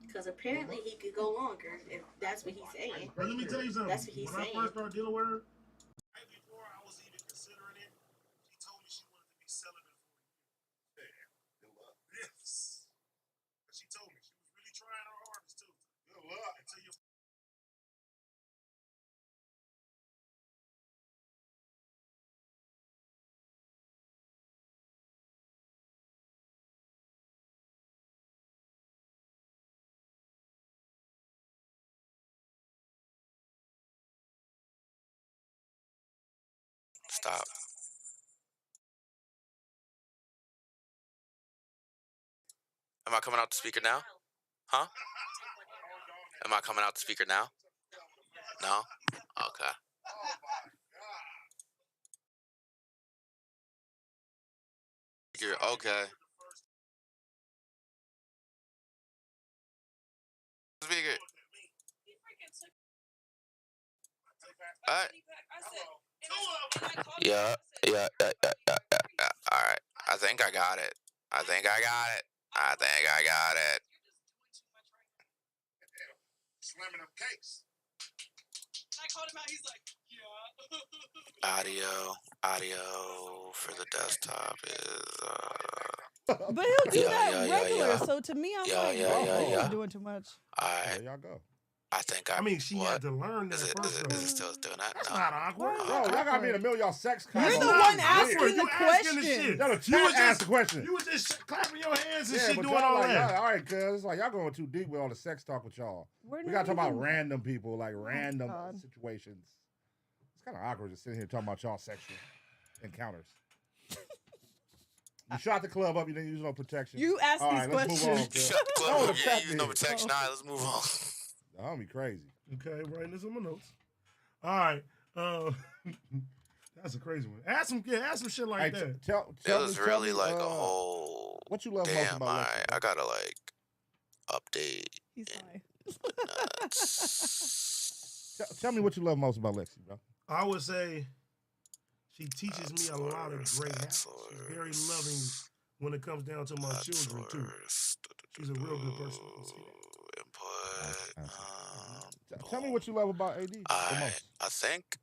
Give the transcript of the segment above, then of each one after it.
Because apparently he could go longer if that's what he's saying. Let me tell you something. That's what he's saying. When I first started dealing with her, right before I was even considering it, she told me she wanted to be celibate for a year. Good luck. Yes. But she told me she was really trying her hardest too. Good luck. Until you. Stop. Am I coming out the speaker now? Huh? Am I coming out the speaker now? No? Okay. You're okay. Speaker. Alright. Yeah. Alright. I think I got it. I think I got it. Slamming them cakes. I called him out. He's like, yeah. Audio for the desktop is But he'll do that regular. So to me, I'm like, yeah. doing too much. Alright. There y'all go. I think I mean, she had to learn that Is it first. still doing that? That's No. not awkward. Bro, y'all gotta be in the middle of y'all sex You're convo. the one Weird. asking You the asking the question. shit. Y'all the You chat was asked just the question. You was just clapping your hands and Yeah, shit, but doing y'all all like, that. all right, cuz it's like y'all going too deep with all the sex talk with y'all. We gotta talk about random people, like random situations. It's kind of awkward just sitting here talking about y'all sexual encounters. You shot the club up, you didn't use no protection. You asked all these right, let's questions. move on, cuz. Shut the club. No, Yeah, the use no protection. All right, let's move on. That'll be crazy. Okay, writing this in my notes. All right. That's a crazy one. Add some shit like Hey, that. It was really like a whole. What you love most Damn, about Lexi? I gotta like update. He's high. Tell me what you love most about Lexi, bro. I would say she teaches me a lot of great habits. She's very loving when it comes down to my children too. She's a real good person. Input. Tell me what you love about AD. I think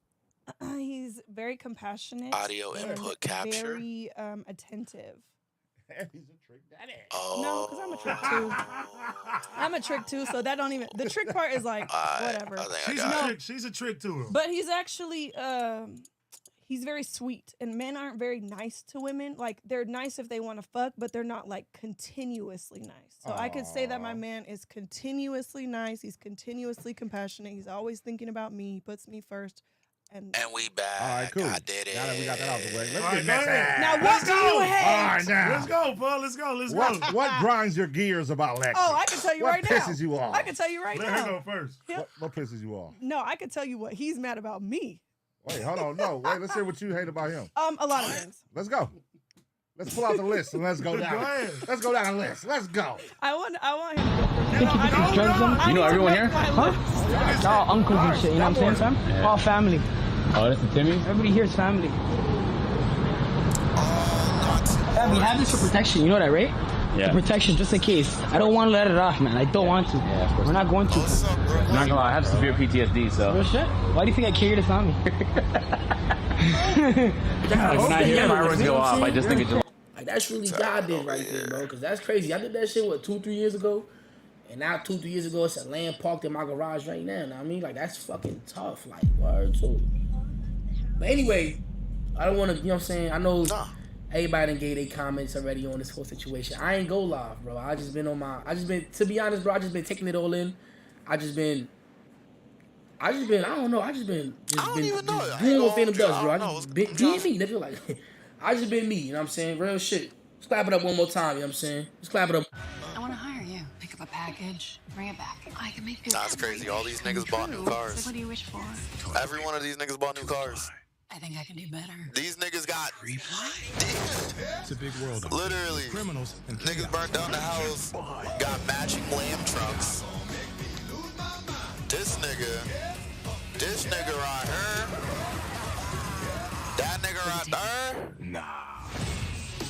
He's very compassionate. audio and input capture. Very attentive. He's a trick daddy. No, because I'm a trick too. I'm a trick too, so that don't even. The trick part is like whatever. She's a trick to him. But he's actually he's very sweet, and men aren't very nice to women. Like they're nice if they want to fuck, but they're not like continuously nice. So I could say that my man is continuously nice. He's continuously compassionate. He's always thinking about me. He puts me first. And we back. All right, cool. I did it. Now that we got that out the way, let's All get right, next. go ahead. Now what do you hate? All right, now. Let's go, Paul. Let's go. What grinds your gears about Lexi? Oh, I can tell you right now. What pisses you off? I can tell you right Let now. her go first. Yep. What pisses you off? No, I can tell you what he's mad about me. Wait, hold on. No, wait. Let's hear what you hate about him. A lot of things. Let's go. Let's pull out the list and let's go down. Go ahead. Let's go down the list. Let's go. I want him to go first. You know everyone here? Huh? It's all uncles and shit, you know what I'm saying, Sam? All family. Oh, that's the Timmy? Everybody here is family. Yeah, we have this for protection, you know that, right? Yeah. For protection, just in case. I don't want to let it off, man. I don't want to. Yeah, of course. We're not going to. I'm not gonna lie, I have severe PTSD, so. Real shit? Why do you think I carried this on me? Like, when I hear fireworks go off, I just think it's just. Like, that's really God did right there, bro. Because that's crazy. I did that shit, 2-3 years ago? And now 2-3 years ago, it's a land parked in my garage right now. Know what I mean? Like, that's fucking tough. Like, word too. But anyway, I don't want to, you know what I'm saying? I know everybody done gave their comments already on this whole situation. I ain't go live, bro. To be honest, bro, I just been taking it all in. I don't know. I just been doing what Phantom does, bro. I just been being me, nigga. Like, I just been me, you know what I'm saying? Real shit. Let's clap it up one more time, you know what I'm saying? Let's clap it up. I want to hire you. Pick up a package, bring it back. I can make That's crazy. All these niggas bought new cars. So what do you wish for? Every one of these niggas bought new cars. I think I can do better. These niggas got It's a big world. literally Criminals and niggas burnt down the house, got matching lamb trucks. This nigga right here, that nigga right there,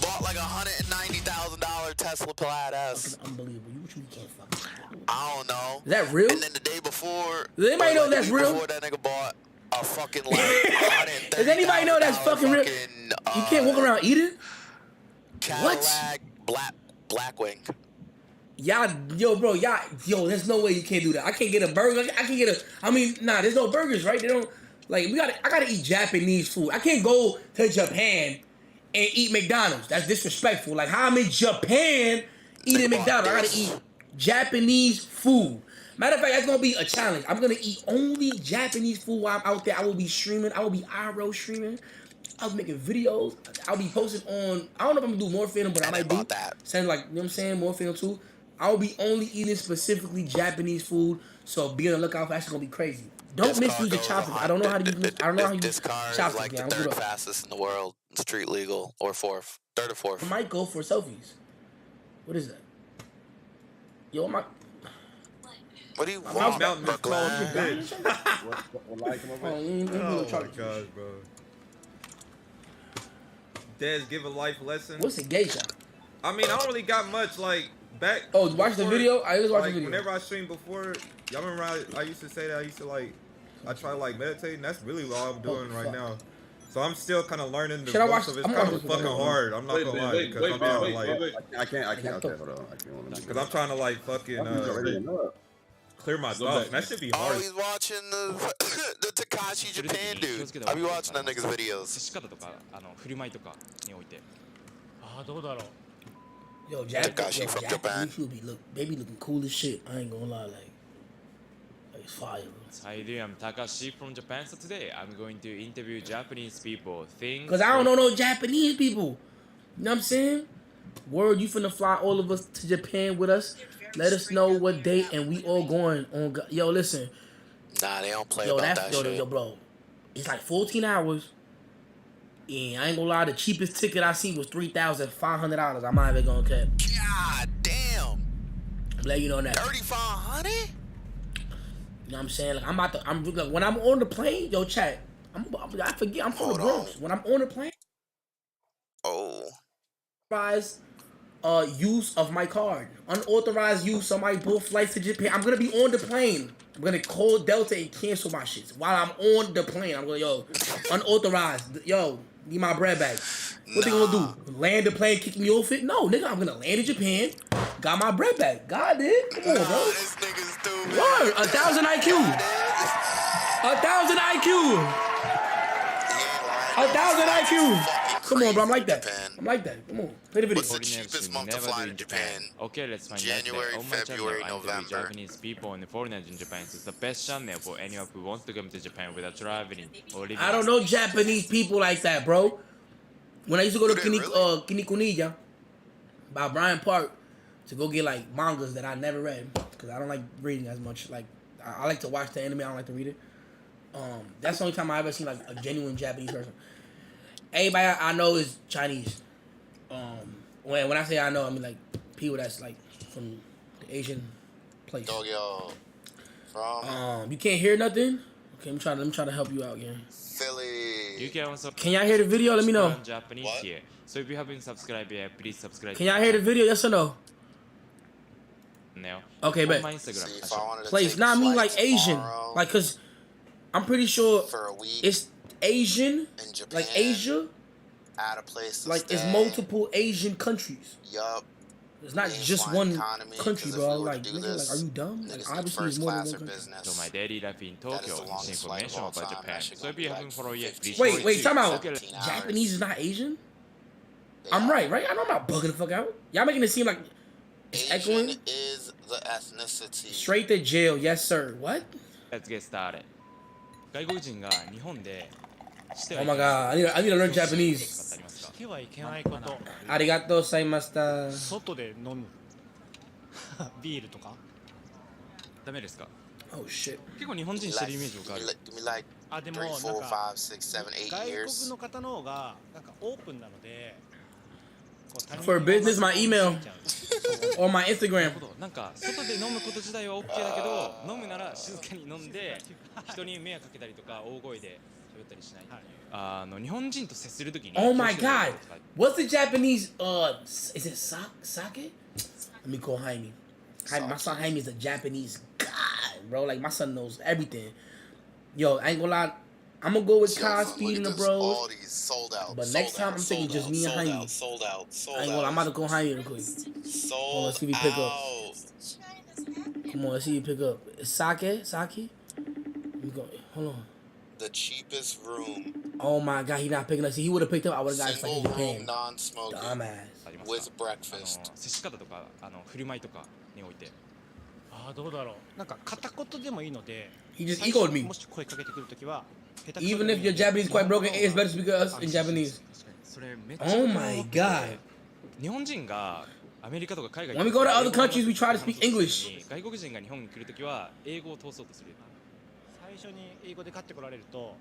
bought like $190,000 Tesla Plaid S. Unbelievable. You Is that real? And then the day before, Does anybody know that's real? before that nigga bought a fucking like. Does anybody know that's fucking real? You can't walk around eating. Cadillac Blackwing. Y'all, yo, there's no way you can't do that. I can't get a burger. I can get there's no burgers, right? They don't, like, I gotta eat Japanese food. I can't go to Japan and eat McDonald's. That's disrespectful. Like, how I'm in Japan eating McDonald's, I gotta eat Japanese food. Matter of fact, that's gonna be a challenge. I'm gonna eat only Japanese food while I'm out there. I will be streaming. I will be IRL streaming. I'll be making videos. I'll be posting on, I don't know if I'm gonna do more film, but I might do. Send, like, you know what I'm saying, more film too. I'll be only eating specifically Japanese food, so be on the lookout for that's gonna be crazy. Don't misuse your chopsticks. I don't know how to use. I don't know how to use This car is like the third fastest in the world. Street legal, or fourth, third or fourth. I might go for selfies. What is that? Yo, my. What do you My want, mountain is close, bitch. Oh my gosh, bro. Dad's give a life lesson. What's a geisha? I mean, I don't really got much, like, back. Oh, watch the video? I just watch the video. Whenever I streamed before, y'all remember I used to say that I used to, like, I try to, like, meditate, and that's really what I'm doing right now. So I'm still kind of learning the ropes of it. It's kind of fucking hard. I'm not gonna lie, because I'm trying to, like, I can't. Okay, hold on. I can't. Because I'm trying to, like, fucking clear my thoughts. That should be hard. Always watching the Takashi Japan dude. I be watching that nigga's videos. Yo, Takashi from Japan. They be looking cool as shit. I ain't gonna lie, like it's fire. Hi there, I'm Takashi from Japan. So today I'm going to interview Japanese people. Cause I don't know no Japanese people. You know what I'm saying? Word, you finna fly all of us to Japan with us. Let us know what date and we all going on. Yo, listen. Nah, they don't play about that shit. Yo, bro. It's like 14 hours. And I ain't gonna lie, the cheapest ticket I seen was $3,500. I'm not even gonna cap. God damn. I'm letting you know that. 3,500? You know what I'm saying? Like when I'm on the plane, yo, chat. I forget I'm from the Bronx. When I'm on the plane, use of my card. Unauthorized use of my both flights to Japan. I'm gonna be on the plane. I'm gonna call Delta and cancel my shit while I'm on the plane. I'm going, yo, unauthorized. Yo, need my bread back. What they gonna do? Land the plane, kick me off it? No, nigga, I'm gonna land in Japan. Got my bread back. God did. Come on, bro. This nigga's stupid. Word, 1,000 IQ. 1,000 IQ. 1,000 IQ. Come on, bro. I'm like that. I'm like that. Come on. Play the video. What's the cheapest month to fly to Japan? Okay, let's find January, out. On my February, channel, I interview November. Japanese people and foreigners in Japan. So it's the best channel for anyone who wants to come to Japan without traveling or living. I don't know Japanese people like that, bro. When I used to go to Kinikuniya by Bryant Park to go get like mangas that I never read because I don't like reading as much. Like I like to watch the anime, I don't like to read it. That's the only time I ever seen like a genuine Japanese person. Everybody I know is Chinese. When I say I know, I mean like people that's like from the Asian place. Dog, yo, from you can't hear nothing? Okay, let me try to help you out again. Philly. You can also Can y'all hear the video? Let me know. Japanese here. So if you haven't subscribed yet, please subscribe. Can y'all hear the video? Yes or no? No. Okay, bet. On my Instagram. Place. Nah, I mean like Asian. Like, cause I'm pretty sure it's Asian, like Asia. At a place to like stay. it's multiple Asian countries. Yup. It's not just one country, bro. Like, nigga, like, are you dumb? Like, obviously, it's more than one country. So my daily life in Tokyo is information about Japan. So if you haven't followed yet, please. Wait, time out. Japanese is not Asian? I'm right? I know I'm not bugging the fuck out. Y'all making it seem like it's echoing. Is the ethnicity. Straight to jail, yes sir. What? Let's get started. Oh my god, I need to learn Japanese. してはいけないこと。ありがとうございました。外で飲む。ビールとか。ダメですか？ Oh shit. 結構日本人してるイメージがある。あ、でもなんか外国の方の方がなんかオープンなので。For business, my email or my Instagram. なんか外で飲むこと自体は OK だけど、飲むなら静かに飲んで人に迷惑かけたりとか大声で喋ったりしない。日本人と接するときに。Oh my god. What's the Japanese is it sake? Let me call Jaime. My son Jaime is a Japanese god. bro. Like my son knows everything. Yo, I ain't gonna lie. I'm gonna go with Kai, Speed, and the bros. All these sold out. But next time I'm taking just me and Jaime. Sold out. I ain't gonna lie. I'm about to call Jaime real quick. Hold on, let's see if he pick up. Come on, let's see if he pick up. It's Sake? Sake? Hold on. The cheapest room. Oh my god, he not picking up. See, he would have picked up. I would have got fucking Japan. Non-smoking. Dumbass. With breakfast. 接し方とか振る舞いとかにおいて。ああどうだろう。なんか片言でもいいので。He just echoed me. もし声かけてくるときは。Even if your Japanese quite broken, it's better to speak to us in Japanese. Oh my god. 日本人がアメリカとか海外 When we go to other countries, we try to speak English. 外国人が日本に来るときは英語を通そうとする。最初に英語で勝ってこられると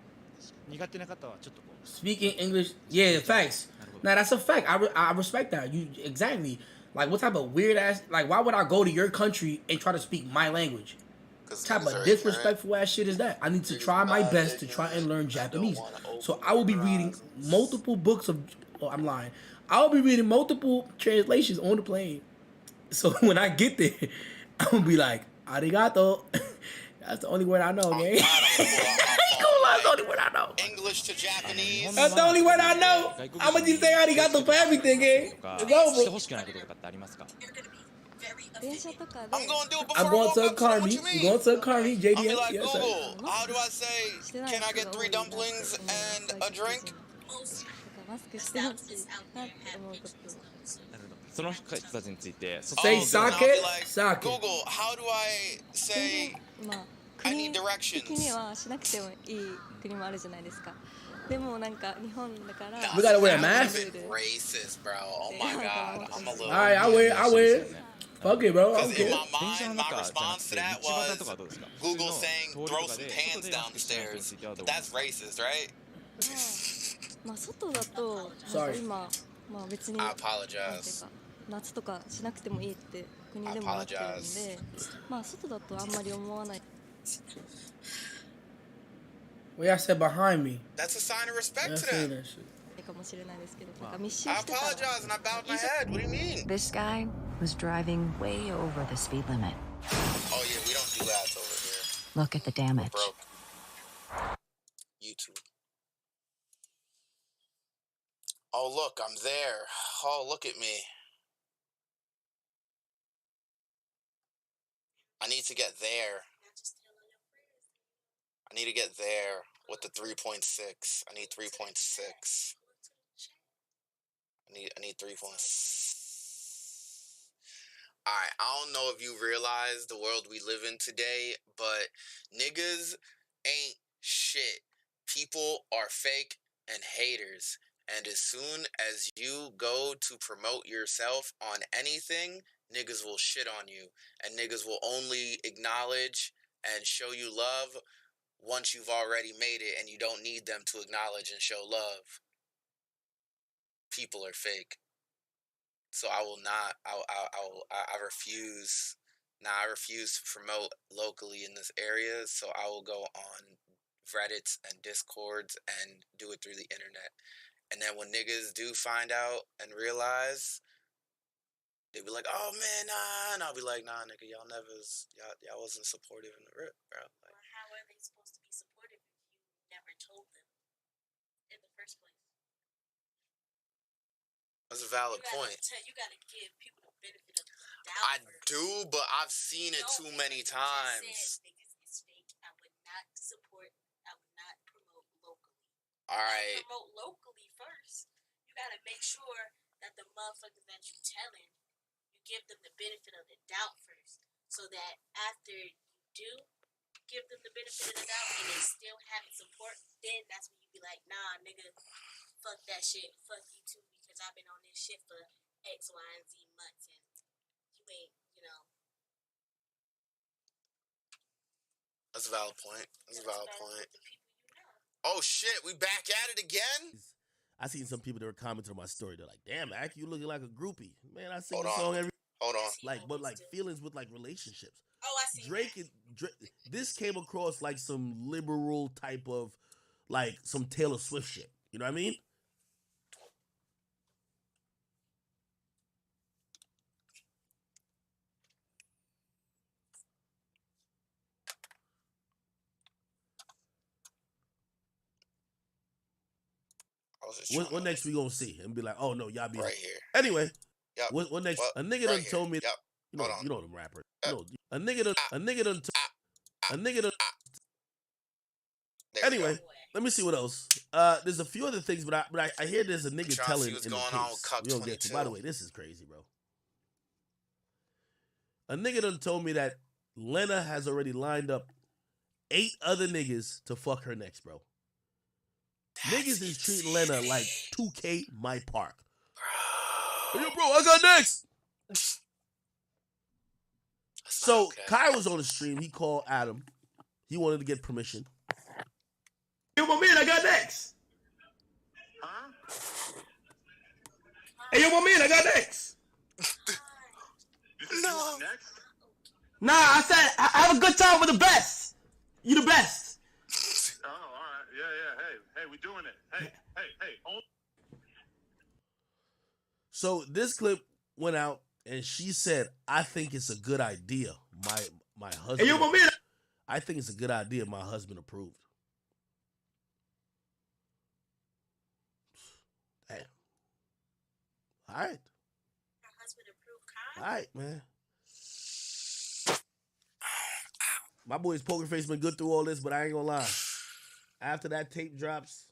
苦手な方はちょっとこう。Speaking English, yeah, facts. Now that's a fact. I respect that. You exactly. Like what type of weird ass? Like why would I go to your country and try to speak my language? What type of disrespectful ass shit is that? I need to try my best to try and learn Japanese. So I will be reading multiple books of. Oh, I'm lying. I will be reading multiple translations on the plane. So when I get there, I'm gonna be like, arigato. That's the only word I know, man. That's the only word I know. English to Japanese. That's the only word I know. I'm gonna just say arigato for everything, gang. It's over. I'm going to do it before I'm going to I walk up. Carmi. I'm going to Carmi. JDS. I'll be like, yes, Google, how do I say, can I get 3 dumplings and a drink? その人たちについて。Say sake. Sake. Google, how do I say, I need directions? 的にはしなくてもいい国もあるじゃないですか。でもなんか日本だから。We gotta wear a mask. Racist, bro. Oh my god, I'm a little. All right, I wear it. Fuck it, bro. Because in my mind, my response to that was Google saying throw some pans down the stairs. That's racist, right? まあ外だと今まあ別に I apologize. 夏とかしなくてもいいって国でもなってるんで、まあ外だとあんまり思わない。Well, y'all said behind me. That's a sign of respect to them. I apologize and I bowed my head. What do you mean? This guy was driving way over the speed limit. Oh yeah, we don't do ads over here. Look at the damage. YouTube. Oh look, I'm there. Oh, look at me. I need to get there. I need to get there with the 3.6. I need 3.6. I need 3.6. Alright, I don't know if you realize the world we live in today, but niggas ain't shit. People are fake and haters. And as soon as you go to promote yourself on anything, niggas will shit on you. And niggas will only acknowledge and show you love once you've already made it and you don't need them to acknowledge and show love. People are fake. So I will not, I refuse. Now I refuse to promote locally in this area, so I will go on Reddits and Discords and do it through the internet. And then when niggas do find out and realize, they be like, oh man, nah. And I'll be like, nah, nigga, y'all wasn't supportive in the rip, bro. Like, well, how are they supposed to be supportive if you never told them in the first place? That's a valid point. You gotta give people the benefit of the doubt. I do, but I've seen it too many times. It's fake. I would not support. I would not promote locally. All right. Promote locally first. You gotta make sure that the motherfuckers that you're telling, you give them the benefit of the doubt first, so that after you do give them the benefit of the doubt and they still haven't support, then that's when you be like, nah, nigga, fuck that shit, fuck you too, because I've been on this shit for X, Y, and Z months, and you ain't, you know. That's a valid point. Oh shit, we back at it again? I seen some people that were commenting on my story. They're like, "Damn, Ak, you looking like a groupie." Man, I sing Hold a on. song every. Hold on. Like feelings with like relationships. Oh, I see. Drake. This came across like some liberal type of, like some Taylor Swift shit. You know what I mean? What next we gonna see? And be like, oh no, y'all be right here. Anyway, yep. What next? A nigga done told me. You know them rappers. A nigga done. Anyway, let me see what else. There's a few other things, but I hear there's a nigga telling in the case. We don't get to. By the way, this is crazy, bro. A nigga done told me that Lena has already lined up 8 other niggas to fuck her next, bro. Niggas is treating Lena like 2K My Park. Hey, yo, bro, I got next. So Kai was on the stream. He called Adam. He wanted to get permission. Yo, my man, I got next. Huh? Hey, yo, my man, I got next. No. Next? Nah, I said I have a good time with the best. You the best. Oh, all right. Yeah. Hey, we doing it. Hey. Hold. So this clip went out, and she said, "I think it's a good idea." My husband. Hey, yo, my man. I think it's a good idea. My husband approved. Damn. All right. Her husband approved Kai? All right, man. My boy's poker face been good through all this, but I ain't gonna lie. After that tape drops,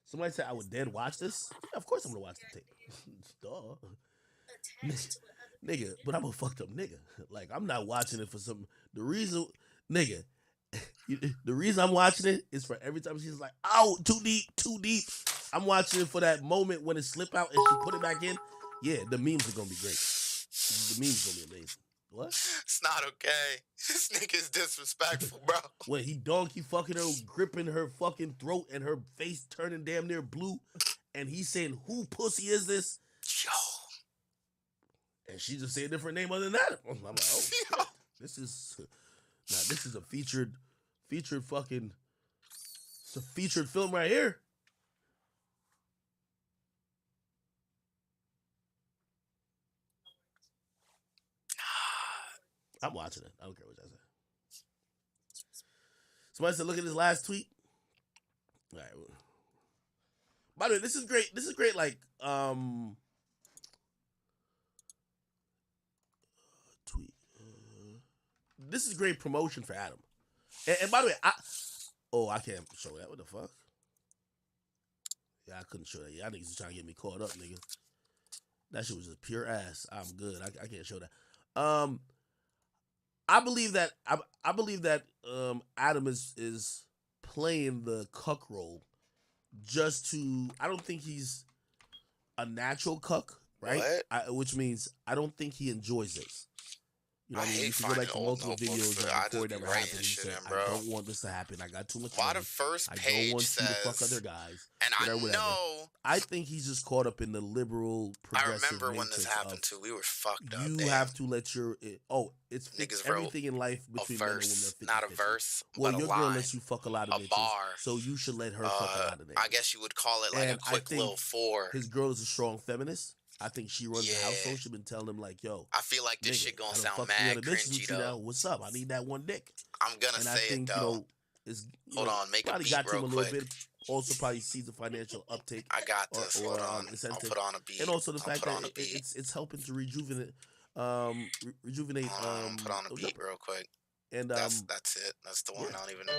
somebody said I would dead watch this. Yeah, of course I'm gonna watch the tape. Duh. Nigga, but I'm a fucked up nigga. Like, I'm not watching it for some. The reason I'm watching it is for every time she's like, "Oh, too deep." I'm watching it for that moment when it slip out and she put it back in. Yeah, the memes are gonna be great. The memes gonna be amazing. What? It's not okay. This nigga is disrespectful, bro. When he donkey fucking her, gripping her fucking throat and her face turning damn near blue, and he's saying, "Who pussy is this?" Yo. And she just say a different name other than that. I'm like, oh, shit. This is a featured fucking. It's a featured film right here. I'm watching it. I don't care what y'all say. Somebody said, look at his last tweet. All right. By the way, this is great. This is great. Like, tweet. This is great promotion for Adam. And by the way, I can't show that. What the fuck? Yeah, I couldn't show that. Yeah, I niggas was trying to get me caught up, nigga. That shit was just pure ass. I'm good. I can't show that. I believe that Adam is playing the cuck role just to. I don't think he's a natural cuck, right? Which means I don't think he enjoys this. You know what I mean? You can go back to multiple videos before it ever happened. He said, "I don't want this to happen. I got too much money. The first I page don't want says, you to fuck other guys." And whatever, I know. I think he's just caught up in the liberal, progressive. I remember when this happened too. We were fucked up. You have to let your it's everything in life between men and women. Not a verse. Well, but your girl lets you fuck a lot of bitches, bar. So you should let her fuck a lot of niggas. I guess you would call it like a quick little 4. His girl is a strong feminist. I think she runs the household. She's been telling him like, "Yo, I feel like this shit gonna sound mad cringy though. What's up? I need that one dick." I'm gonna say it though. Hold on, make a beat got to real him a quick. little bit. Also, probably sees the financial uptake. I got this. Or Hold on. incentive. I'll put on a beat. And also the fact that it's helping to rejuvenate. Put on a beat real quick. And that's it. That's the one. I don't even know.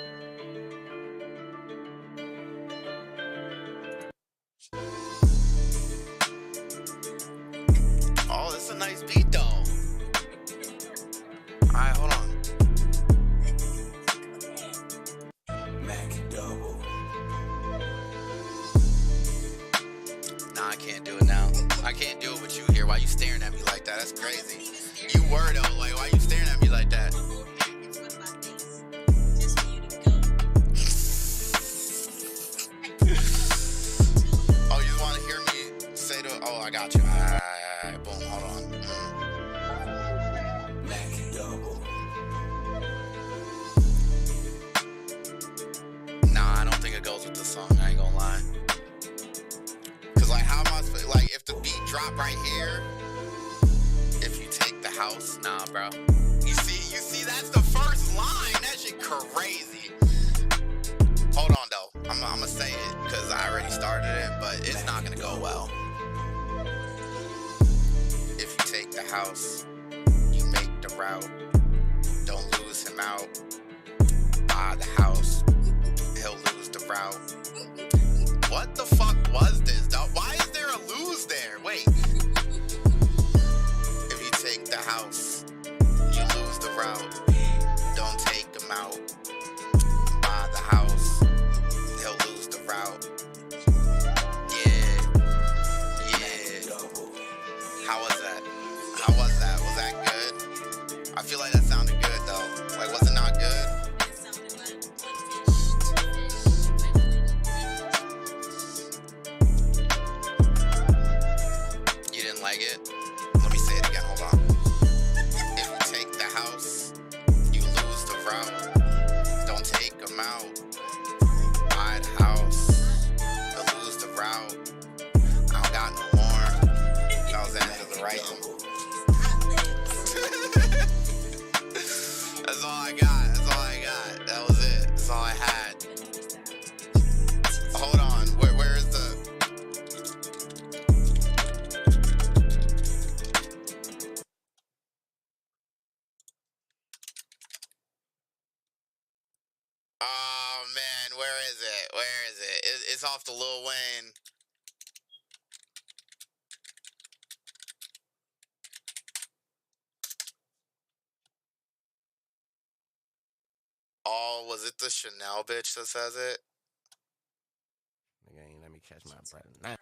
Oh, this is a nice beat though. Alright, hold on. Mac double. Nah, I can't do it now. I can't do it with you here. Why you staring at me like that? That's crazy. You were though. Like, why you staring at me like that? Oh, you want to hear me say the? Oh, I got you. Alright, boom. Hold on. Mac double. Nah, I don't think it goes with the song. I ain't gonna lie. Cause like, how am I supposed? Like, if the beat drop right here, if you take the house, nah, bro. You see, that's the first line. That shit crazy. gonna say it because I already started it, but it's not gonna go well. If you take the house, you make the route. Don't lose him out. Buy the house, he'll lose the route. What the fuck was this, dog? Why is there a lose there? Wait. If you take the house, you lose the route. Don't take him out. Buy the house, he'll lose the route. Yeah. How was that? Was that good? I feel like that sounded good though. Like, was it not good? You didn't like it? Let me say it again, hold on. If you take the house, you lose the route. Don't take them out. Buy the house, you'll lose the route. I don't got no more. That was the end of the writing. That's all I got. That was it. That's all I had. Hold on. Where is the... Oh, man. Where is it? It's off the Lil Wayne. Oh, was it the Chanel bitch that says it? Nigga ain't let me catch my breath. Nah.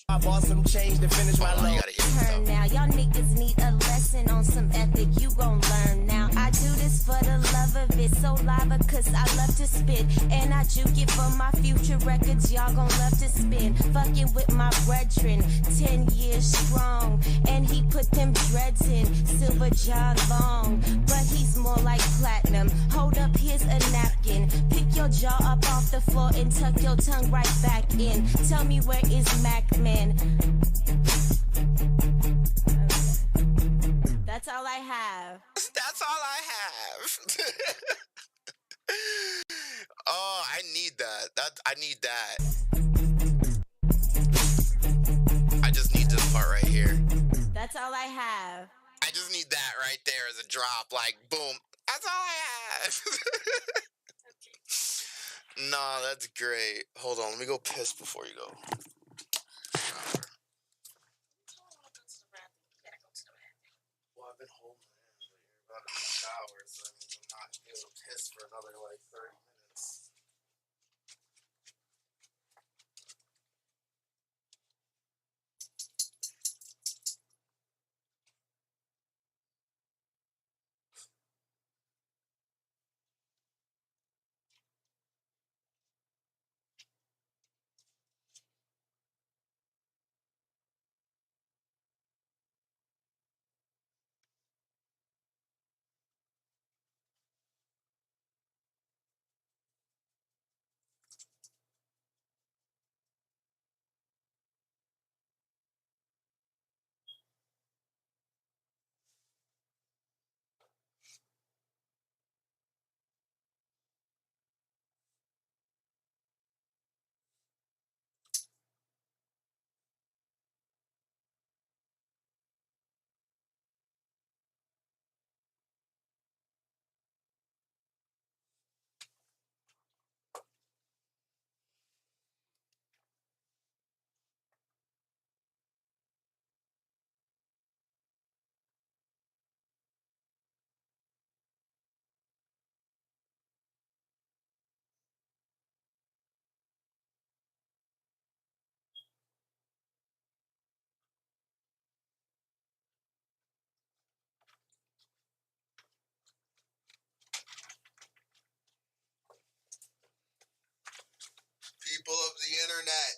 I bought some change to finish my load. Turn now, y'all niggas need a lesson on some ethic. You gon' learn now. I do this for the love of it, so lava, cause I love to spit. And I juke it for my future records, y'all gon' love to spin. Fucking with my brethren, 10 years strong. And he put them dreads in, Silver John Long. But he's more like platinum. Hold up, here's a napkin. Pick your jaw up off the floor and tuck your tongue right back in. Tell me, where is Mac Man? That's all I have. That's all I have. Oh, I need that. I need that. I just need this part right here. That's all I have. I just need that right there as a drop. Like, boom. That's all I have. Nah, that's great. Hold on. Let me go piss before you go. Well, I've been holding it in, but you're about to shower, so that means I'm not going to be able to piss for another, like, 30 minutes. People of the internet,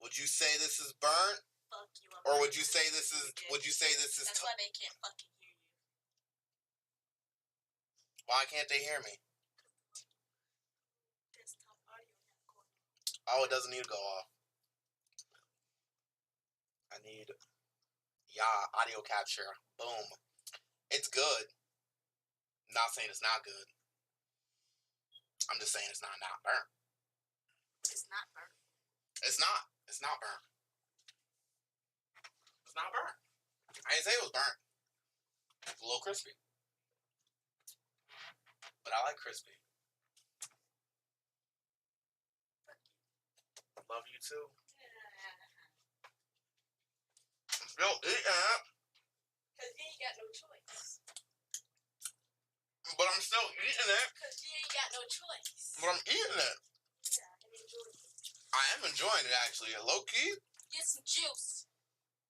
would you say this is burnt? Fuck you. Or would you say this is? Would you say this is? That's why they can't fucking hear you. Why can't they hear me? Desktop audio not going on. Oh, it doesn't need to go off. I need, audio capture. Boom. It's good. Not saying it's not good. I'm just saying it's not burnt. It's not burnt. It's not. It's not burnt. It's not burnt. I didn't say it was burnt. It's a little crispy. But I like crispy. Love you too. I'm still eating it. Because you ain't got no choice. But I'm still eating it. Because you ain't got no choice. But I'm eating it. Yeah, and enjoy it. I am enjoying it actually. Low key. Get some juice.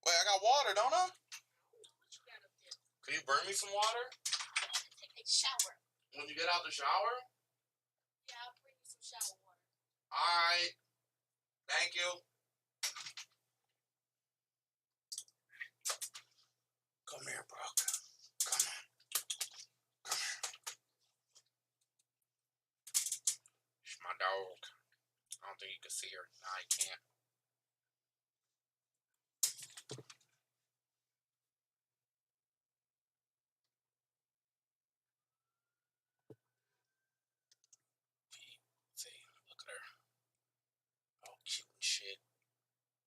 Wait, I got water, don't I? What you got up there? Can you bring me some water? Take a shower. When you get out the shower? Yeah, I'll bring you some shower water. Alright. Thank you. Come here, Brooke. Come on. Come here. She's my dog. I don't think you can see her. No, I can't. See, look at her. Oh, cute and shit.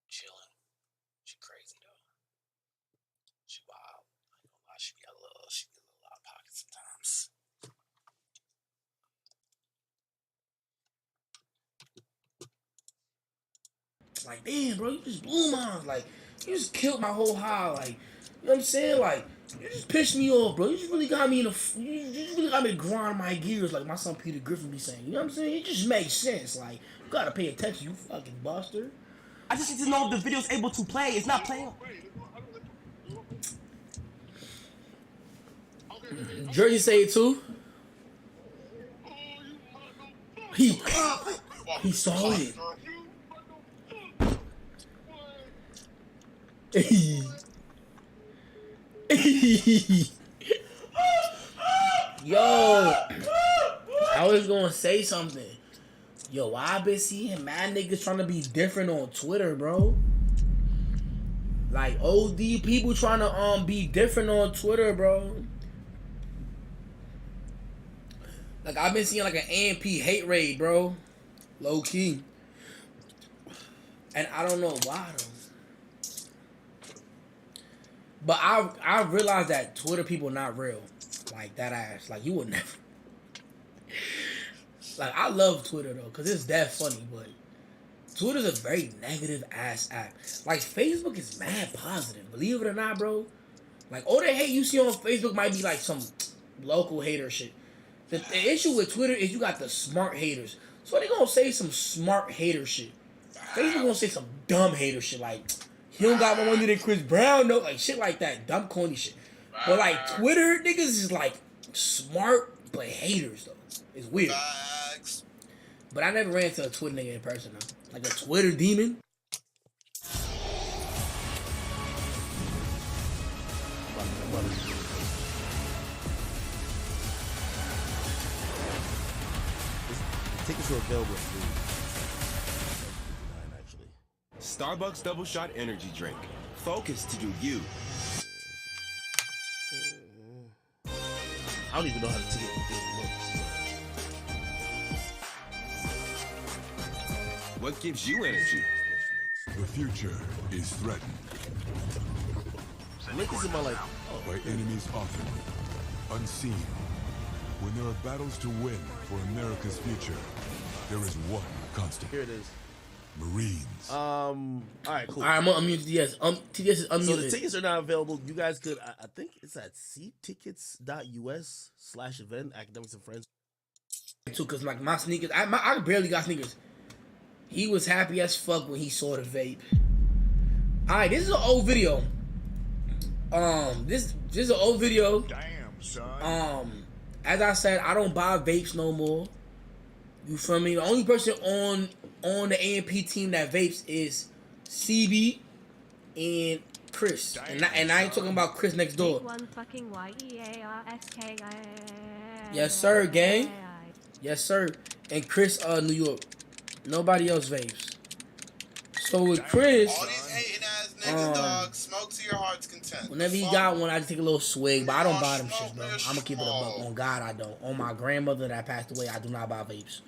Chilling. She crazy though. She wild. I ain't gonna lie, she get a little out of pocket sometimes. Like, damn, bro, you just blew mine. Like, you just killed my whole high. Like, you know what I'm saying? Like, you just pissed me off, bro. You just really got me in you just really got me to grind my gears, like my son Peter Griffin be saying. You know what I'm saying? It just makes sense. Like, you gotta pay attention, you fucking buster. I just need to know if the video's able to play. It's not playing. Jersey say it too. He saw it. Yo, I was gonna say something. Yo, I've been seeing mad niggas trying to be different on Twitter, bro. Like OD people trying to be different on Twitter, bro. Like I've been seeing like an AMP hate raid, bro. Low key. And I don't know why though. But I realized that Twitter people not real. Like that ass. Like you would never. Like I love Twitter though, cause it's that funny, but Twitter's a very negative ass app. Like Facebook is mad positive. Believe it or not, bro. Like all the hate you see on Facebook might be like some local hater shit. The issue with Twitter is you got the smart haters. So they gonna say some smart hater shit. Facebook gonna say some dumb hater shit like he don't got more money than Chris Brown, no, like shit like that, dumb corny shit. But like Twitter niggas is like smart but haters though. It's weird. But I never ran into a Twitter nigga in person though. Like a Twitter demon. Tickets are available through actually. Starbucks Double Shot Energy Drink. Focus to do you. I don't even know how the ticket looks. What gives you energy? The future is threatened. Link is in my life. By enemies often unseen. When there are battles to win for America's future, there is one constant. Here it is. Marines. All right, cool. All right, I'm gonna unmute TDS. TDS is unmuted. So the tickets are not available. You guys could, I think it's at seattickets.us/event, Academics and Friends. Too, cause like my sneakers, I barely got sneakers. He was happy as fuck when he saw the vape. All right, this is an old video. This is an old video. Damn, son. As I said, I don't buy vapes no more. You feel me? The only person on the AMP team that vapes is CB and Chris. And I ain't talking about Chris next door. Yes, sir, gang. Yes, sir. And Chris, New York. Nobody else vapes. So with Chris, all these hating ass niggas, dog, smoke to your heart heart's content. Whenever he got one, I just take a little swig, but I don't buy them shits, bro. I'm gonna keep it a buck. On God, I don't. On my grandmother that passed away, I do not buy vapes.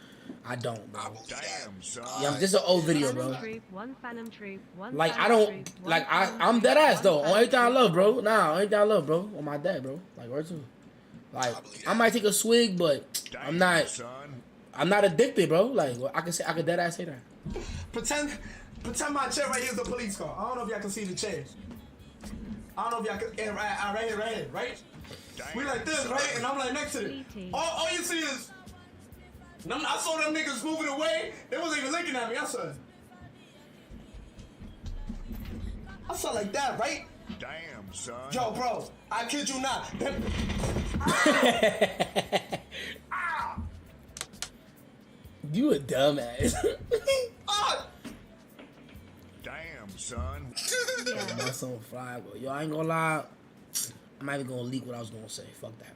I don't, bro. Damn, son. Yeah, this is an old video, bro. One Phantom Troop, one Like, I Phantom don't, Troop, one like, Phantom I'm Troop, dead ass, one though. On Phantom everything I Troop. love, bro. Nah, on everything I love, bro. On my dad, bro. Like, where to? Like, I might take a swig, but I'm not addicted, bro. Like, I could dead ass say that. Pretend my chair right here is the police car. I don't know if y'all can see the chair. I don't know if y'all can. Yeah, right here, right? We like this, right? And I'm like next to it. All you see is. I saw them niggas moving away. They wasn't even looking at me. I saw like that, right? Damn, son. Yo, bro, I kid you not. You a dumbass. Damn, son. That's on fire, bro. Yo, I ain't gonna lie. I'm not even gonna leak what I was gonna say. Fuck that.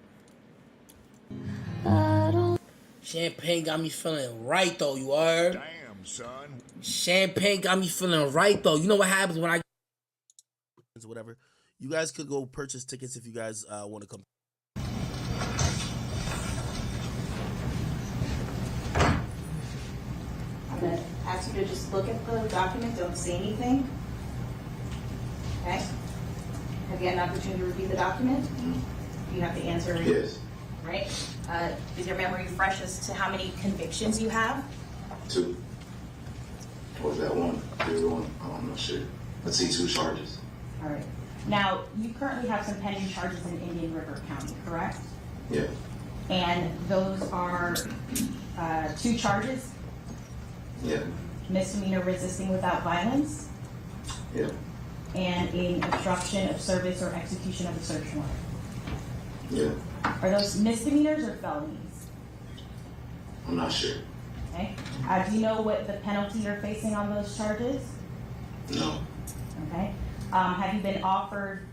Champagne got me feeling right, though, you heard? Damn, son. Champagne got me feeling right, though. You know what happens when I... Whatever. You guys could go purchase tickets if you guys want to come. I'm going to ask you to just look at the document. Don't say anything. Okay? Have you had an opportunity to review the document? You have to answer. Yes. Right? Is your memory fresh as to how many convictions you have? 2. Or was that 1? The other one? I'm not sure. Let's see, 2 charges. All right. Now, you currently have some pending charges in Indian River County, correct? Yeah. And those are 2 charges? Yeah. Misdemeanor resisting without violence? Yeah. And an obstruction of service or execution of a search warrant? Yeah. Are those misdemeanors or felonies? I'm not sure. Okay. Do you know what the penalty you're facing on those charges? No. Okay. Have you been offered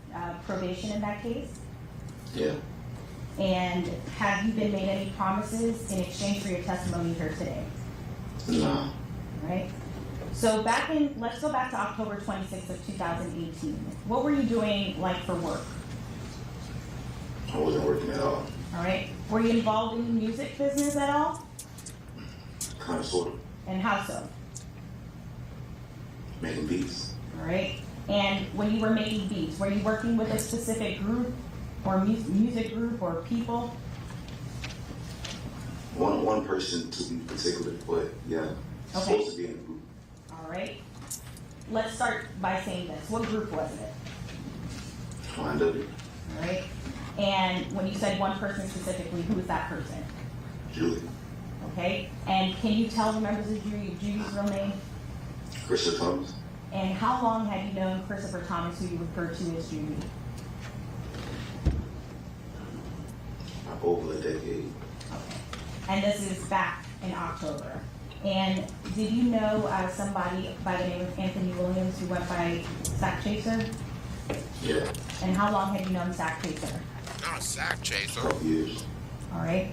probation in that case? Yeah. And have you been made any promises in exchange for your testimony here today? No. All right. So let's go back to October 26th of 2018. What were you doing like for work? I wasn't working at all. All right. Were you involved in the music business at all? Kind of, sort of. And how so? Making beats. All right. And when you were making beats, were you working with a specific group or music group or people? One person to be particular, but yeah, Okay. supposed to be in a group. All right. Let's start by saying this. What group was it? FINESTTT. All right. And when you said one person specifically, who was that person? Julie. Okay. And can you tell the members of Julie's real name? Christopher Thomas. And how long had you known Christopher Thomas, who you refer to as Julie? Over a decade. Okay. And this is back in October. And did you know somebody by the name of Anthony Williams who went by Sack Chaser? Yeah. And how long had you known Sack Chaser? Not Sack Chaser. 12 years. All right.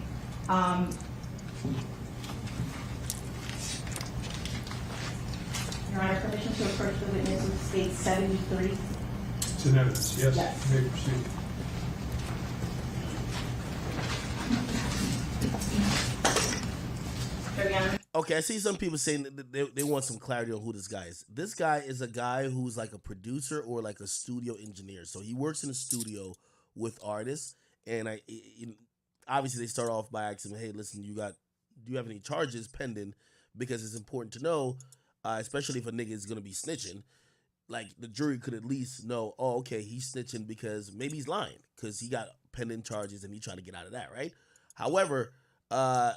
Your Honor, permission to approach the witness with state 73. It's in evidence, yes. Yes. You may proceed. Okay, I see some people saying that they want some clarity on who this guy is. This guy is a guy who's like a producer or like a studio engineer. So he works in a studio with artists, and obviously they start off by asking, "Hey, listen, do you have any charges pending?" Because it's important to know, especially if a nigga is gonna be snitching. Like the jury could at least know, oh, okay, he's snitching because maybe he's lying because he got pending charges and he's trying to get out of that, right? However,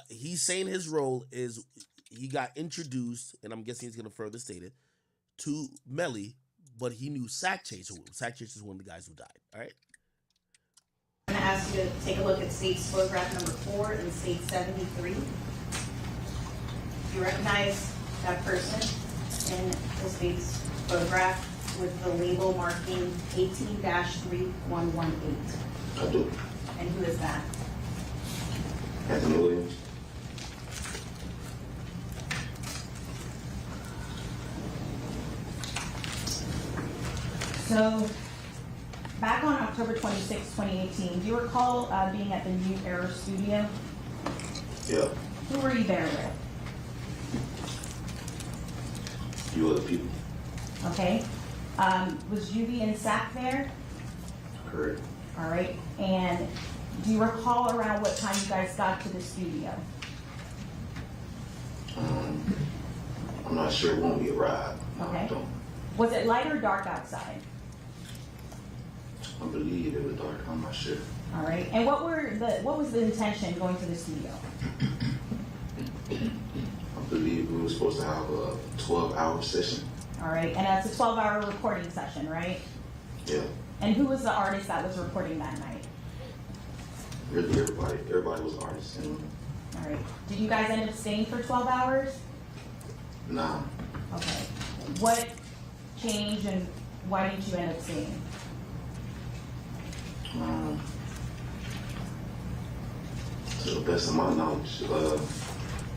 he's saying his role is he got introduced, and I'm guessing he's going to further state it, to Melly, but he knew Sack Chaser. Sack Chaser is one of the guys who died, all right? I'm going to ask you to take a look at state's photograph number 4 and state 73. You recognize that person in the state's photograph with the label marking 18-3118. I do. And who is that? Anthony Williams. So, back on October 26, 2018, do you recall being at the New Era studio? Yeah. Who were you there with? Few other people. Okay. Was Juvie and Sack there? Correct. All right. And do you recall around what time you guys got to the studio? I'm not sure when we arrived. Okay. Was it light or dark outside? I believe it was dark. I'm not sure. All right. And what was the intention going to the studio? I believe we were supposed to have a 12-hour session. All right. And that's a 12-hour recording session, right? Yeah. And who was the artist that was recording that night? Really, everybody was artists. All right. Did you guys end up staying for 12 hours? Nah. Okay. What changed and why didn't you end up staying? To the best of my knowledge,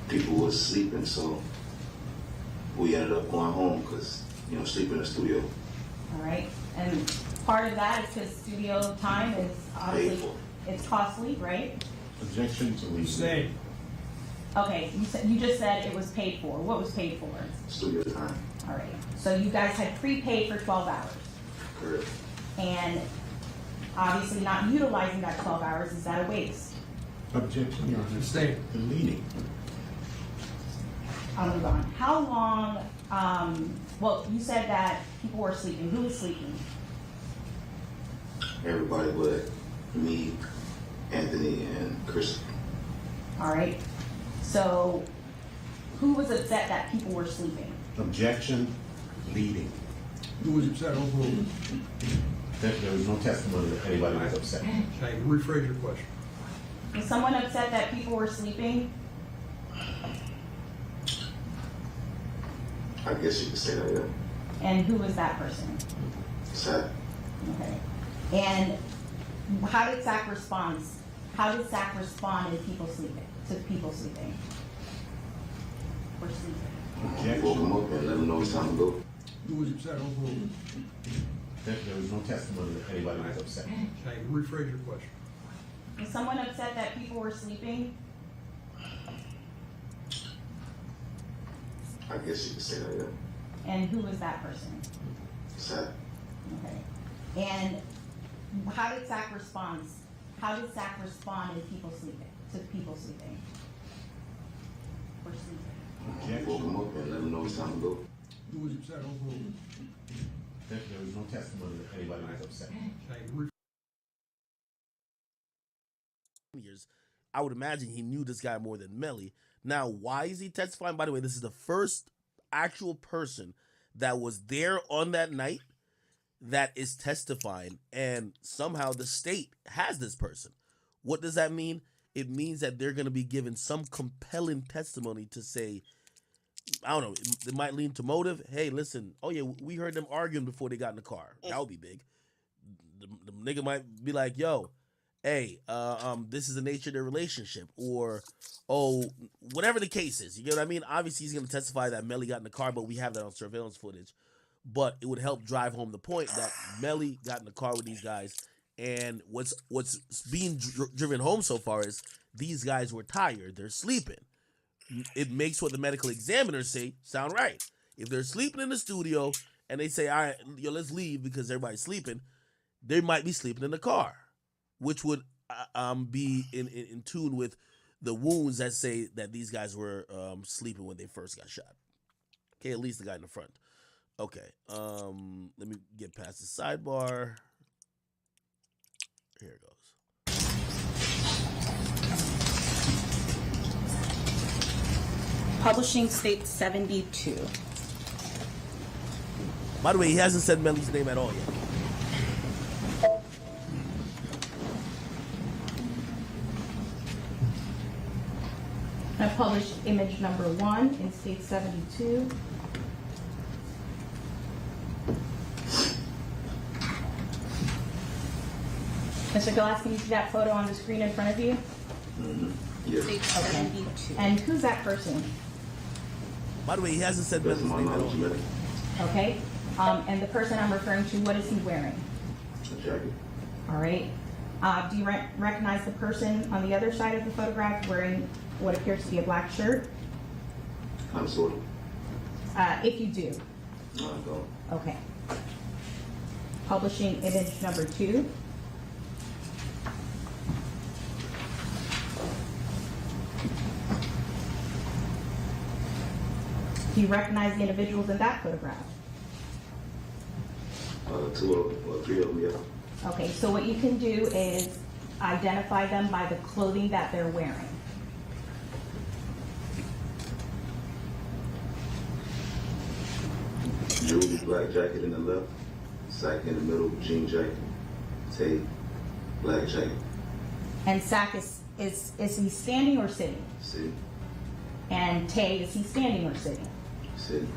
people was sleeping, so we ended up going home because, sleep in the studio. All right. And part of that is because studio time is obviously, it's costly, right? Objection to leave. Stay. Okay, you just said it was paid for. What was paid for? Studio time. All right. So you guys had prepaid for 12 hours. Correct. And obviously not utilizing that 12 hours, is that a waste? Objection, Your Honor. Stay. The meeting. I'll move on. How long, well, you said that people were sleeping. Who was sleeping? Everybody but me, Anthony, and Chris. All right. So who was upset that people were sleeping? Objection, leading. Who was upset overall? There was no testimony that anybody was upset. Okay, rephrase your question. Was someone upset that people were sleeping? I guess you could say that, yeah. And who was that person? Sad. Okay. And how did Zach respond? How did Zach respond to people sleeping? Or sleeping? Woke him up and let him know it's time to go. Who was upset overall? There was no testimony that anybody was upset. Okay, rephrase your question. Was someone upset that people were sleeping? I guess you could say that, yeah. And who was that person? Sad. Okay. And how did Zach respond? How did Zach respond to people sleeping? Or sleeping? Woke him up and let him know it's time to go. Who was upset overall? There was no testimony that anybody was upset. Okay, years, I would imagine he knew this guy more than Melly. Now, why is he testifying? By the way, this is the first actual person that was there on that night that is testifying, and somehow the state has this person. What does that mean? It means that they're going to be given some compelling testimony to say, I don't know, it might lean to motive. Hey, listen, oh yeah, we heard them arguing before they got in the car. That would be big. The nigga might be like, yo, hey, this is the nature of their relationship, or, oh, whatever the case is. You get what I mean? Obviously, he's going to testify that Melly got in the car, but we have that on surveillance footage. But it would help drive home the point that Melly got in the car with these guys, and what's being driven home so far is these guys were tired. They're sleeping. It makes what the medical examiners say sound right. If they're sleeping in the studio and they say, all right, yo, let's leave because everybody's sleeping, they might be sleeping in the car, which would be in tune with the wounds that say that these guys were sleeping when they first got shot. Okay, at least the guy in the front. Okay, let me get past the sidebar. Here it goes. Publishing State 72. By the way, he hasn't said Melly's name at all yet. I published image number 1 in State 72. Mr. Glass, can you see that photo on the screen in front of you? Yes. Okay. And who's that person? By the way, he hasn't said Melly's name at all. Okay. And the person I'm referring to, what is he wearing? A jacket. All right. Do you recognize the person on the other side of the photograph wearing what appears to be a black shirt? Kind of, sort of. If you do. No, I don't. Okay. Publishing image number 2. Do you recognize the individuals in that photograph? 2 of them, or 3 of them, yeah. Okay, so what you can do is identify them by the clothing that they're wearing. Julie, black jacket in the left, sack in the middle, jean jacket, Tay, black jacket. And Sack is he standing or sitting? Sitting. And Tay, is he standing or sitting? Sitting.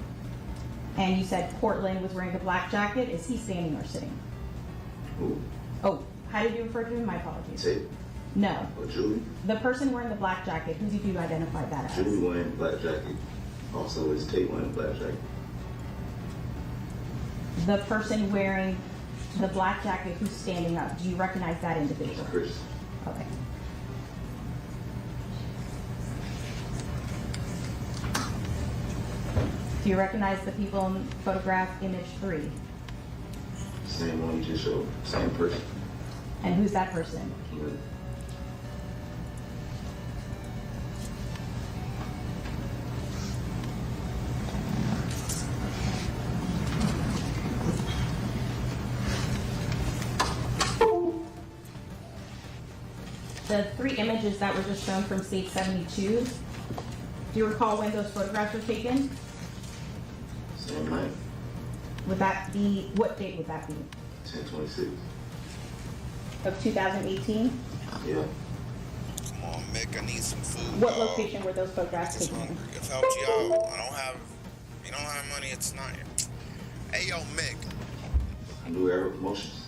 And you said Portland was wearing a black jacket. Is he standing or sitting? Who? Oh, how did you refer to him? My apologies. Tay. No. Or Julie? The person wearing the black jacket, who did you identify that as? Julie wearing black jacket. Also, is Tay wearing black jacket? The person wearing the black jacket who's standing up, do you recognize that individual? Chris. Okay. Do you recognize the people in photograph image 3? Same one you just showed. Same person. And who's that person? Yeah. The 3 images that were just shown from State 72, do you recall when those photographs were taken? Same night. Would that be, what date would that be? 10/26. Of 2018? Yeah. Come on, Mick, I need some food. What location were those photographs taken in? If I helped you out, you don't have money, it's not. Hey, yo, Mick. New Era Promotions.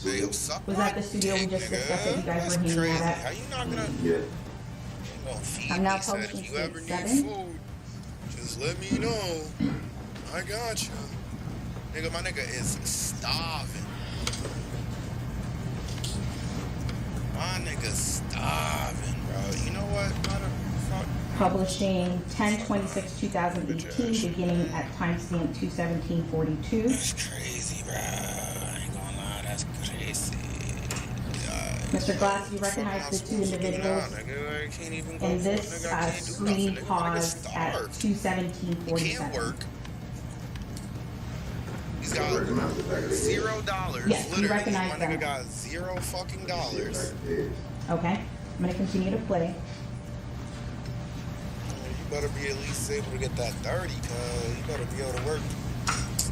Hey, yo, suck Was that the studio we just discussed that you guys were hanging out at? How you not gonna? Yeah. Gonna feed I'm now me, said publishing if you ever State need 7. food, just let me know. I got you. Nigga, my nigga is starving. My nigga's starving, bro. You know what? Publishing 10/26/2018, beginning at timestamp 2/17/42. That's crazy, bro. I ain't gonna lie, that's crazy. Mr. Glass, you recognize the 2 individuals in this screen pause at 2/17/47. Can't work. He's got $0. Yes, you literally. recognize My them. nigga got $0 fucking dollars. Okay, I'm gonna continue to play. You better be at least able to get that 30, cuz you better be able to work.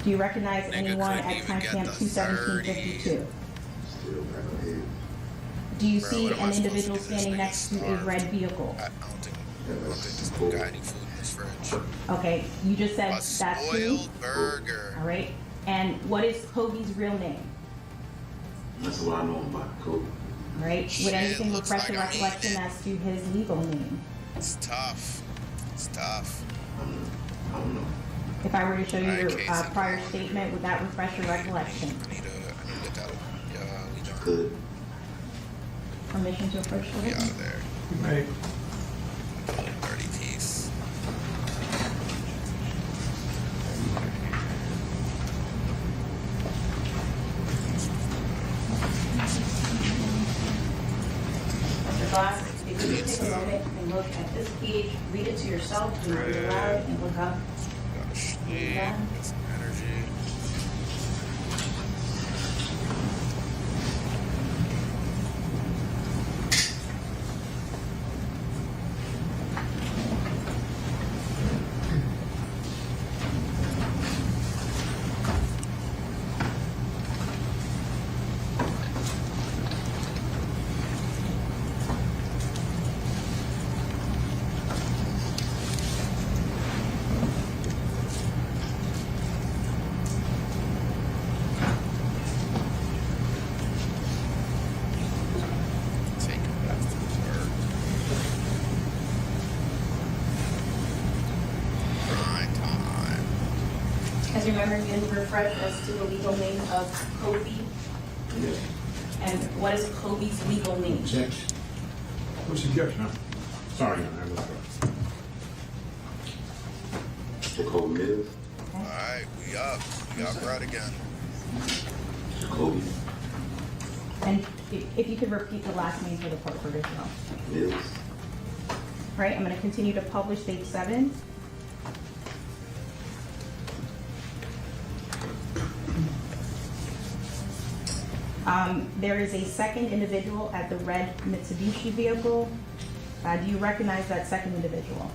Do you recognize anyone at timestamp 2/17/52? Do you see an individual standing next to a red vehicle? I don't think this nigga got any food in his fridge. Okay, you just said A that's spoiled burger. All right, and what is Kobe's real name? That's what I know about Kobe. All right, Shit, would anything looks refresh your like I need recollection it. as to his legal name? It's tough. It's tough. I don't know. If I were to show you your Casey, prior statement, would that refresh your recollection? I need to get that. We done. Good. Permission to approach the Be out witness? of there. Right. 30 piece. Mr. Glass, if you could take a moment and look at this page, read it to yourself, do not read aloud, and look up. Gotta sleep. Yeah. Get some energy. Take it back to dessert. Grind time. Has your memory been refreshed as to the legal name of Kobe? Yeah. And what is Kobe's legal name? Objection. What's objection? Sorry, Your Honor, I was wrong. Jacob Mills. Alright, we up. We got right again. Jacoby And if you could repeat the last name for the court for this one. Mills. Right, I'm going to continue to publish date 7. There is a second individual at the red Mitsubishi vehicle. Do you recognize that second individual?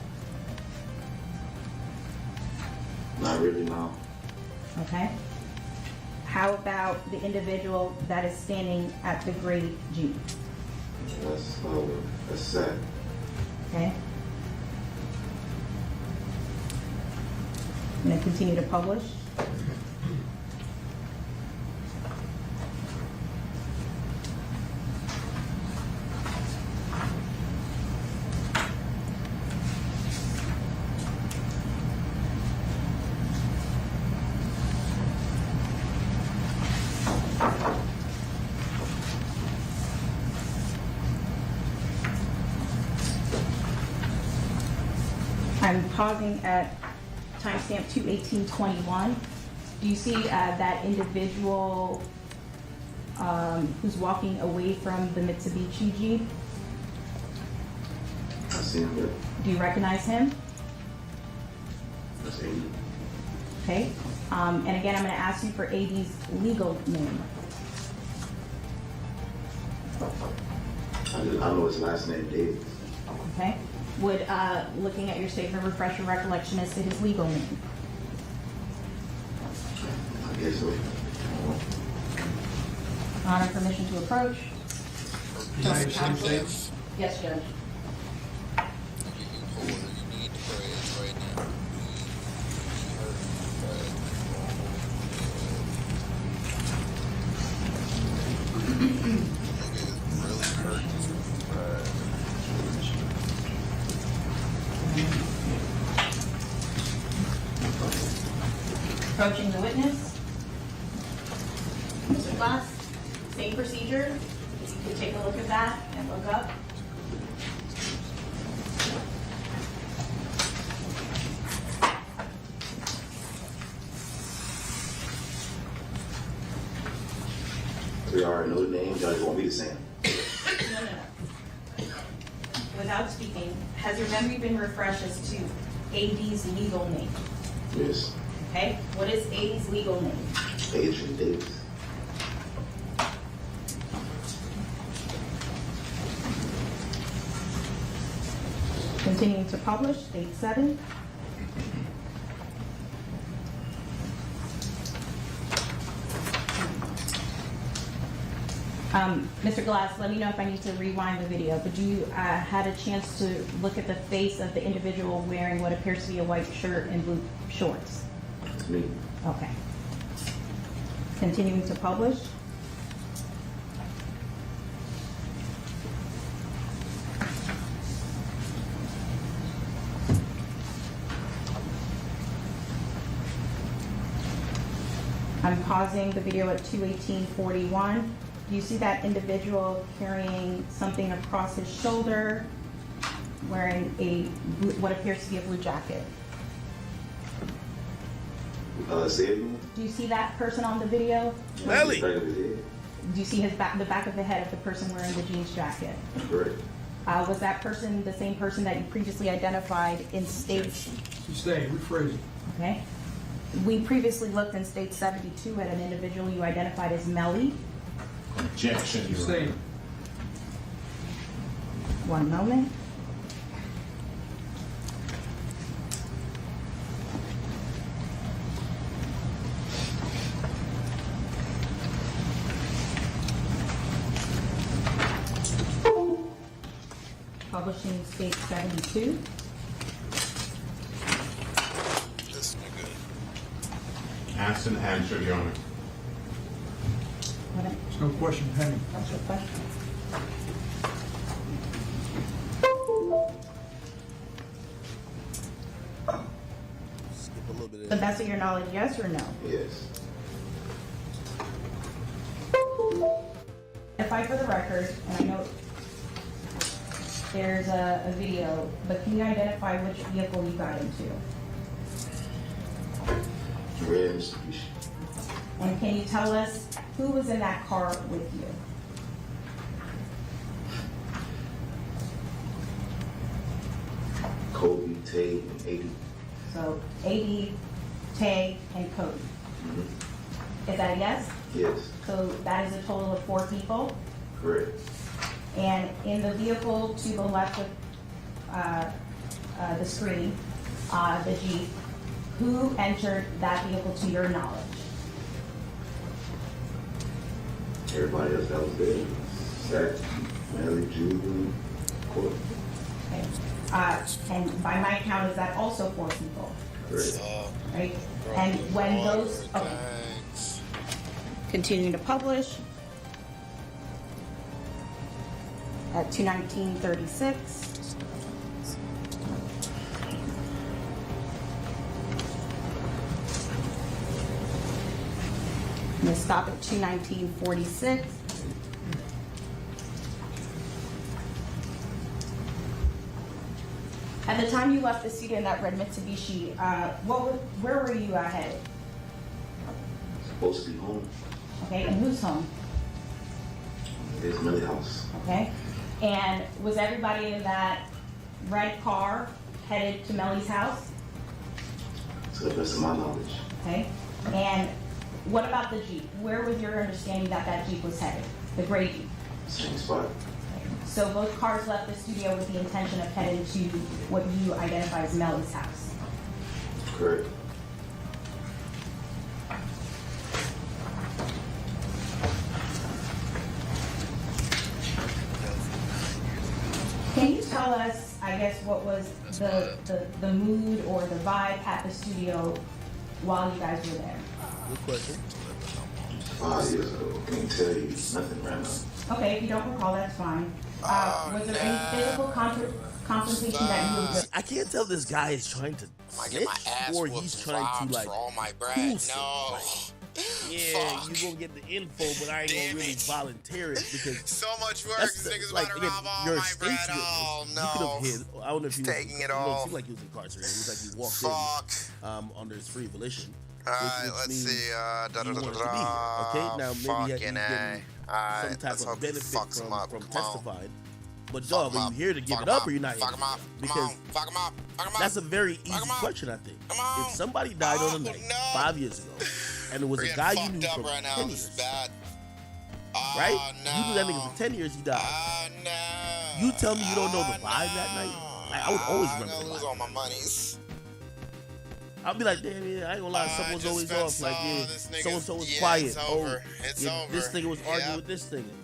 Not really, no. Okay. How about the individual that is standing at the gray Jeep? That's sad. Okay. I'm going to continue to publish. I'm pausing at timestamp 2:18:21. Do you see that individual who's walking away from the Mitsubishi Jeep? I see him there. Do you recognize him? That's AD. Okay. And again, I'm going to ask you for AD's legal name. I know his last name, Davis. Okay. Would looking at your statement refresh your recollection as to his legal name? I guess so. Honor, permission to approach. Yes, Judge. Approaching the witness. Mr. Glass, same procedure. If you could take a look at that and look up. We already know the name, Judge won't be the same. No. Without speaking, has your memory been refreshed as to AD's legal name? Yes. Okay, what is AD's legal name? Adrian Davis. Continuing to publish, date 7. Mr. Glass, let me know if I need to rewind the video, but you had a chance to look at the face of the individual wearing what appears to be a white shirt and blue shorts. Me. Okay. Continuing to publish. I'm pausing the video at 2:18:41. Do you see that individual carrying something across his shoulder, wearing what appears to be a blue jacket? Say it again. Do you see that person on the video? Ellie. Do you see the back of the head of the person wearing the jeans jacket? Correct. Was that person the same person that you previously identified in state? Stay, rephrase it. Okay. We previously looked in state 72 at an individual you identified as Melly. Objection, Your Honor. One moment. Publishing state 72. This nigga. Asked and answered, Your Honor. There's no question pending. That's your question. Skip a little bit. To the best of your knowledge, yes or no? Yes. identify for the record, and I know there's a video, but can you identify which vehicle you got into? Red Mitsubishi. And can you tell us who was in that car with you? Kobe, Tay, and 80. So 80, Tay, and Cody. Is that a yes? Yes. So that is a total of 4 people? Correct. And in the vehicle to the left of the screen, the Jeep, who entered that vehicle to your knowledge? Everybody else that was there. Zach, Mary, Julie, Court. Okay. And by my count, is that also 4 people? Correct. Right? And when those, okay. Continue to publish at 2:19:36. I'm going to stop at 2:19:46. At the time you left the studio in that red Mitsubishi, where were you headed? Supposed to be home. Okay, and who's home? It's Millie's house. Okay, and was everybody in that red car headed to Mellie's house? To the best of my knowledge. Okay, and what about the Jeep? Where was your understanding that that Jeep was headed? The gray Jeep? Same spot. So both cars left the studio with the intention of heading to what you identify as Mellie's house? Correct. Can you tell us, I guess, what was the mood or the vibe at the studio while you guys were there? Good question. 5 years ago. Can't tell you nothing right now. Okay, if you don't recall, that's fine. Was there any physical confrontation that you observed? I can't tell this guy is trying to snitch or he's trying to like cool No. Yeah, you gonna get the info, but I ain't gonna really volunteer it because so much work. That's Niggas like about to rob all your my state bread. witness. Oh no. You could have hid. I don't know if he was taking it It don't all. seem like he was incarcerated. It was like he walked in under his free volition. Alright, let's see. He wanted to be here. Okay, now maybe he's getting some type of benefit from testifying. But dog, are you here to give it up or you're not here? Because that's a very easy question, I think. If somebody died on a night 5 years ago, and it was a guy you knew for 10 years, right? You knew that nigga for 10 years, he died. You tell me you don't know the vibe that night? Like, I would always remember the lose vibe. all my monies. I'll be like, damn, yeah, I ain't gonna lie, someone's always off. Like, yeah, so-and-so was quiet. This nigga was arguing with this nigga.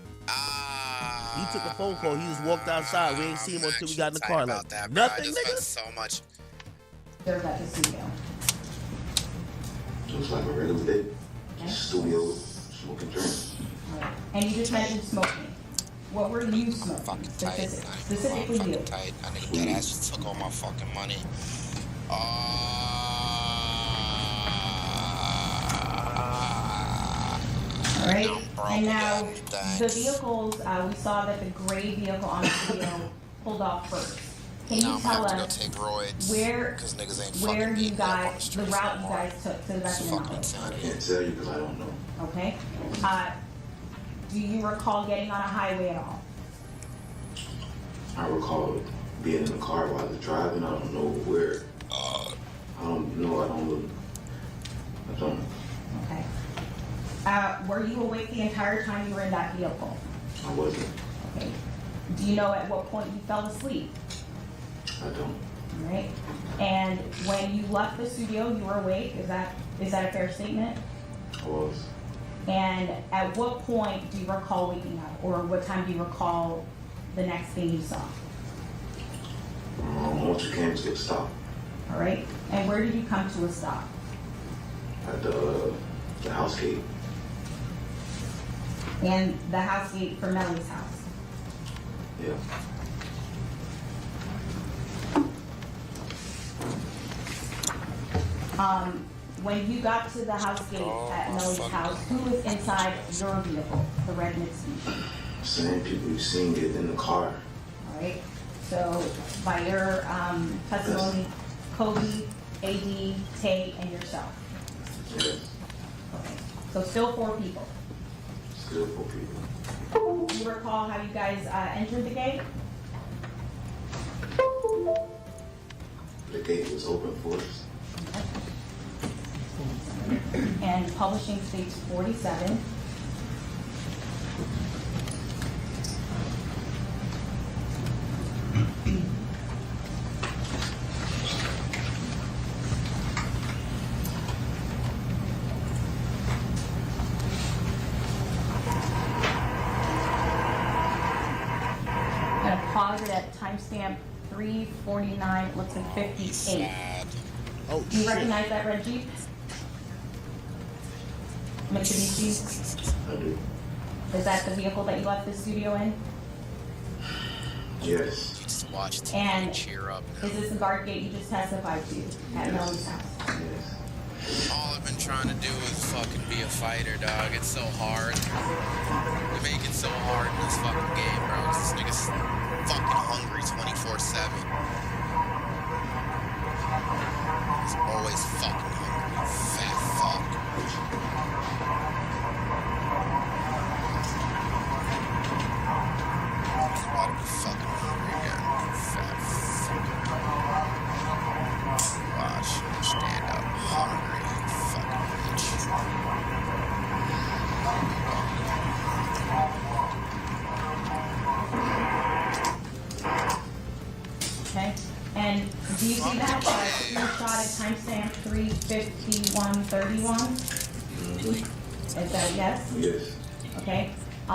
He took a phone call. He just walked outside. We ain't seen him until we got in the car. Like, that, nothing, I just nigga. so much. They're at the studio. It was like a regular day. Studio, smoking, drink. Right. And you just mentioned smoking. What were you smoking? Specifically you. Tight. I nigga dead ass just took all my fucking money. All right. And now the vehicles, we saw that the gray vehicle on the studio pulled off first. Can you tell us where you guys, the route you guys took to the best of your knowledge? I can't tell you because I don't know. Okay. Do you recall getting on a highway at all? I recall being in the car while I was driving. I don't know where. I don't. Okay. Were you awake the entire time you were in that vehicle? I wasn't. Okay. Do you know at what point you fell asleep? I don't. All right. And when you left the studio, you were awake. Is that a fair statement? I was. And at what point do you recall waking up, or what time do you recall the next thing you saw? Once you came to a stop. All right. And where did you come to a stop? At the house gate. And the house gate for Mellie's house. Yeah. When you got to the house gate at Mellie's house, who was inside your vehicle, the red Mitsubishi? Same people you seen get in the car. All right. So by your testimony, Kobe, AD, Tate, and yourself. Yes. Okay. So still 4 people. Still 4 people. Do you recall how you guys entered the gate? The gate was open for us. And publishing states 47. Pause it at timestamp 3:49. It looks like 58. Oh, do you recognize that red Jeep? Mitsubishi? I do. Is that the vehicle that you left the studio in? Yes. You just watch TV And cheer up. is this the guard gate you just testified to at Melly's house? Yes. All I've been trying to do is fucking be a fighter, dog. It's so hard. You make it so hard in this fucking game, bro. This nigga's fucking hungry 24/7. He's always fucking hungry. Fat fuck. He's about to be fucking hungry again. Fat fuck. Watch. Stand up. Hungry. Fucking bitch. Okay. And do you see that screenshot at timestamp 3:51:31? Is that yes? Yes. Okay. Do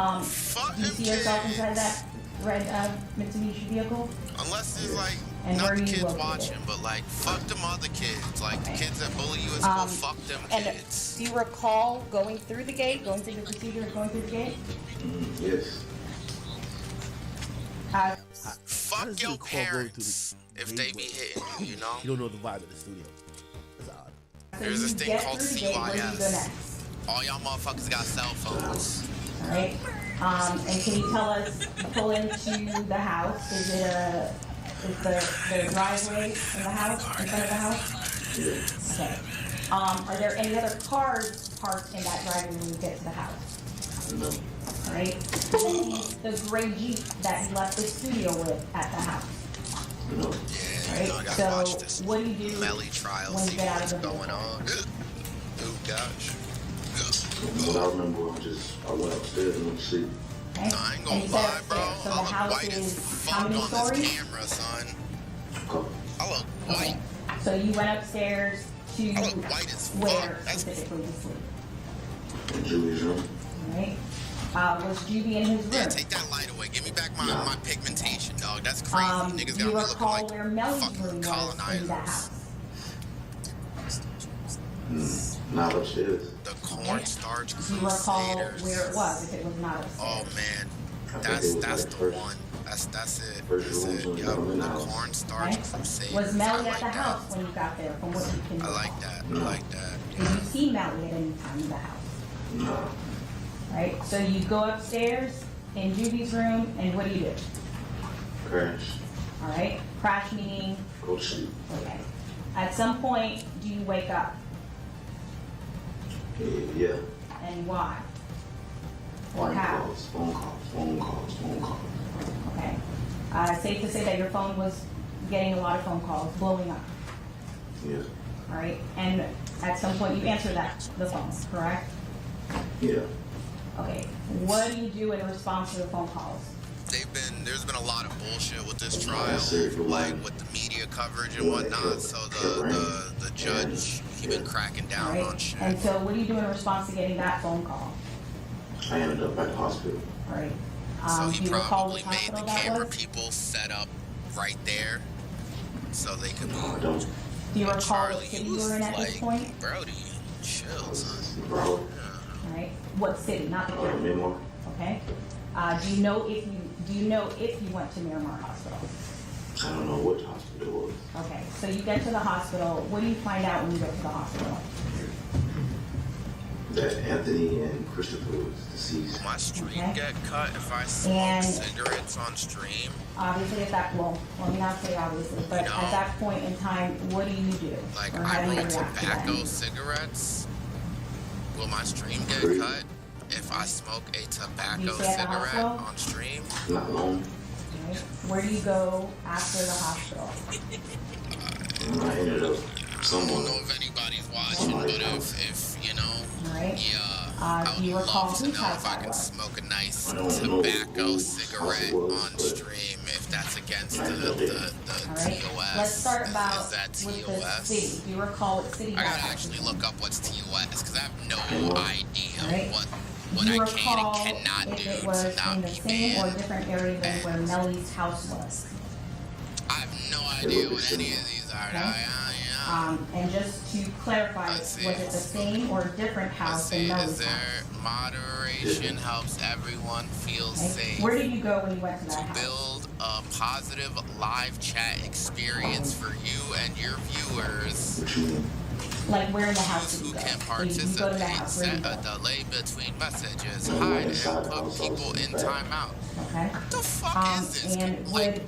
you see yourself inside that red Mitsubishi vehicle? Unless there's like And not where the are you kids located? watching, but like fuck them other kids. Like the kids that bully you at school, fuck them And kids. do you recall going through the gate, going through the procedure of going through the gate? Yes. Fuck your parents if they be hitting you, you know? You don't know the vibe of the studio. That's odd. There's this thing called through the gate, where do you go CYS. next? All y'all motherfuckers got cell phones. All right. And can you tell us, you pull into the house, is the driveway in the house, in front of the house? Okay. Are there any other cars parked in that driveway when you get to the house? No. All right. The gray Jeep that you left the studio with at the house. No. All Yeah, right. you know, I gotta So watch this what do you do Melly trial, when you see get out what's of the going on. Oh gosh. What I remember, I went upstairs and went to sleep. Okay. No, I ain't And gonna you said lie, upstairs. bro. So I the look house white as is how fuck many on stories? this camera, son. I look white. So you went upstairs to I look white as where fuck. That's specifically to sleep? In Julie's room. All right. Was Juby in his room? Yeah, take that light away. Give me back my pigmentation, dog. That's crazy. Niggas Do got you me looking recall like where Melly's fucking room was in that colonizers. house? Not upstairs. The cornstarch Do you recall crusaders. where it was if it was not upstairs? Oh man, I think that's it was the like first- one. That's it. First That's room it. was Yup, in the the house. cornstarch Okay. crusaders. Was Melly I at like the that. house when you got there, from what you can I recall? like that. I like that. Did you see Melly at any time in the house? No. Right? So you go upstairs in Juby's room, and what do? Crash. All right? Crash meaning, Go to sleep. okay. At some point, do you wake up? Yeah. And why? Or Phone how? calls, phone calls, phone calls, phone calls. Okay. Safe to say that your phone was getting a lot of phone calls, blowing up. Yeah. All right? And at some point, you answer the phone, correct? Yeah. Okay. What do you do in response to the phone calls? There's been a lot of bullshit with this I trial, said for like one. with the media coverage and whatnot. So the judge, he been cracking All down right? on shit. And so what do you do in response to getting that phone call? I ended up at the hospital. All right? So Do he you recall probably which made the hospital that camera was? people set up right there, so they could I be. don't. Do you recall Charlie, what he city you was were in at this like, point? Brody, chill, son. Bro. All right? What city? Not the county. Miramar. Okay. Do you know if you went to Miramar Hospital? I don't know what hospital it was. Okay. So you get to the hospital. What do you find out when you get to the hospital? that Anthony and Christopher was deceased. My stream get cut if I smoke cigarettes on stream? Obviously, at that, well, let me not say obviously, but at that point in time, what do you do? Like, Or how I do you roll react to tobacco that? cigarettes. Will my stream get cut if I smoke a tobacco You stay at the cigarette hospital? on stream? Not alone. Okay. Where do you go after the hospital? I ended up I somewhere. don't know if anybody's watching, but if you know, Right. yeah, I Do you would recall love to whose know house if I that can was? smoke a nice I don't know tobacco whose cigarette house it was, on but stream, if that's against the All right. TOS. Let's start about Is that with the TOS? city. Do you recall what city I that gotta was? actually look up what's TOS because I have no idea Right. what Do you I can recall and cannot if do it was to not in the be same or banned. different area than where Melly's house was? I have no idea what any of these are. And just to clarify, was it the same or different house than Melly's Is house? there moderation helps everyone feel Okay. safe? Where did you go when you went to that house? Build a positive live chat experience for you and your viewers. Like where in the house did Who you go? can So you go to that participate? house. Where Set do you a go? delay between messages. Hide and put people in timeout. Okay. What the fuck is this? And would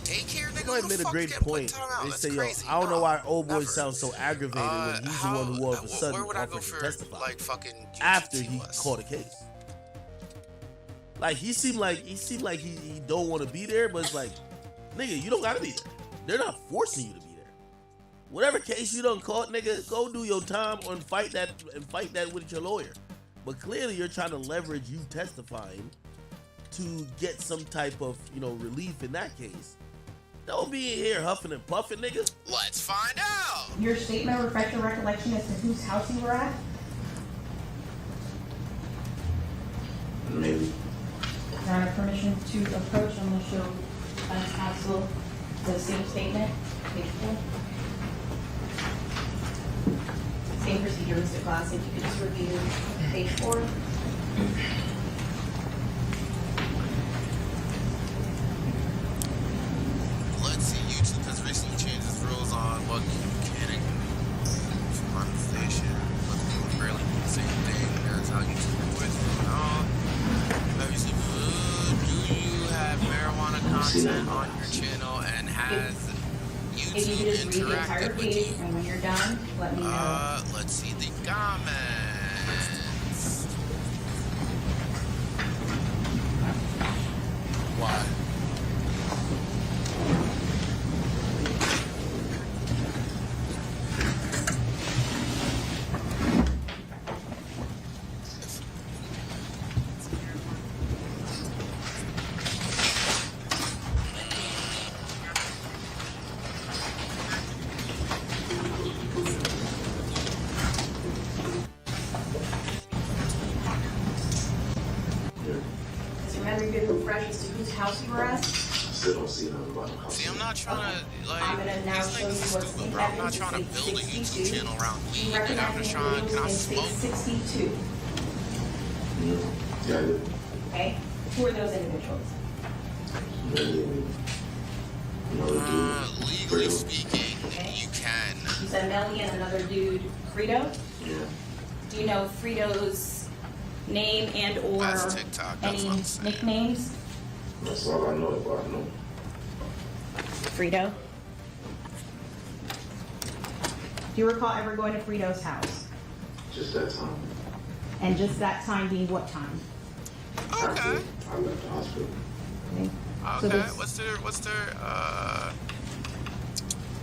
Daycare You know, I made a great point. They say, yo, I don't know why old boy sounds so aggravated when he's the one who all of a sudden offered to testify like fucking after he caught a case. Like he seemed like he don't want to be there, but it's like, nigga, you don't gotta be there. They're not forcing you to be there. Whatever case you done caught, nigga, go do your time and fight that with your lawyer. But clearly you're trying to leverage you testifying to get some type of, relief in that case. Don't be in here huffing and puffing, nigga. Let's find out. your statement refresh your recollection as to whose house you were at? Maybe. Your Honor, permission to approach. I'm going to show defense counsel the same statement, page 4. Same procedure, Mr. Glass. If you could just review page 4. Let's see, YouTube has recently changed its rules on what can monetization. But people barely do the same thing. That's how YouTube always do. Do you have marijuana content on your channel and has If you could just read the entire interacted with page, you? and when you're done, let me know. Let's see the comments. Why? Does your memory good refresh as to whose house you were at? Still don't see nothing about the house. See, I'm not trying to, like, I'm gonna now show you what's stupid, in bro. I'm not evidence trying to in build a YouTube 662. channel around Do weed, you and I'm recognize just the trying, can I individuals in smoke? 662? Yeah, I do. Okay, who are those individuals? Legally speaking, you can. You said Melly and another dude, Frito? Yeah. Do you know Frito's name and or That's TikTok, that's any what I'm saying. nicknames? That's all I know about him. Frito? Do you recall ever going to Frito's house? Just that time. And just that time being what time? Okay. I left the hospital. Okay. So Okay, this- what's their,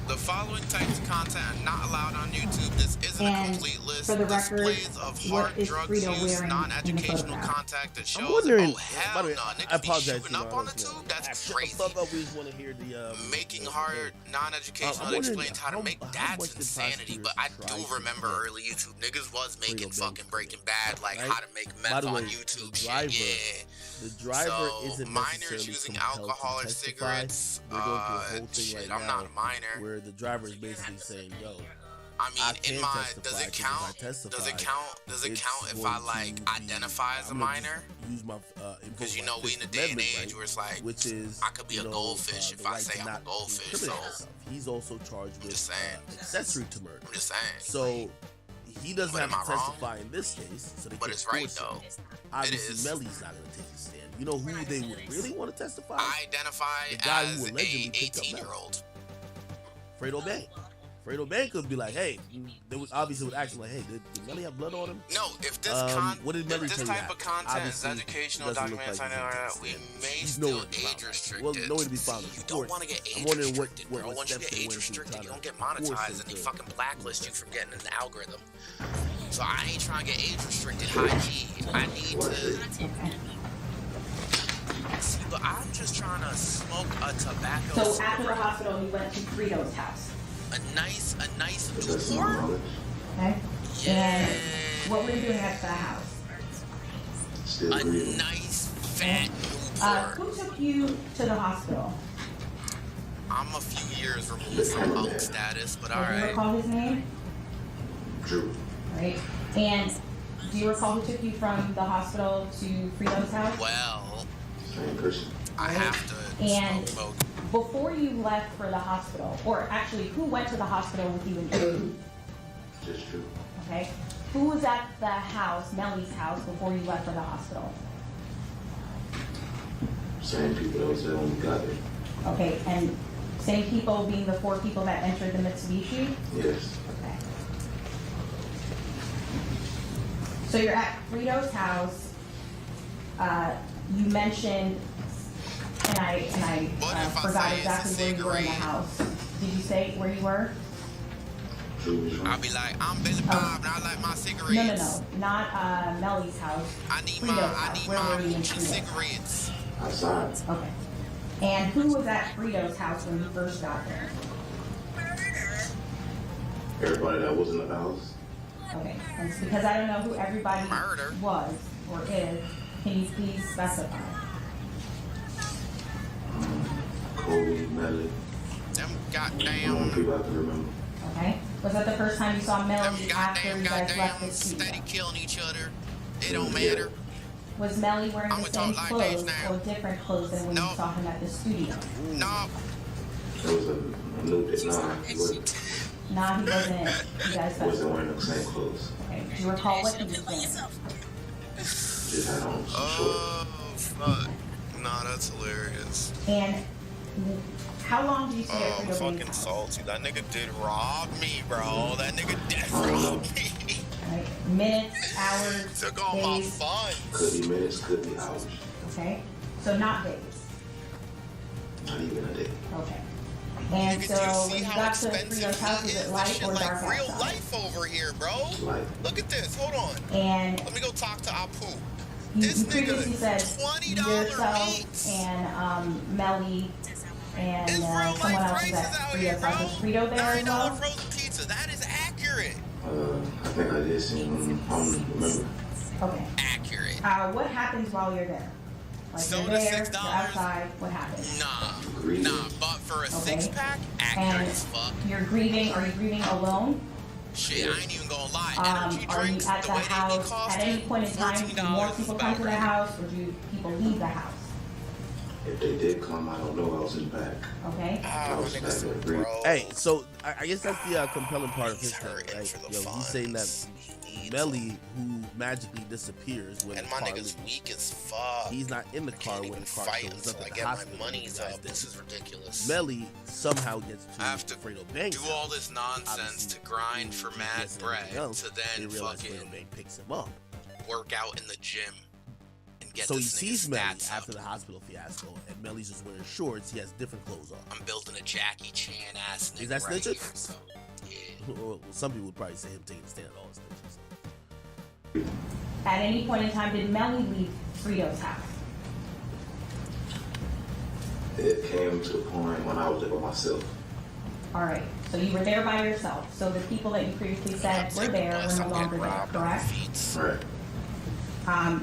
the following types of content are not allowed on YouTube. This isn't a And complete list. for the record, Displays of what hard is drugs Frito use, wearing in the non-educational photograph? contact that shows. I'm wondering. Oh hell By the way, no, I niggas be apologize shooting to up on the tube. That's crazy. Fuck up, we just want to hear the Making hard non-educational I'm that wondering explains how to make how that's much the insanity. But I do remember early YouTube niggas was making fucking Breaking Bad, like right? how to make By meth the way, on YouTube. the driver, Shit, the driver so isn't minors necessarily using compelled alcohol to or testify. cigarettes. We're going through a whole thing Shit, right I'm now not a minor. where the driver is basically saying, "Yo, I mean, can in my testify does it 'cause if count? I testify, Does it count? Does it it's count if I going like to be- identify as a I'm gonna just minor? Use my Because you invoke know my we in a Fifth day and Amendment age right, where it's like which is I could be a goldfish if the I right say to I'm a not goldfish. incriminate So yourself. He's also charged with saying. accessory to murder. I'm just saying. So he doesn't But have am to I testify in this case, so they But can't it's right, force him. though. Obviously, It is. Melly's not gonna take the stand. You know who they would really want to testify? I identify The guy as who a allegedly picked up 18-year-old. Fredo Bang. Fredo Bang could be like, hey, there was obviously would ask him like, hey, did Melly have blood on him? No, if this what did Melly if tell this you type of after? content Obviously, is educational, doesn't look documented, like we may he's still nowhere to be found. age restricted. Well, nowhere to be found. You don't want to get age restricted, bro. Once you get age restricted, you don't get monetized, and they fucking blacklist you from getting in the algorithm. So I ain't trying to get age restricted high key. I need to. See, but I'm just trying to smoke a tobacco. So after the hospital, you went to Fredo's house. A nice Newport. Okay. And what were you doing at the house? A nice fat Newport. Who took you to the hospital? I'm a few years removed from unk status, but all Do you right. recall his name? Drew. Right. And do you recall who took you from the hospital to Fredo's house? Well, Same person. I have to And smoke. before you left for the hospital, or actually, who went to the hospital with you and Drew? Just Drew. Okay. Who was at the house, Melly's house, before you left for the hospital? Same people that was there when we got there. Okay, and same people being the 4 people that entered the Mitsubishi? Yes. Okay. So you're at Frito's house. You mentioned, and I forgot exactly where you were in the house. Did you say where you were? I'll be like, I'm Billy Bob, and I like my cigarettes. No, not Melly's house. I need Frito's house. Where were you in Gucci Frito's? cigarettes. Outside. Okay. And who was at Frito's house when you first got there? Everybody that was in the house. Okay. And it's because I don't know who everybody was or is, can you please specify? Kobe, Melly. Them Only goddamn. people I can remember. Okay. Was that the first time you saw Melly after you guys left the studio? Steady killing each other. It don't matter. Was Melly wearing I'ma the same talk like clothes this now. or different clothes than when you saw him at the studio? No. There was a new bit. Nah, he wasn't. Nah, he wasn't. You guys He wasn't wearing the same clothes. Okay. Do you recall what he was wearing? Just had on some shorts. Oh, fuck. Nah, that's hilarious. And how long did you stay at Oh, I'm Frito Bay's fucking house? salty. That nigga did rob me, bro. That nigga did rob me. Like minutes, hours, Took all my days? fun. Could be minutes, could be hours. Okay. So not days. Not even a day. Okay. And so when you got to Frito's house, was it light or dark Real outside? life over here, bro. Look at this. Hold on. And Let me go talk to Apu. you This previously nigga, said $20 yourself meats. and Melly and someone else was at Frito's house. Was Frito there as $9 well? frozen pizza. That is accurate. I think I did see him. I don't remember. Okay. Accurate. What happens while you're there? Like you're Soda, there, $6. you're outside, what happens? Nah. But for a six-pack, accurate And as fuck. you're grieving, are you grieving alone? Shit, I ain't even gonna lie. Energy Are you drinks, at the the way they be house, costing, at any point in time, do more $14 people is come about to the right. house, or do people leave the house? If they did come, I don't know. I was in the back. Okay. I was back there agreeing. Hey, so I guess that's the compelling part of his thing, right? Yo, he's saying that Melly, who magically disappears when And the my car nigga's leaves. weak as fuck. He's not in the car when the car Fight shows up until I at the get my hospital. money's up. This is ridiculous. Melly somehow gets to I have to Fredo Bang's do all this nonsense to grind for mad bread to then fucking Bang picks him up. work out in the gym and get So he this sees nigga's Melly stats after up. the hospital fiasco, and Melly's just wearing shorts. He has different clothes on. I'm building a Jackie Chan ass nigga Is that right snitching? here, so Well, some people would probably say him taking a stand at all snitches. At any point in time, did Melly leave Frito's house? It came to the point when I was there by myself. All right. So you were there by yourself. So the people that you previously said were there were no longer there, correct? Right.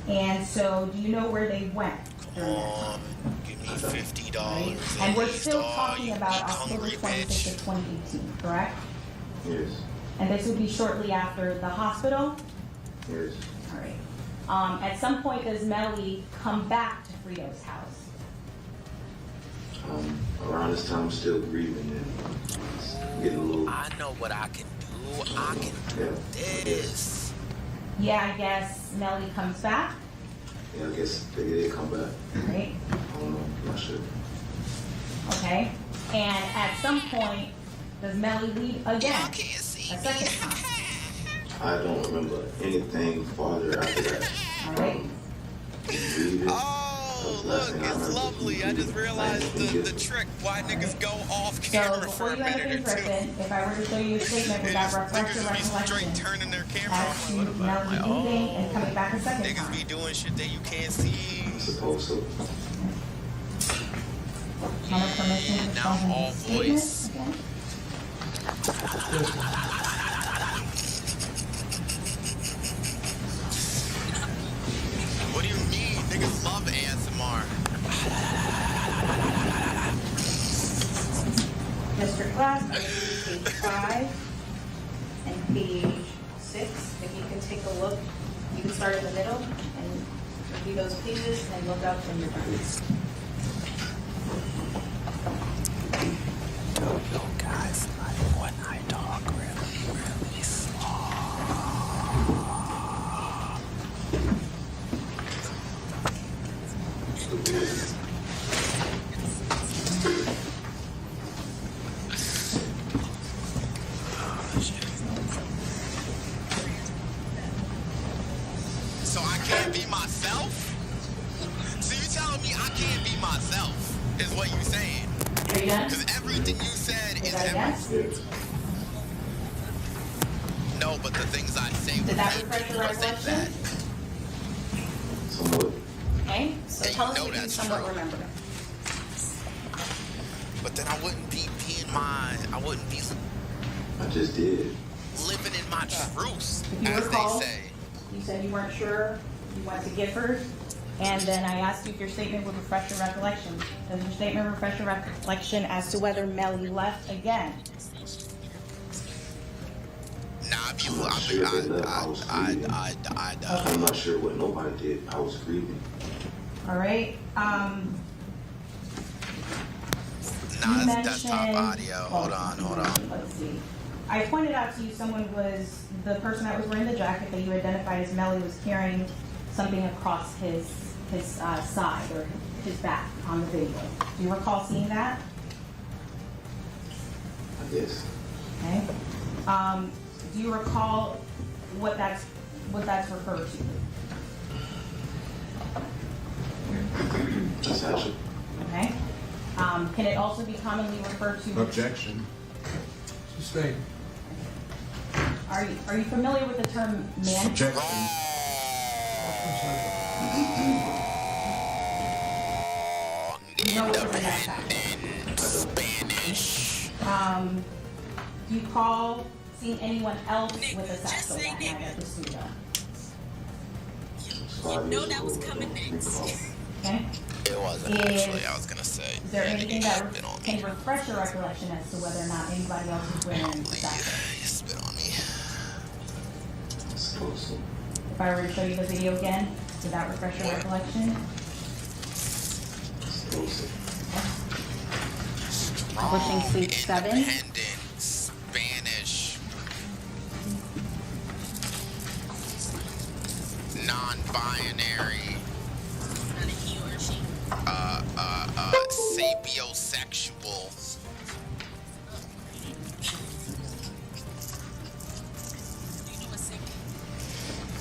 And so do you know where they went? give me $50. And we're at least, still dawg. talking You about eat October hungry, 26th of 2018, correct? Yes. And this would be shortly after the hospital? Yes. All right. At some point, does Melly come back to Frito's house? around this time, I'm still grieving and getting a little. I know what I can do. I can do this. Yeah, I guess Melly comes back. Yeah, I guess they did come back. Right. I don't know. I'm not sure. Okay. And at some point, does Melly leave again? A second time. I don't remember anything farther after that. All right. Oh, look, it's lovely. I just realized the trick why niggas go off camera for a minute or two. If I were to show you a statement without refresh your recollection, straight turning their camera as to Melly leaving and coming back a second niggas time. be doing shit that you can't see. Supposed to. And now I'm all voice. What do you mean? Niggas love ASMR. Mr. Class, page 5 and page 6. If you can take a look, you can start in the middle and review those pages and look up when you're done. Yo, guys, like when I talk really slow. So I can't be myself? So you telling me I can't be myself, is what you saying? Because everything you said is everything. No, but the things I say Did that refresh your recollection? Okay, so tell us what you somewhat remember. But then I wouldn't be I wouldn't be I just did. living in my truth, If you as recall, they say. you said you weren't sure, you went to Gifford, and then I asked you if your statement would refresh your recollection. Does your statement refresh your recollection as to whether Melly left again? I'm not sure what nobody did. I was grieving. All right. That's top audio. Hold on. Let's see. I pointed out to you someone was the person that was wearing the jacket that you identified as Melly was carrying something across his side or his back on the video. Do you recall seeing that? Yes. Okay. Do you recall what that's referred to? Possession. Okay. Can it also be commonly referred to? Objection. Sustain. Are you familiar with the term man? Objection. You know what's in that Spanish. Do you recall seeing anyone else with a saxo that night at the studio? You know that was coming next. Okay. It wasn't actually. I was gonna say. Is there anything that can refresh your recollection as to whether or not anybody else is wearing a saxo? You spit on me. If I were to show you the video again, would that refresh your recollection? Publishing page 7. Spanish. Non-binary. He or she. Sapiosexual.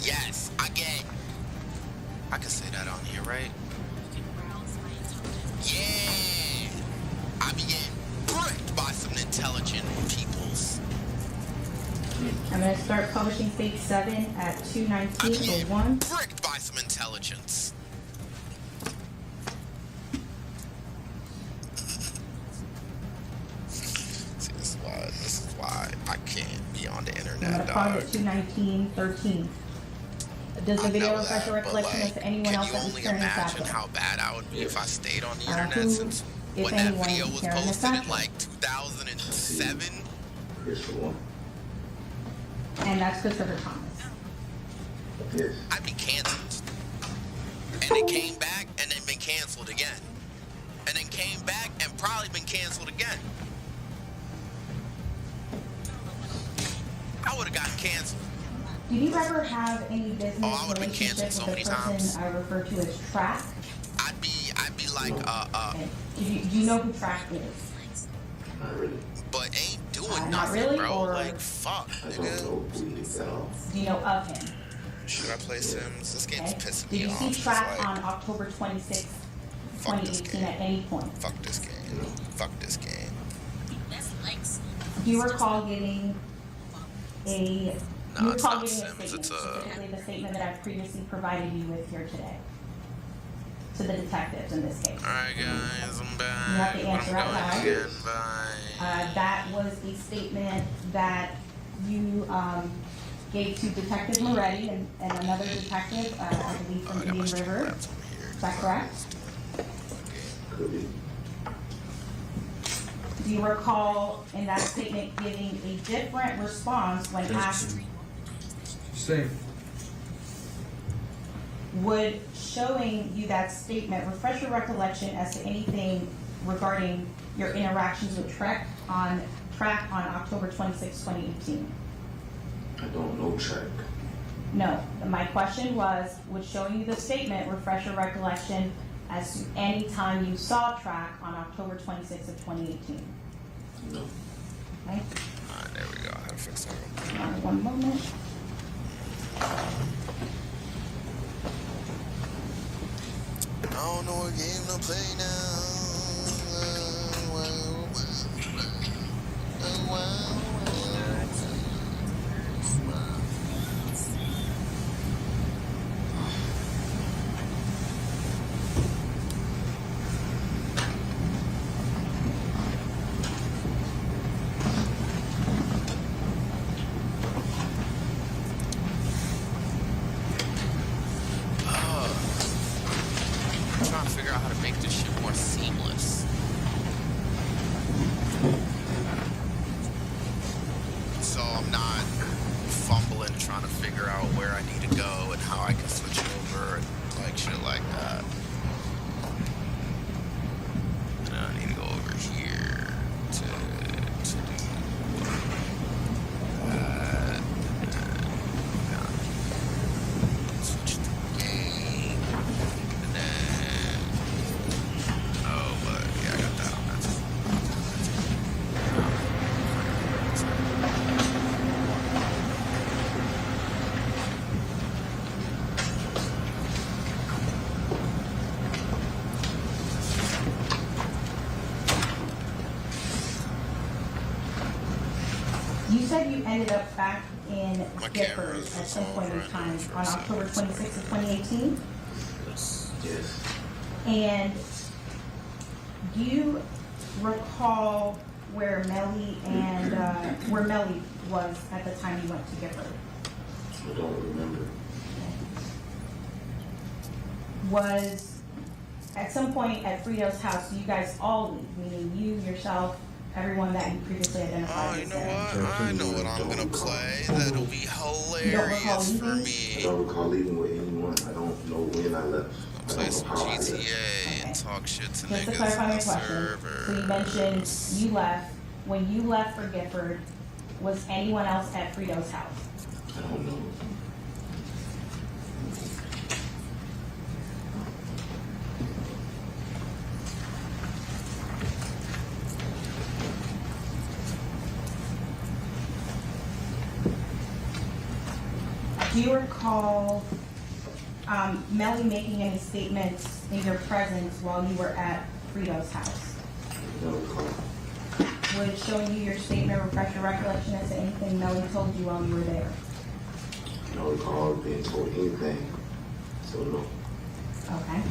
Yes, I can say that on here, right? Yeah, I be getting bricked by some intelligent peoples. I'm going to start publishing page 7 at 219:01. Bricked by some intelligence. See, this is why I can't be on the I'm going internet, to pause dog. at 219:13. Does the video refresh your recollection as to anyone else that was carrying a Imagine satchel? how bad I would be if I stayed on the Who, internet since if when that anyone, video is was carrying a posted in satchel? like 2007. Here's for one. And that's Christopher Thomas. Yes. I'd be canceled. And it came back and then been canceled again. And then came back and probably been canceled again. I would have gotten canceled. Did you ever have any business I would've been relationship canceled so with many the person times. I refer to as Track? I'd be like, Okay. Do you know who Track is? Not really. but ain't doing Not nothing, really, bro. or- Like, fuck, I don't nigga. know who he is at all. Do you know of him? Should I play Sims? This game's Okay. pissing Did me you off. see It's Track like, on October 26th, fuck this 2018 game. at any point? Fuck this game. Fuck this game. That's like Do you recall getting a Nah, you it's recall not getting a Sims, statement, it's a- specifically the statement that I've previously provided you with here today? To the detectives in this case. Alright, guys, I'm back. You have to answer out I'm loud. going again. Bye. That was a statement that you gave to Detective Moretti and another detective, I believe from Indian River. Is that correct? Could be. Do you recall in that statement giving a different response when asked, Same. would showing you that statement refresh your recollection as to anything regarding your interactions with Track on October 26, 2018? I don't know Track. No, my question was, would showing you the statement refresh your recollection as to any time you saw Track on October 26th of 2018? No. Okay, Alright, there we go. I had to fix that. one moment. I don't know what game to play now. I'm trying to figure out how to make this shit more seamless. So I'm not fumbling trying to figure out where I need to go and how I can switch over and like shit like that. And I need to go over here to do that. Switch the game. And then, oh, but yeah, I got that on that. You said you ended up back in My Gifford camera's at some point in over. time on October 26th of 2018? Yes. And do you recall where Melly was at the time you went to Gifford? I don't remember. Was at some point at Frito's house, do you guys all leave, meaning you, yourself, everyone that you previously identified? Oh, you as know there? what? I know what I'm gonna play. That'll be hilarious for I me. don't recall leaving with anyone. I don't know when I left. I Play don't some know how I left. GTA and talk shit to Just to niggas clarify on my the question, so you mentioned servers. you left. When you left for Gifford, was anyone else at Frito's house? I don't know. Do you recall Melly making any statements in your presence while you were at Frito's house? I don't recall. Would showing you your statement refresh your recollection as to anything Melly told you while you were there? I don't recall being told anything. So no. Okay.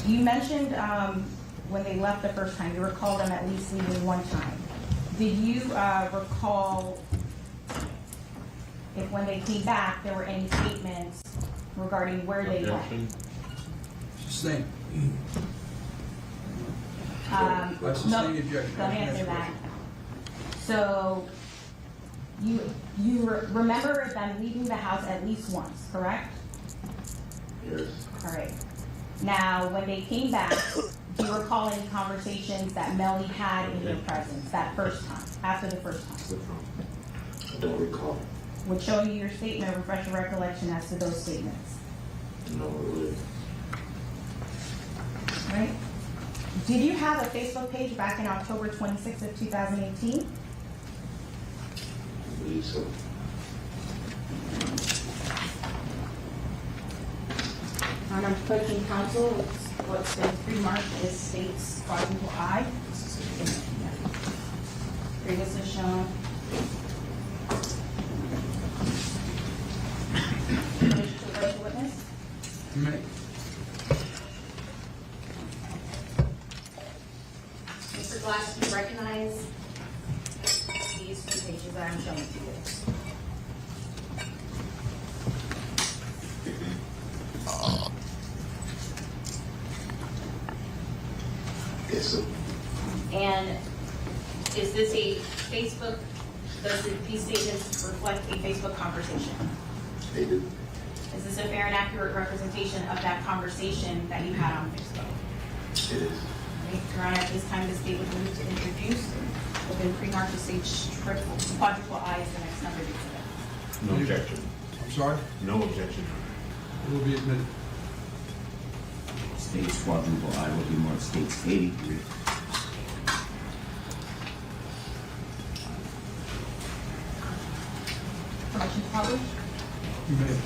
You mentioned when they left the first time, you recall them at least leaving one time. Did you recall if when they came back, there were any statements regarding where they went? Same. That's the No, same objection. don't answer that. So, You remember them leaving the house at least once, correct? Yes. All right. Now, when they came back, do you recall any conversations that Melly had in your presence that first time, after the first time? I don't recall. Would show you your statement, refresh your recollection as to those statements. No, really. Right? Did you have a Facebook page back in October 26th of 2018? I believe so. On our coaching council, what's been pre-marked is states quadruple I. Previously shown. Finish to write the witness. Mr. Glass, do you recognize these two pages that I'm showing to you? Yes, sir. And is this a Facebook, these statements reflect a Facebook conversation? They do. Is this a fair and accurate representation of that conversation that you had on Facebook? It is. Right, Your Honor, at this time, the state would move to introduce within pre-marked to stage quadruple I is the next number to exhibit. No objection. I'm sorry? No objection. It will be admitted. States quadruple I will be marked states 83. Permission to publish? You may.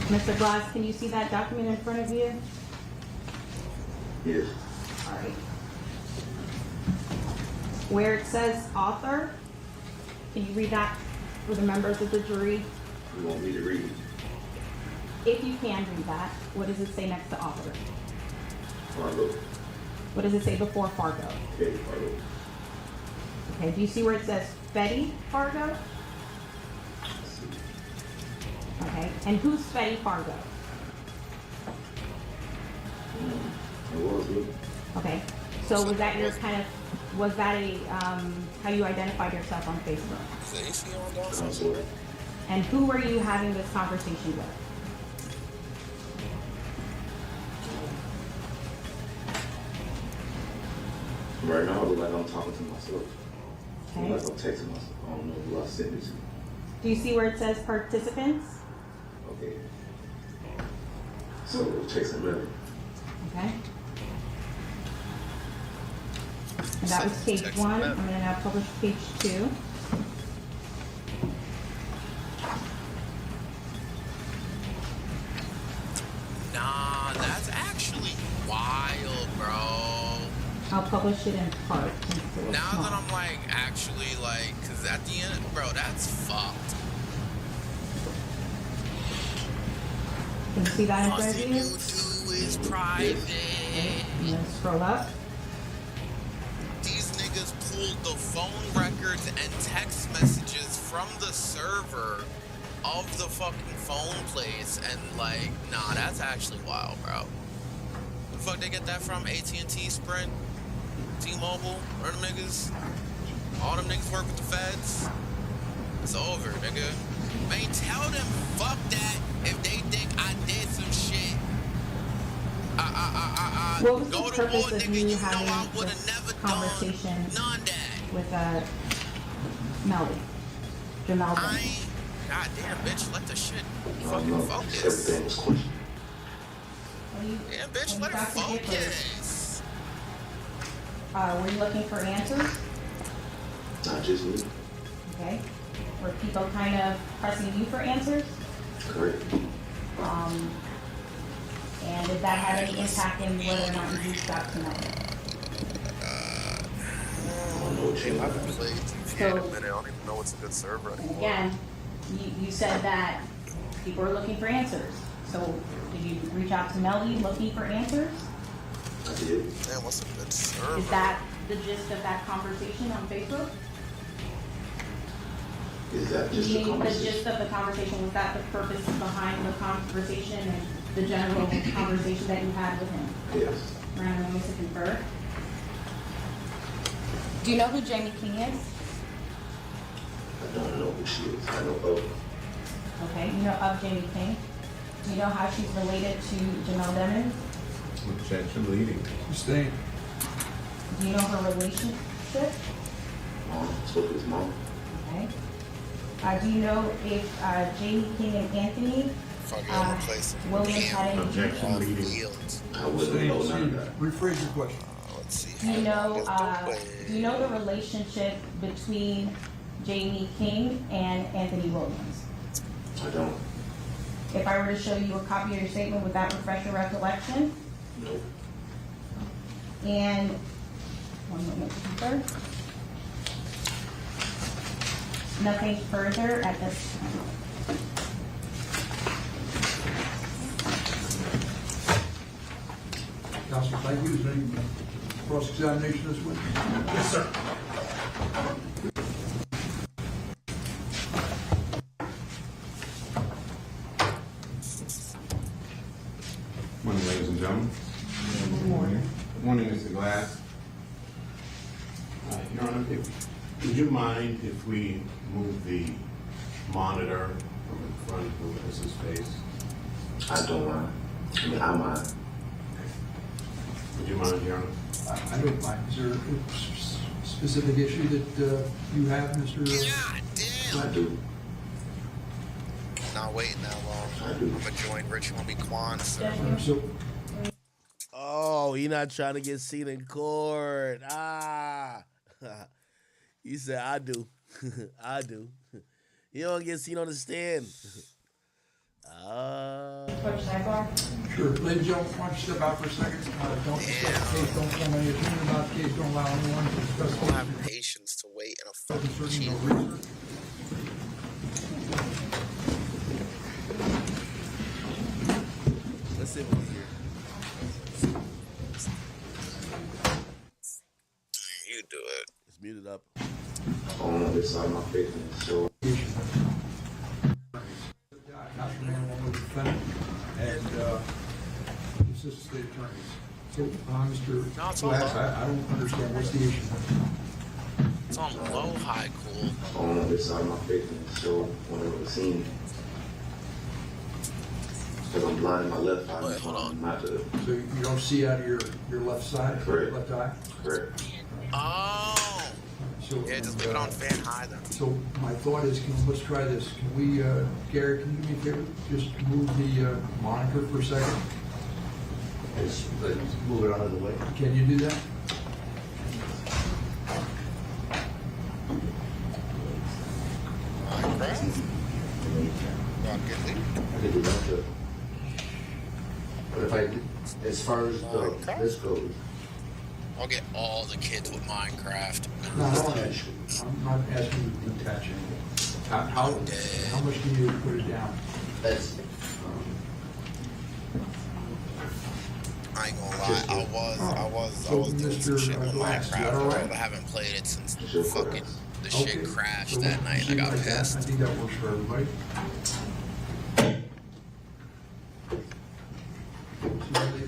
Mr. Glass, can you see that document in front of you? Yes. All right. Where it says author, can you read that for the members of the jury? You want me to read it? If you can read that, what does it say next to author? Fargo. What does it say before Fargo? Okay, Fargo. Okay, do you see where it says Fetty Fargo? Okay, and who's Fetty Fargo? It was me. Okay, so was that your kind of, was that a, how you identified yourself on Facebook? And who were you having this conversation with? Right now, I look like I'm talking to myself. I Okay. look like I'm texting myself. I don't know who I sent it to. Do you see where it says participants? Okay. So, texting Melly. Okay. And that was page 1. I'm going to now publish page 2. Nah, that's actually wild, bro. I'll publish it in part. since it was Now small. that I'm like, actually, like, cause at the end, bro, that's fucked. Can you see that in front of Nothing you? you do is private. I'm going to scroll up. These niggas pulled the phone records and text messages from the server of the fucking phone place, and like, nah, that's actually wild, bro. Where the fuck they get that from? AT&T, Sprint, T-Mobile, where them niggas? All them niggas work with the feds. It's over, nigga. Man, tell them fuck that if they think I did some shit. What was Go the to purpose war, of nigga. you You know having I would this have never conversation done none that. with Melly? Jamal. I ain't. Goddamn, bitch, let the shit I fucking know. focus. Everything was questioned. Yeah, bitch, let it focus. Were you looking for answers? Not just me. Okay. Were people kind of pressing you for answers? Correct. And did that have any impact in whether or not you reached out to Melly? I haven't played GTA in a minute. I don't even know what's a good server anymore. Again, you said that people were looking for answers. So did you reach out to Melly looking for answers? I did. Man, what's a good server? Is that the gist of that conversation on Facebook? Is that just the The conversation? gist of the conversation, was that the purpose behind the conversation and the general conversation that you had with him? Yes. Random moments to confer. Do you know who Jamie King is? I don't know who she is. I know of. Okay, you know of Jamie King. Do you know how she's related to Janelle Demons? Objection leading. Sustained. Do you know her relationship? Mom, spoke to his mom. Okay. Do you know if Jamie King and Anthony Williams had any? Objection leading. I wouldn't know none of that. Rephrase your question. Do you know the relationship between Jamie King and Anthony Williams? I don't. If I were to show you a copy of your statement, would that refresh your recollection? No. And one moment to confirm. Nothing further at this time. Counsel, thank you. Is there any cross-examination this witness? Yes, sir. Morning, ladies and gentlemen. Good morning. Good morning, Mr. Glass. Your Honor, would you mind if we move the monitor from in front of the witness's face? I don't mind. I mean, I mind. Would you mind, Your Honor? I don't mind. Is there a specific issue that you have, Mr. I do. Not waiting that long. I'm gonna join Rich Homie Quan. So, Oh, he not trying to get seen in court. Ah. He said, I do. I do. You don't get seen on the stand. sure. Ladies and gentlemen, why don't you step out for a second? Don't discuss the case. Don't form any opinion about the case. Don't allow anyone to discuss I don't have patience to wait in a fucking queue. Let's see what's here. You do it. It's muted up. On this side of my face, so. And assistant state attorneys. So, Mr. Glass, I don't understand. What's the issue? It's on low, high, cool. On this side of my face, so whenever the scene. Because I'm blind in my left eye. Wait, hold on. Not to. So you don't see out of your left side? Correct. Left eye? Correct. Oh. So, yeah, just leave it on fan high then. So my thought is, let's try this. Can we, Gary, can you do me a favor? Just move the monitor for a second. Let's move it out of the way. Can you do that? I could do that too. But if I, as far as this goes, I'll get all the kids with Minecraft. No, I'm not asking you to detach it. How much can you put it down? that's, I ain't gonna lie, I was doing some shit with Minecraft. Right? I haven't played it since fucking the shit crashed that night and I got pissed. I think that works for everybody.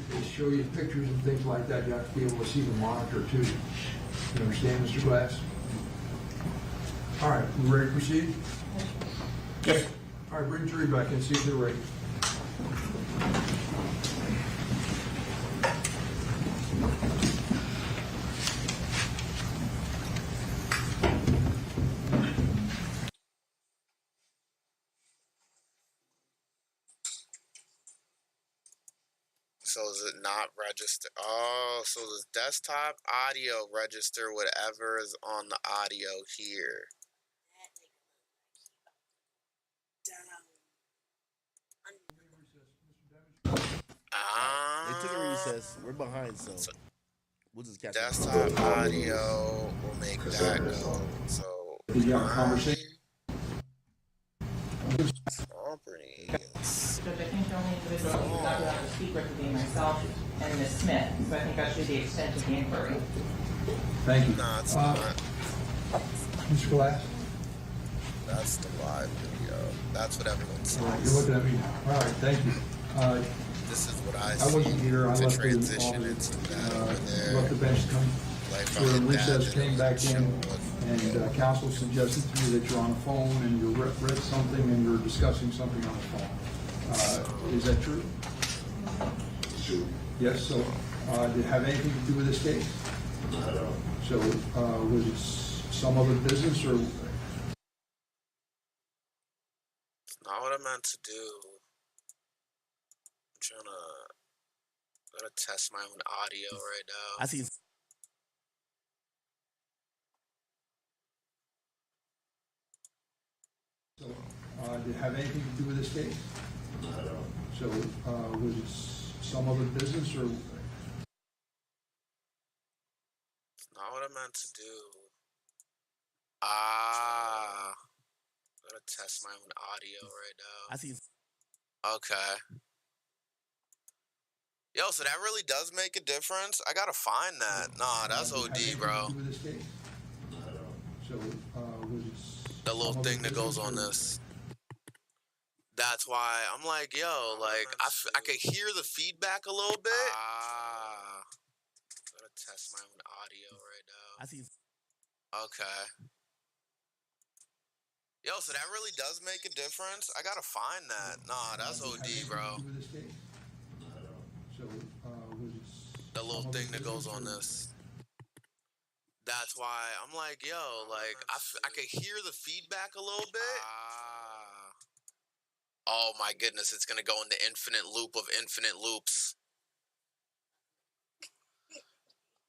They show you pictures and things like that. You have to be able to see the monitor too. You understand, Mr. Glass? All right, we ready to proceed? Yes. All right, bring jury back in, see if they're ready. So is it not register? Oh, so does desktop audio register whatever is on the audio here? They took a recess. We're behind, so we'll just catch desktop audio will make that go. So Did you have a conversation? Judge, I think the only individual who's not allowed to speak with would be myself and Ms. Smith, so I think that should be the extent of the inquiry. Thank you. No, it's not. Mr. Glass? that's the live video. That's what everyone sees. All right, you're looking at me now. All right, thank you. This is what I I wasn't here. I to left the transition office. into that over there. Left the bench to come. Like We were in from that, recess, then came it back would in, show what- and counsel suggested to me that you're on the phone and you read something and you're discussing something on the phone. Is that true? True. Yes, so did it have anything to do with this case? Not at all. So was it some other business or? It's not what I meant to do. I'm trying to gotta test my own audio right now. I seen. So did it have anything to do with this case? Not at all. So was it some other business or? It's not what I meant to do. Gotta test my own audio right now. I seen. Okay. Yo, so that really does make a difference? I gotta find that. Nah, that's OD, bro. With this case? Not at all. So was it The little some thing other that goes on business or- this. That's why I'm like, yo, like, I could hear the feedback a little bit. Gotta test my own audio right now. I seen. Okay. Yo, so that really does make a difference? I gotta find that. Nah, that's OD, bro. With this case? Not at all. So was it The little thing that goes on this. That's why I'm like, yo, like, I could hear the feedback a little bit. Oh my goodness, it's gonna go in the infinite loop of infinite loops.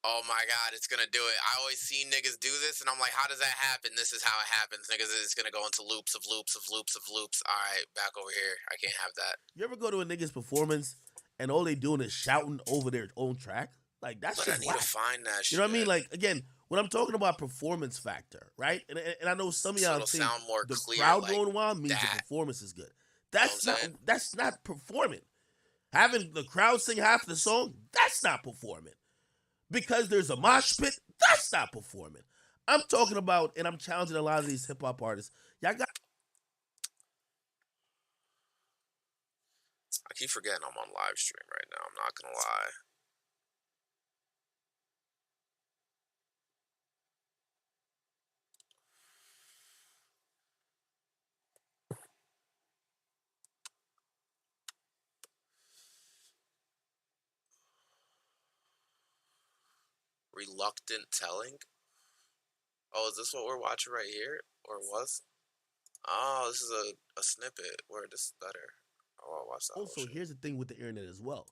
Oh my god, it's gonna do it. I always see niggas do this, and I'm like, how does that happen? This is how it happens. Niggas is gonna go into loops of loops of loops of loops. Alright, back over here. I can't have that. You ever go to a nigga's performance and all they doing is shouting over their own track? Like that's But I just need whack. to find that shit. You know what I mean? Like again, when I'm talking about performance factor, right? And I know some of So y'all it'll think sound more the clear, crowd like going wild means the that. performance is good. You know That's what I'm not saying? that's not performing. Having the crowd sing half the song, that's not performing. Because there's a mosh pit, that's not performing. I'm talking about, and I'm challenging a lot of these hip hop artists. Y'all got. I keep forgetting I'm on live stream right now. I'm not gonna lie. Reluctant telling? Oh, is this what we're watching right here? Or was? Oh, this is a snippet where this is better. Oh, I'll watch that. Also, here's the thing with the internet as well.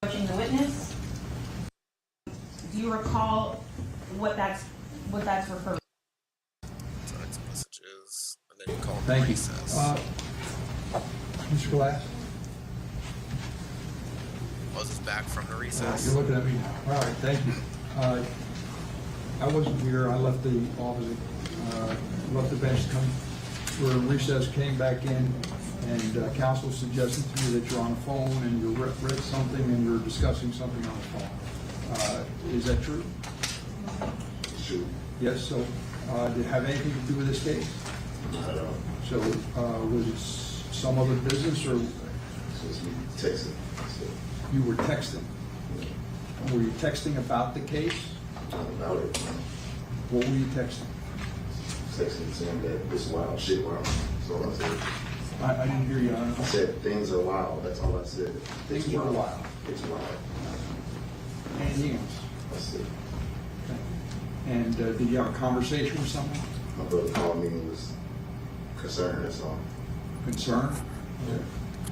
Approaching the witness. Do you recall what that's referred? Text messages, and then you call them Thank you. recess. Mr. Glass? Was this back from the You're recess? looking at me now. All right, thank you. I wasn't here. I left the office, left the bench to come. We were in recess, came back in, and counsel suggested to me that you're on the phone and you read something and you're discussing something on the phone. Is that true? True. Yes, so did it have anything to do with this case? Not at all. So was it some other business or? So it's me texting. So, You were texting. Were you texting about the case? about it. What were you texting? Texting saying that this wild shit wild. That's all I said. I didn't hear you. I said things are wild. That's all I said. Things It's are wild. It's wild. Anything else? That's it. And did you have a conversation with someone? My brother called me and was concerned. That's all. Concerned? Yeah.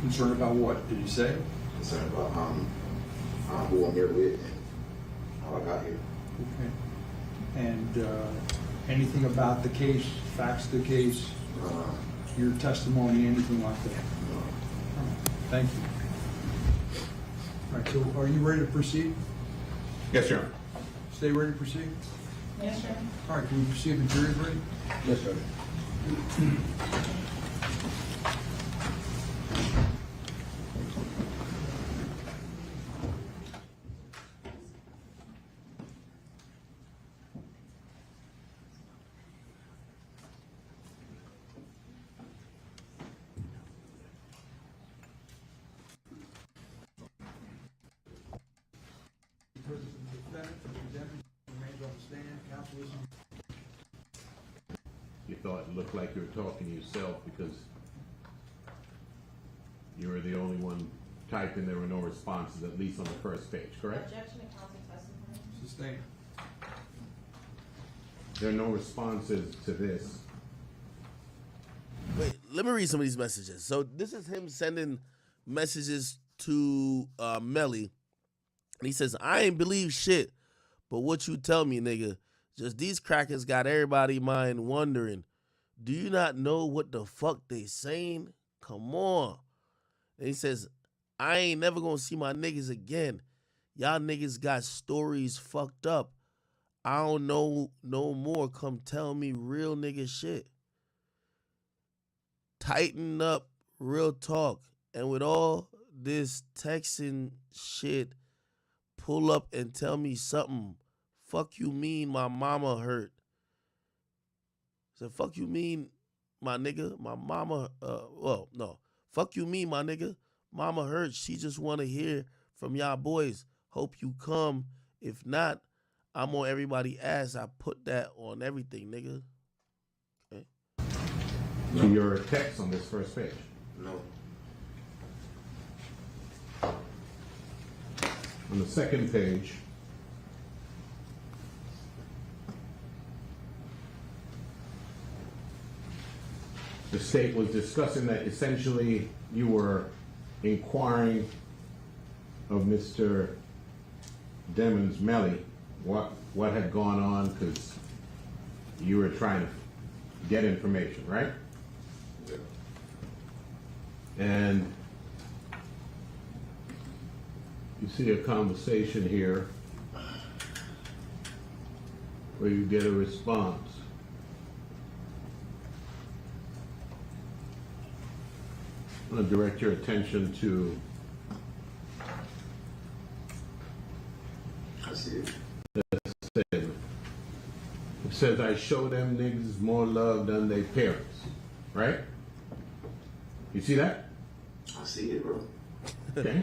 Concerned about what? Did he say? Concerned about who I'm here with and how I got here. Okay. And anything about the case, facts of the case, your testimony, anything like that? All right. Thank you. All right, so are you ready to proceed? Yes, sir. Stay ready to proceed? Yes, sir. All right, can we proceed? The jury's ready? Yes, sir. You thought it looked like you were talking to yourself because you were the only one typing. There were no responses, at least on the first page, correct? Objection to counsel testimony. Sustained. There are no responses to this. Wait, let me read some of these messages. So this is him sending messages to Melly. And he says, I ain't believe shit, but what you tell me, nigga. Just these crackers got everybody mind wondering. Do you not know what the fuck they saying? Come on. And he says, I ain't never gonna see my niggas again. Y'all niggas got stories fucked up. I don't know no more. Come tell me real nigga shit. Tighten up, real talk. And with all this texting shit, pull up and tell me something. Fuck you mean my mama hurt. Said, fuck you mean my nigga, my mama, well, no. Fuck you mean my nigga, mama hurt. She just want to hear from y'all boys. Hope you come. If not, I'm on everybody's ass. I put that on everything, nigga. Okay. So your text on this first page? No. On the second page, the state was discussing that essentially you were inquiring of Mr. Demons Melly what had gone on because you were trying to get information, right? Yeah. And you see a conversation here where you get a response. I'm going to direct your attention to I see it. It says, I show them niggas more love than their parents, right? You see that? I see it, bro. Okay,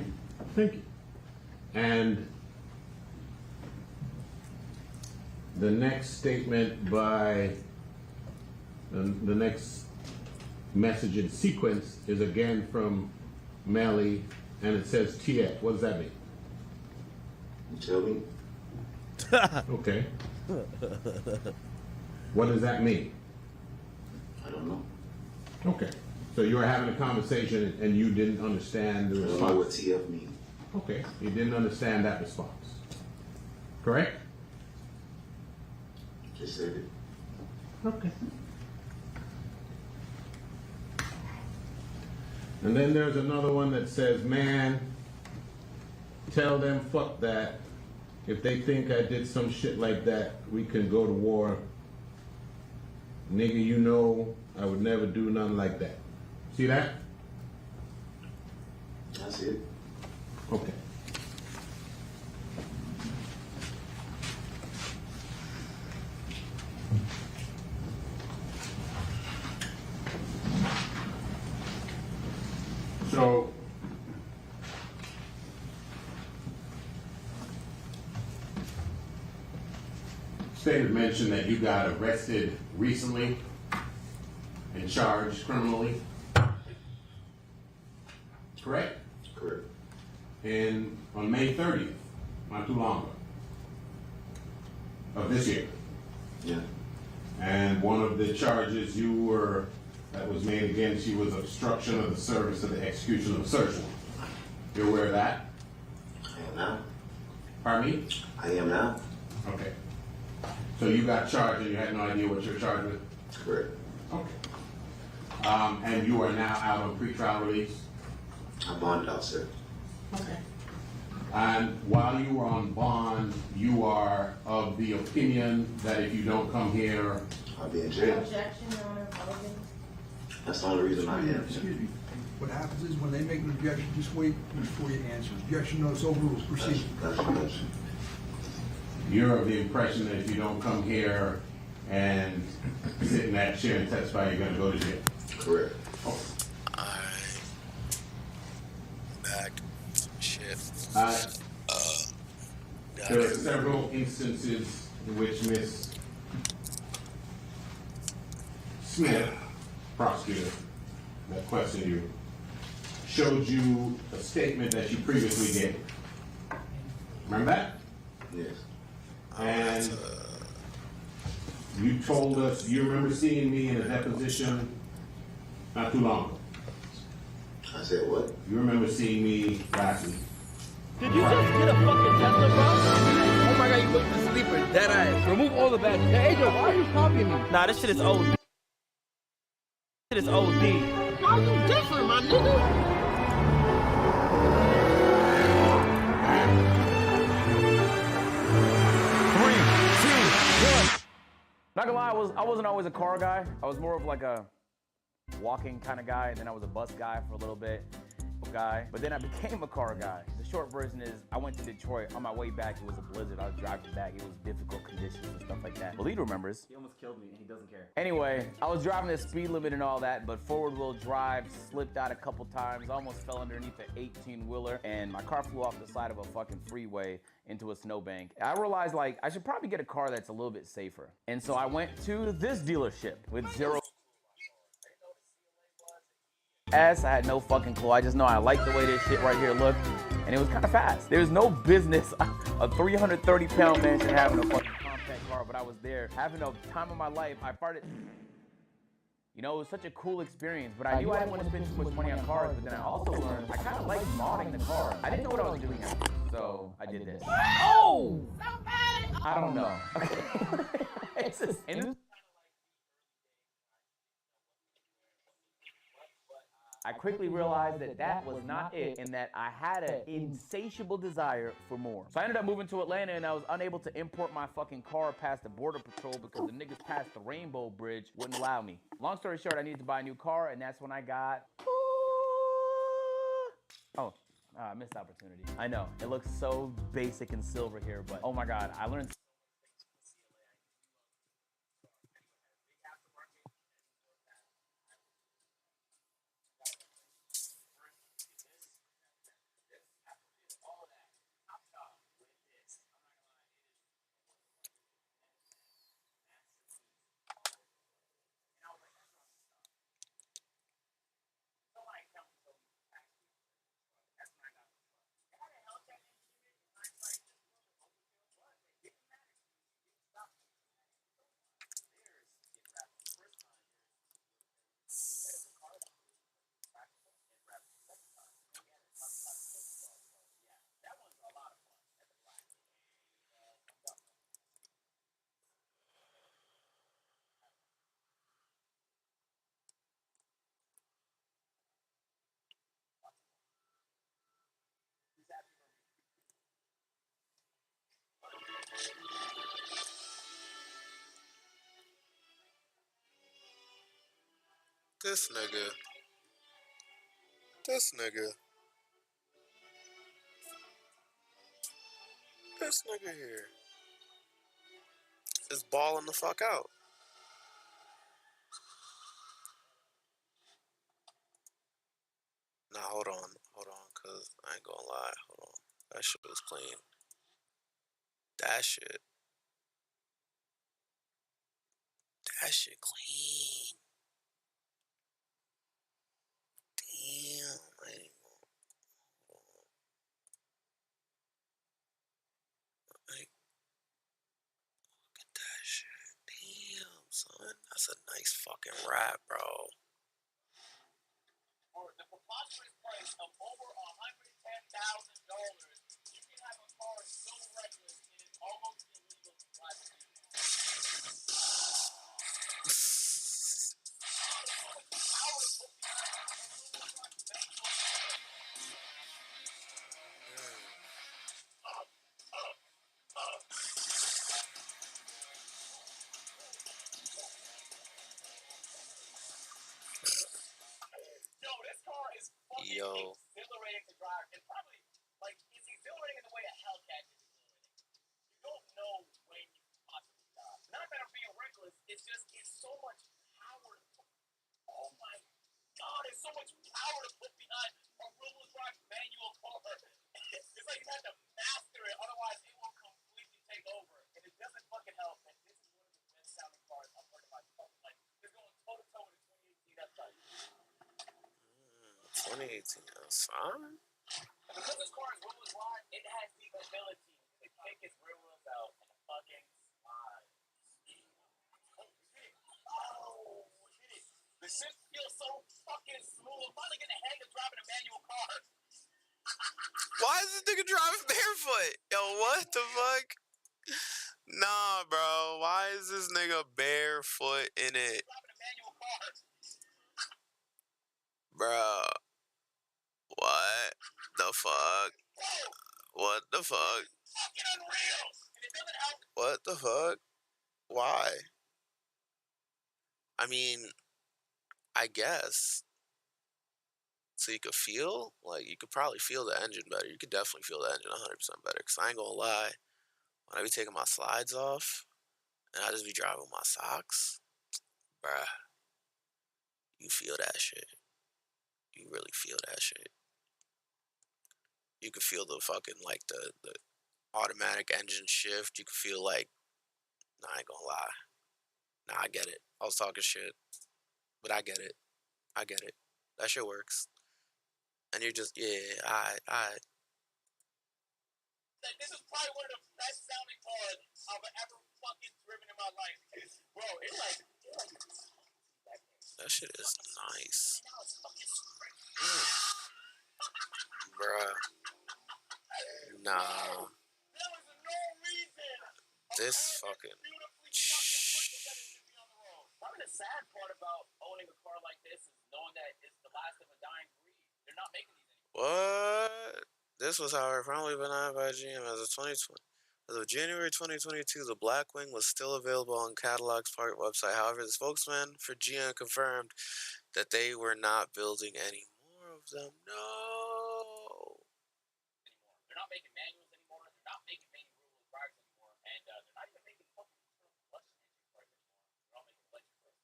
thank you. And the next statement by the next message in sequence is again from Melly, and it says TF. What does that mean? You tell me. Okay. What does that mean? I don't know. Okay. So you were having a conversation and you didn't understand the response. I don't know what TF means. Okay. You didn't understand that response. Correct? Just said it. Okay. And then there's another one that says, man, tell them fuck that. If they think I did some shit like that, we can go to war. Nigga, you know I would never do nothing like that. See that? I see it. Okay. So, State had mentioned that you got arrested recently and charged criminally. Correct? Correct. And on May 30th, not too long ago, of this year. Yeah. And one of the charges that was made against you was obstruction of the service of the execution of a search warrant. You're aware of that? I am now. Pardon me? I am now. Okay. So you got charged and you had no idea what you're charged with? Correct. Okay. And you are now out on pretrial release? I'm bonded out, sir. Okay. And while you were on bond, you are of the opinion that if you don't come here, I'll be in jail. Objection, Your Honor. Apology. That's the only reason I am. Excuse me. What happens is when they make an objection, just wait before you answer. Objection, no, so rules, proceed. Gotcha. you're of the impression that if you don't come here and sit in that chair and testify, you're going to go to jail. Correct. Oh. Alright. Back. Shit. There are several instances in which Miss Smith, prosecutor, that questioned you, showed you a statement that you previously gave. Remember that? Yes. And you told us you remember seeing me in a deposition not too long ago. I said what? You remember seeing me last week. Did you just get a fucking Tesla, bro? Oh my god, you look the sleeper, dead eyes. Remove all the bad. Hey, Joe, why are you copying me? Nah, this shit is OD. This shit is OD. How you different, my nigga? Not gonna lie, I wasn't always a car guy. I was more of like a walking kind of guy, and then I was a bus guy for a little bit. But then I became a car guy. The short version is I went to Detroit. On my way back, it was a blizzard. I was driving back. It was difficult conditions and stuff like that. Well, he remembers. He almost killed me, and he doesn't care. Anyway, I was driving the speed limit and all that, but forward-wheel drive, slipped out a couple times, almost fell underneath an 18-wheeler, and my car flew off the side of a fucking freeway into a snowbank. I realized, like, I should probably get a car that's a little bit safer. And so I went to this dealership with zero I had no fucking clue. I just know I like the way this shit right here looked, and it was kind of fast. There's no business a 330-pound man should have in a fucking compact car, but I was there having a time of my life. I farted. You know, it was such a cool experience, but I knew I didn't want to spend too much money on cars, but then I also learned I kind of like modding the car. I didn't know what I was doing after, so I did this. Oh! I don't know. It's just, I quickly realized that that was not it, and that I had an insatiable desire for more. So I ended up moving to Atlanta, and I was unable to import my fucking car past the Border Patrol because the niggas past the Rainbow Bridge wouldn't allow me. Long story short, I needed to buy a new car, and that's when I got... I missed the opportunity. I know, it looks so basic and silver here, but oh my god, I learned... This nigga. This nigga. This nigga here is balling the fuck out. Nah, hold on, cause I ain't gonna lie, hold on. That shit was clean. That shit clean. Damn, I ain't gonna, hold on. Like, look at that shit. Damn, son, that's a nice fucking rap, bro. For the preposterous price of over $110,000, you can have a car so reckless it is almost illegal to drive it. Yo, this car is fucking exhilarating to drive. It's probably, like, it's exhilarating in the way a Hellcat is exhilarating. You don't know when you can possibly die. Not that I'm being reckless, it's just, it's so much power to put. Oh my god, it's so much power to put behind a rear-wheel drive manual car. It's like you have to master it, otherwise it will completely take over. And it doesn't fucking help. And this is one of the best sounding cars I've heard in my fucking life. It's going toe to toe 2018. That's fine. Because this car is wheels wide, it has the ability to kick its rear wheels out and fucking slide. Oh, hit it. The shit feels so fucking smooth. I'm finally getting a hang of driving a manual car. Why is this nigga driving barefoot? Yo, what the fuck? Nah, bro. Why is this nigga barefoot in it? Bro. What the fuck? What the fuck? What the fuck? Why? I mean, I guess. So you could feel? Like, you could probably feel the engine better. You could definitely feel the engine 100% better. Because I ain't gonna lie. When I be taking my slides off, and I just be driving with my socks, bruh, you feel that shit. You really feel that shit. You could feel the fucking, like, the automatic engine shift. You could feel like, nah, I ain't gonna lie. Nah, I get it. I was talking shit. But I get it. I get it. That shit works. And you're just, yeah, I. This is probably one of the best sounding cars I've ever fucking driven in my life. Bro, it's like That shit is nice. Bruh. Nah. This fucking. Probably the sad part about owning a car like this is knowing that it's the last of a dying breed. They're not making these anymore. What? This was, however, probably denied by GM as of 2020. As of January 2022, the Blackwing was still available on Catalog's part website. However, the spokesman for GM confirmed that they were not building any more of them. No. They're not making manuals anymore. They're not making manual rear-wheel drives anymore. And they're not even making fucking combustion engine cars anymore. They're all making electric cars.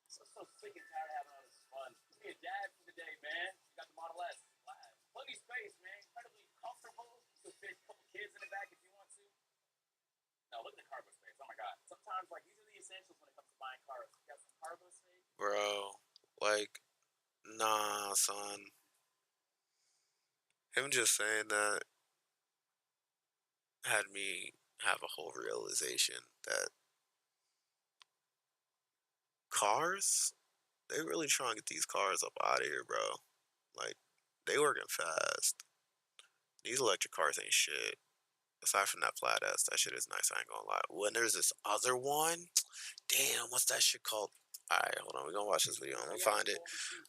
So sick and tired of having all this fun. Just be a dad for the day, man. You got the Model S. Plenty of space, man. Incredibly comfortable. You can fit a couple kids in the back if you want to. No, look at the cargo space. Oh my god. Sometimes, like, these are the essentials when it comes to buying cars. You got some cargo space. Bro, like, nah, son. Him just saying that had me have a whole realization that cars, they really trying to get these cars up out of here, bro. Like, they working fast. These electric cars ain't shit. Aside from that flat ass, that shit is nice, I ain't gonna lie. When there's this other one, damn, what's that shit called? Alright, hold on, we're gonna watch this video. I'm gonna find it.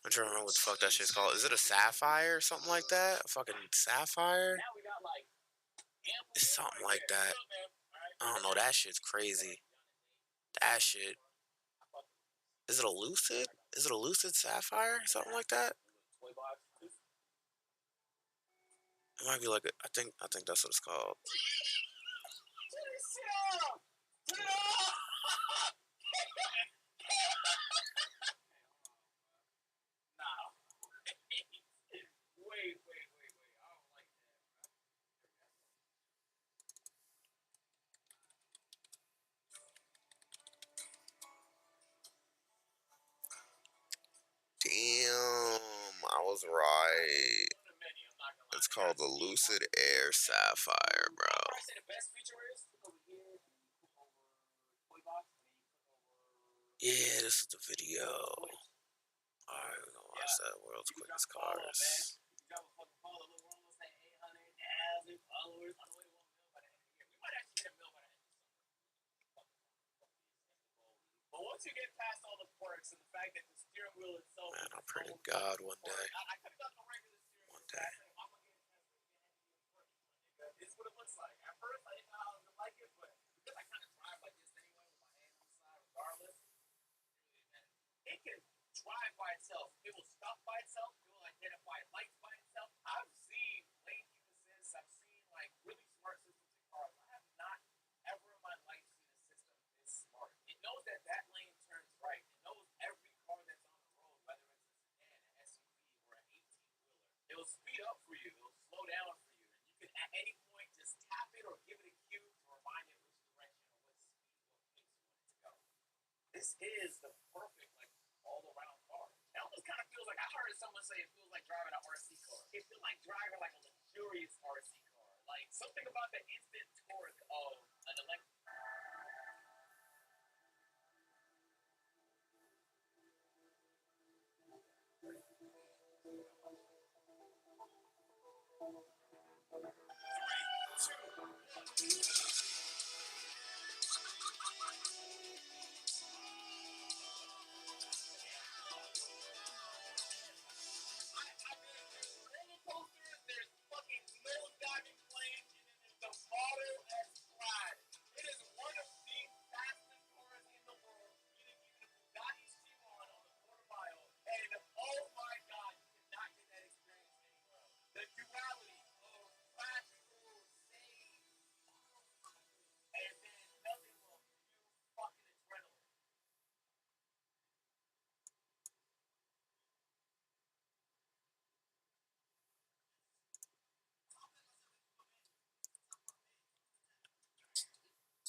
I'm trying to remember what the fuck that shit's called. Is it a Sapphire or something like that? A fucking Sapphire? It's something like that. I don't know, that shit's crazy. That shit. Is it a Lucid? Is it a Lucid Sapphire? Something like that? It might be like a, I think that's what it's called. Wait. I don't like that. Damn, I was right. It's called the Lucid Air Sapphire, bro. Yeah, this is the video. Alright, we're gonna watch that. World's Quickest Cars. But once you get past all the quirks and the fact that the steering wheel itself, man, I pray to God one day. One day. It's what it looks like. At first, I didn't know how to like it, but because I kind of drive like this anyway with my hand on the side, regardless, it can drive by itself. It will stop by itself. It will identify lights by itself. I've seen lane keep assist. I've seen like really smart systems in cars. I have not ever in my life seen a system this smart. It knows that that lane turns right. It knows every car that's on the road, whether it's a sedan, an SUV, or an 18-wheeler. It will speed up for you. It will slow down for you. And you can at any point just tap it or give it a cue to remind it which direction or what speed, what pace you want it to go. This is the perfect, like, all-around car. It almost kind of feels like, I heard someone say it feels like it feels like driving like a luxurious RC car. Like something about the instant torque of an electric. There's fucking little diving planes, and then there's the Model S Pride. It is one of the fastest cars in the world. You can Bugatti Chiron on the quarter mile, and oh my god, you cannot get that experience anywhere else. The duality of practical, safe, and then nothing but pure fucking adrenaline.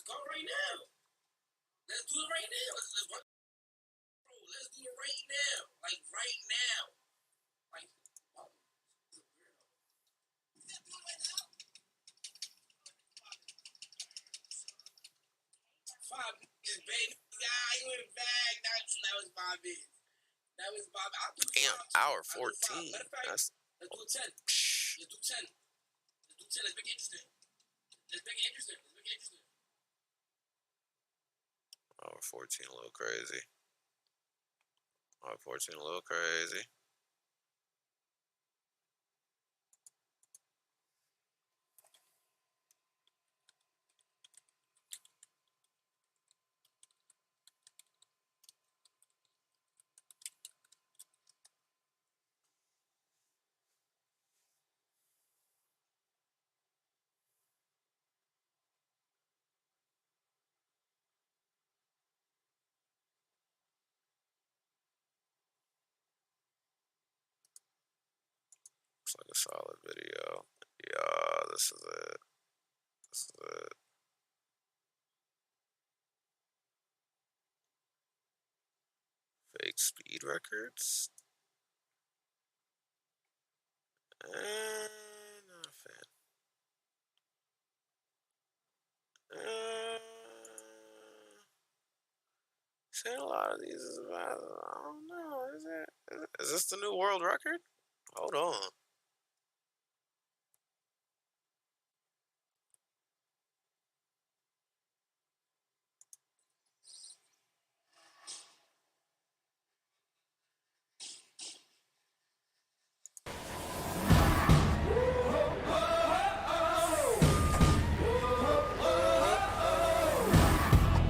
Let's go right now. Let's do it right now. Let's do it right now. Like right now. Like, wow. Five minutes, baby. You in bag. That was 5 minutes. That was 5 minutes. I'll do Damn, hour 14. That's... Let's do 10. Let's do 10. Let's do 10. Let's make it interesting. Let's make it interesting. Let's make it interesting. Hour 14 a little crazy. Hour 14 a little crazy. Looks like a solid video. Yeah, this is it. This is it. Fake speed records? Not fan. Saying a lot of these is about, I don't know, is this the new world record? Hold on.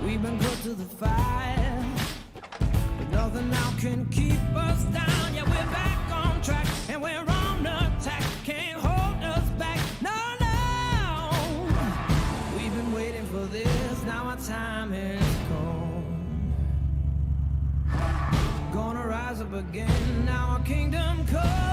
We've been put to the fire, but nothing now can keep us down. Yeah, we're back on track, and we're on attack. Can't hold us back, no, no. We've been waiting for this, now our time is gone. Gonna rise up again, now our kingdom come.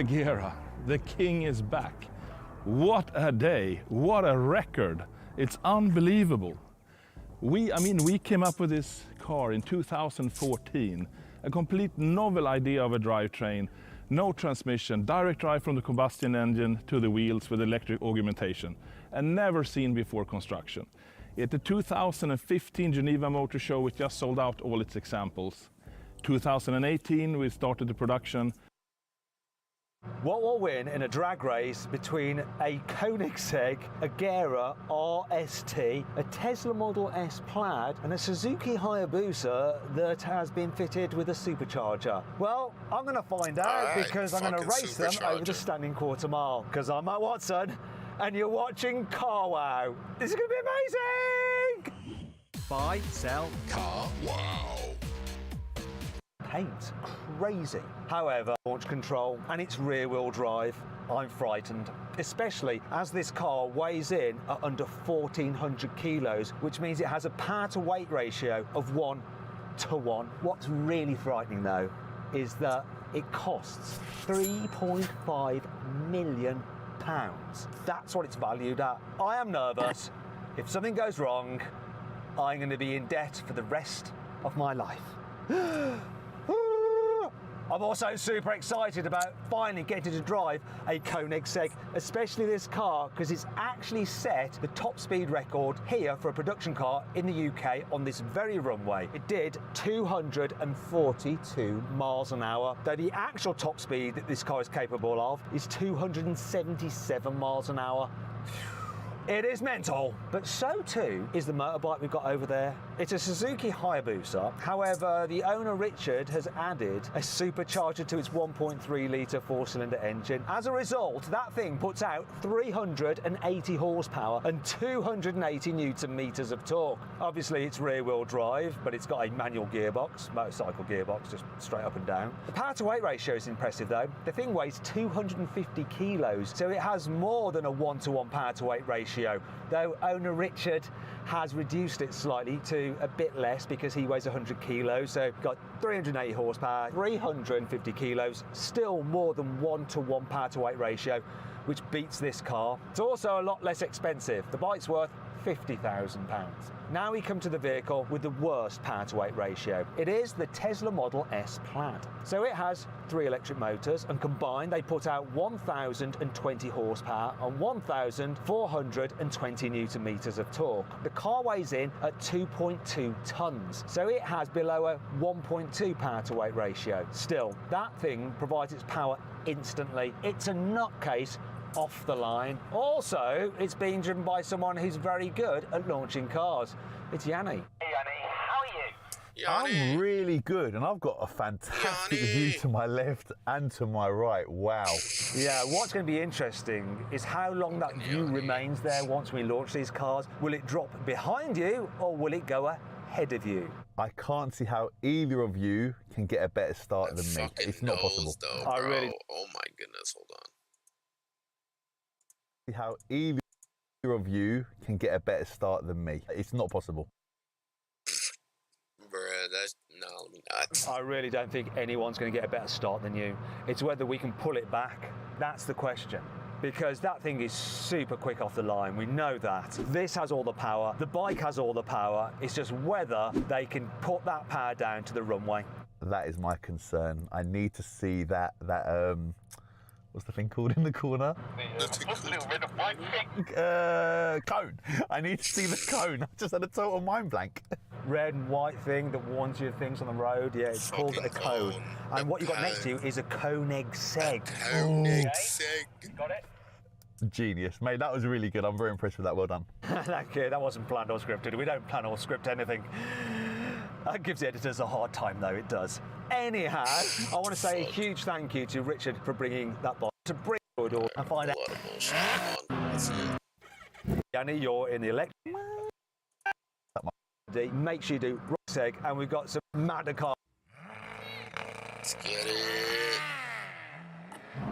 Agera. The king is back. What a day, what a record. It's unbelievable. We came up with this car in 2014, a complete novel idea of a drivetrain, no transmission, direct drive from the combustion engine to the wheels with electric augmentation, and never seen before construction. At the 2015 Geneva Motor Show, it just sold out all its examples. 2018, we started the production. What will win in a drag race between a Koenigsegg Agera RST, a Tesla Model S Plaid, and a Suzuki Hayabusa that has been fitted with a supercharger? Well, I'm going to find out because I'm going to race them over the standing quarter mile. Because I'm Matt Watson, and you're watching Car Wow. This is going to be amazing! Buy, sell, Car Wow. Paint. Crazy. However, launch control and its rear-wheel drive, I'm frightened, especially as this car weighs in at under 1,400 kilos, which means it has a power-to-weight ratio of 1 to 1. What's really frightening, though, is that it costs £3.5 million. That's what it's valued at. I am nervous. If something goes wrong, I'm going to be in debt for the rest of my life. I'm also super excited about finally getting to drive a Koenigsegg, especially this car, because it's actually set the top speed record here for a production car in the UK on this very runway. It did 242 miles an hour, though the actual top speed that this car is capable of is 277 miles an hour. It is mental, but so too is the motorbike we've got over there. It's a Suzuki Hayabusa. However, the owner Richard has added a supercharger to its 1.3 litre four-cylinder engine. As a result, that thing puts out 380 horsepower and 280 newton meters of torque. Obviously, it's rear-wheel drive, but it's got a manual gearbox, motorcycle gearbox, just straight up and down. The power-to-weight ratio is impressive, though. The thing weighs 250 kilos, so it has more than a 1-to-1 power-to-weight ratio. Though owner Richard has reduced it slightly to a bit less because he weighs 100 kilos, so got 380 horsepower, 350 kilos, still more than 1-to-1 power-to-weight ratio, which beats this car. It's also a lot less expensive. The bike's worth £50,000. Now we come to the vehicle with the worst power-to-weight ratio. It is the Tesla Model S Plaid. So it has 3 electric motors, and combined they put out 1,020 horsepower and 1,420 newton meters of torque. The car weighs in at 2.2 tons, so it has below a 1.2 power-to-weight ratio. Still, that thing provides its power instantly. It's a nutcase off the line. Also, it's being driven by someone who's very good at launching cars. It's Yanni. Hey Yanni, how are you? I'm really good, and I've got a fantastic view to my left and to my right. Wow. Yeah, what's going to be interesting is how long that view remains there once we launch these cars. Will it drop behind you, or will it go ahead of you? I can't see how either of you can get a better start than me. It's not possible. Though, I really. Oh my goodness, hold on. See how either of you can get a better start than me. It's not possible. Bruh, that's no, not. I really don't think anyone's going to get a better start than you. It's whether we can pull it back. That's the question. Because that thing is super quick off the line. We know that. This has all the power. The bike has all the power. It's just whether they can put that power down to the runway. That is my concern. I need to see that what's the thing called in the corner? Cone. I need to see the cone. I just had a total mind blank. Red and white thing that warns you of things on the road. Yeah, it's called a cone. And what you got next to you is a Koenigsegg. Koenigsegg. Got it? Genius. Mate, that was really good. I'm very impressed with that. Well done. Thank you. That wasn't planned or scripted. We don't plan or script anything. That gives the editors a hard time, though. It does. Anyhow, I want to say a huge thank you to Richard for bringing that bike to Bristol and find out. Yanni, you're in the electric. Make sure you do Koenigsegg, and we've got some mad cars. Let's get it.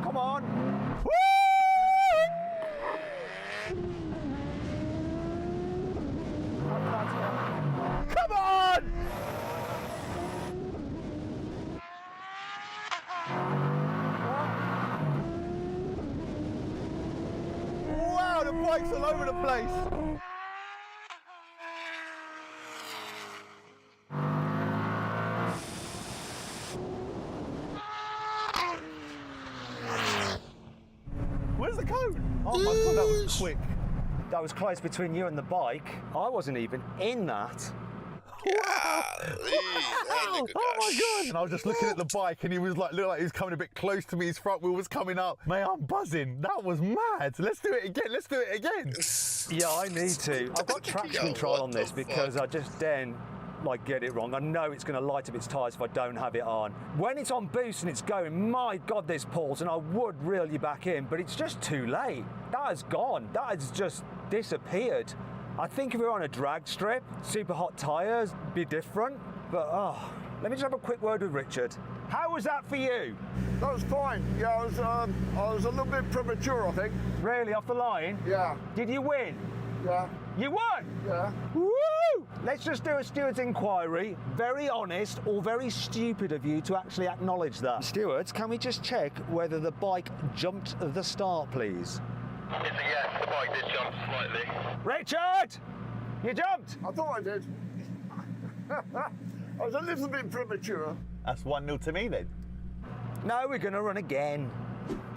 Come on. Woo! Come on! Wow, the bike's all over the place. Where's the cone? Oh my God, that was quick. That was close between you and the bike. I wasn't even in that. Oh my God! And I was just looking at the bike, and he was like, looked like he was coming a bit close to me. His front wheel was coming up. Mate, I'm buzzing. That was mad. Let's do it again. Let's do it again. Yeah, I need to. I've got traction control on this because I just then get it wrong. I know it's going to light up its tyres if I don't have it on. When it's on boost and it's going, my God, this pulls, and I would reel you back in, but it's just too late. That has gone. That has just disappeared. I think if we were on a drag strip, super hot tyres, be different. But, let me just have a quick word with Richard. How was that for you? That was fine. Yeah, I was a little bit premature, I think. Really, off the line? Yeah. Did you win? Yeah. You won? Yeah. Woo! Let's just do a steward's inquiry. Very honest or very stupid of you to actually acknowledge that. Stewards, can we just check whether the bike jumped the start, please? It's a yes, the bike did jump slightly. Richard! You jumped! I thought I did. I was a little bit premature. That's 1-0 to me then. No, we're going to run again.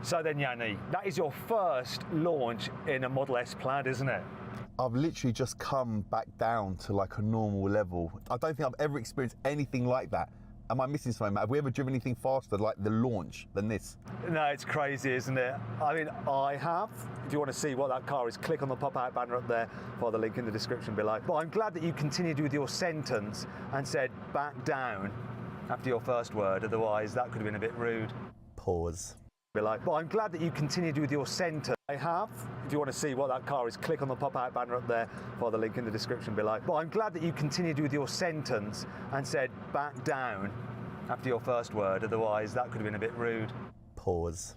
So then, Yanni, that is your first launch in a Model S Plaid, isn't it? I've literally just come back down to like a normal level. I don't think I've ever experienced anything like that. Am I missing something, Matt? Have we ever driven anything faster like the launch than this? No, it's crazy, isn't it? I mean, I have. If you want to see what that car is, click on the pop-out banner up there for the link in the description below. But I'm glad that you continued with your sentence and said back down after your first word, otherwise that could have been a bit rude. Pause. But I'm glad that you continued with your sentence. I have. If you want to see what that car is, click on the pop-out banner up there for the link in the description below. But I'm glad that you continued with your sentence and said back down after your first word, otherwise that could have been a bit rude. Pause.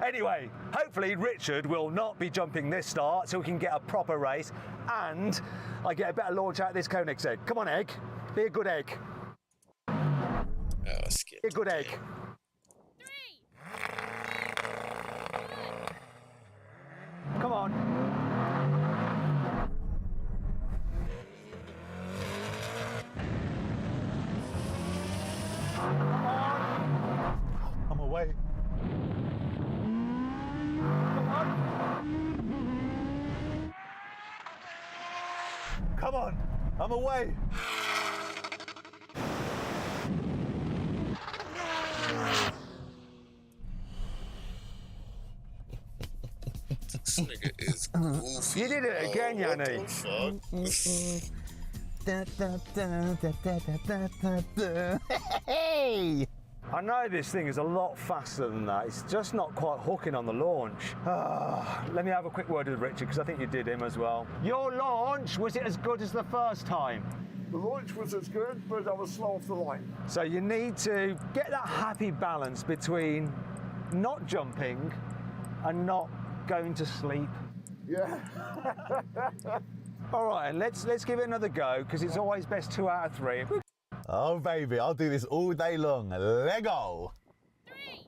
Anyway, hopefully Richard will not be jumping this start so we can get a proper race and I get a better launch out of this Koenig's egg. Come on, egg. Be a good egg. Be a good egg. Come on. Come on. I'm away. Come on. Come on. I'm away. This nigga is goofy. You did it again, Yanni. Hey! I know this thing is a lot faster than that. It's just not quite hooking on the launch. Let me have a quick word with Richard, because I think you did him as well. Your launch, was it as good as the first time? The launch was as good, but I was slow off the line. So you need to get that happy balance between not jumping and not going to sleep. Yeah. All right, and let's give it another go, because it's always best 2 out of 3. Oh, baby, I'll do this all day long. Lego. 3.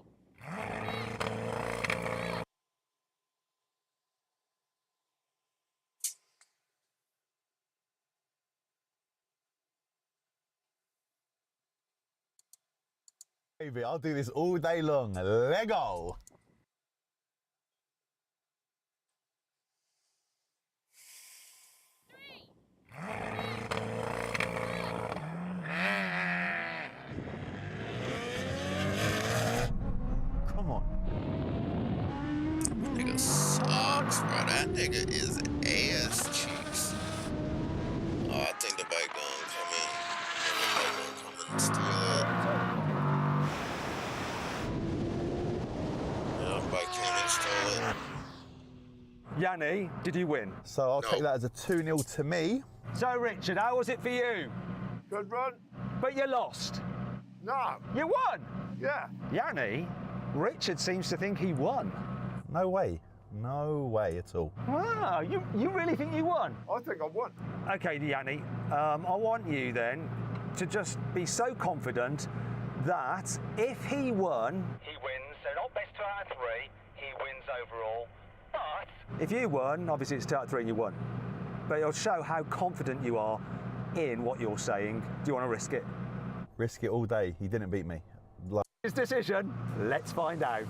Baby, I'll do this all day long. Lego. Come on. Nigga sucks, bro. That nigga is ass cheeks. Oh, I think the bike gonna come in. The bike gonna come in and steal it. Yeah, the bike came and stole it. Yanni, did you win? So I'll take that as a 2-0 to me. So, Richard, how was it for you? Good run. But you lost. No. You won? Yeah. Yanni, Richard seems to think he won. No way. No way at all. Wow, you really think you won? I think I won. Okay, Yanni, I want you then to just be so confident that if he won... He wins, so not best 2 out of 3, he wins overall. But If you won, obviously it's 2 out of 3 and you won. But it'll show how confident you are in what you're saying. Do you want to risk it? Risk it all day. He didn't beat me. His decision, let's find out.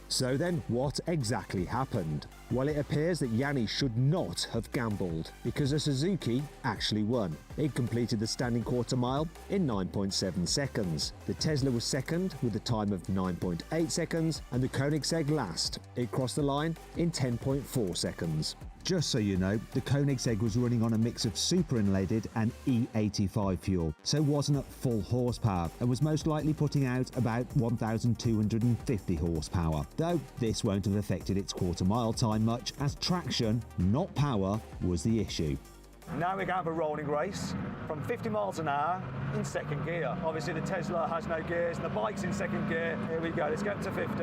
So then, what exactly happened? Well, it appears that Yanni should not have gambled, because a Suzuki actually won. It completed the standing quarter mile in 9.7 seconds. The Tesla was second with a time of 9.8 seconds, and the Koenigsegg last. It crossed the line in 10.4 seconds. Just so you know, the Koenigsegg was running on a mix of super unleaded and E85 fuel, so wasn't at full horsepower and was most likely putting out about 1,250 horsepower, though this won't have affected its quarter mile time much, as traction, not power, was the issue. Now we're going to have a rolling race from 50 miles an hour in second gear. Obviously the Tesla has no gears and the bike's in second gear. Here we go, let's get to 50.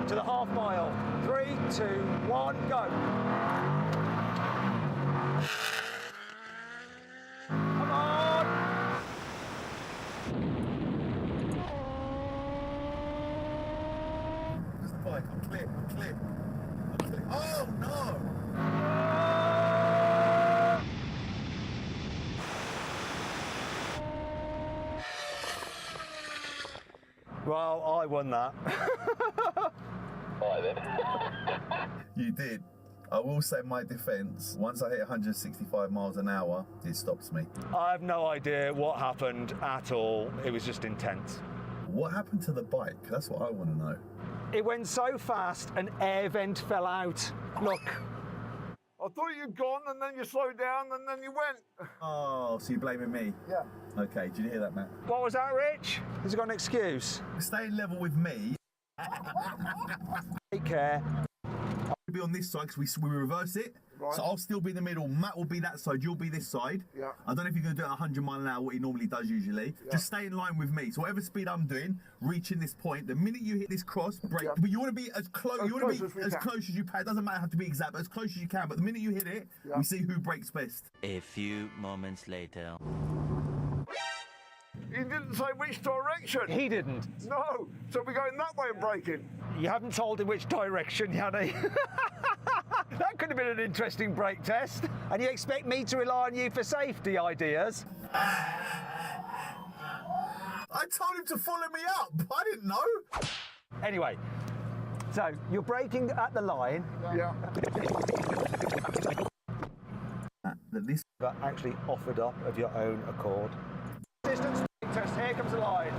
To the half mile. 3, 2, 1, go. Come on! Where's the bike? I'm clear. Oh no! Well, I won that. Right then. You did. I will say my defence, once I hit 165 miles an hour, it stops me. I have no idea what happened at all. It was just intense. What happened to the bike? That's what I want to know. It went so fast, an air vent fell out. Look. I thought you'd gone and then you slowed down and then you went. Oh, so you're blaming me? Yeah. Okay, did you hear that, Matt? What was that, Rich? Has he got an excuse? Staying level with me. Take care. I'll be on this side because we reverse it. Right. So I'll still be in the middle. Matt will be that side. You'll be this side. Yeah. I don't know if you're going to do it 100 miles an hour, what he normally does usually. Yeah. Just stay in line with me. So whatever speed I'm doing, reaching this point, the minute you hit this cross, brake. Yeah. But you want to be as close. You want to be as close as you can. It doesn't matter have to be exact, but as close as you can. But the minute you hit it, we see who brakes best. A few moments later. He didn't say which direction. He didn't. No. So we're going that way and braking. You haven't told him which direction, Yanni. That could have been an interesting brake test. And you expect me to rely on you for safety ideas? I told him to follow me up. I didn't know. Anyway, so you're braking at the line. Yeah. This actually offered up of your own accord. Distance brake test. Here comes the line.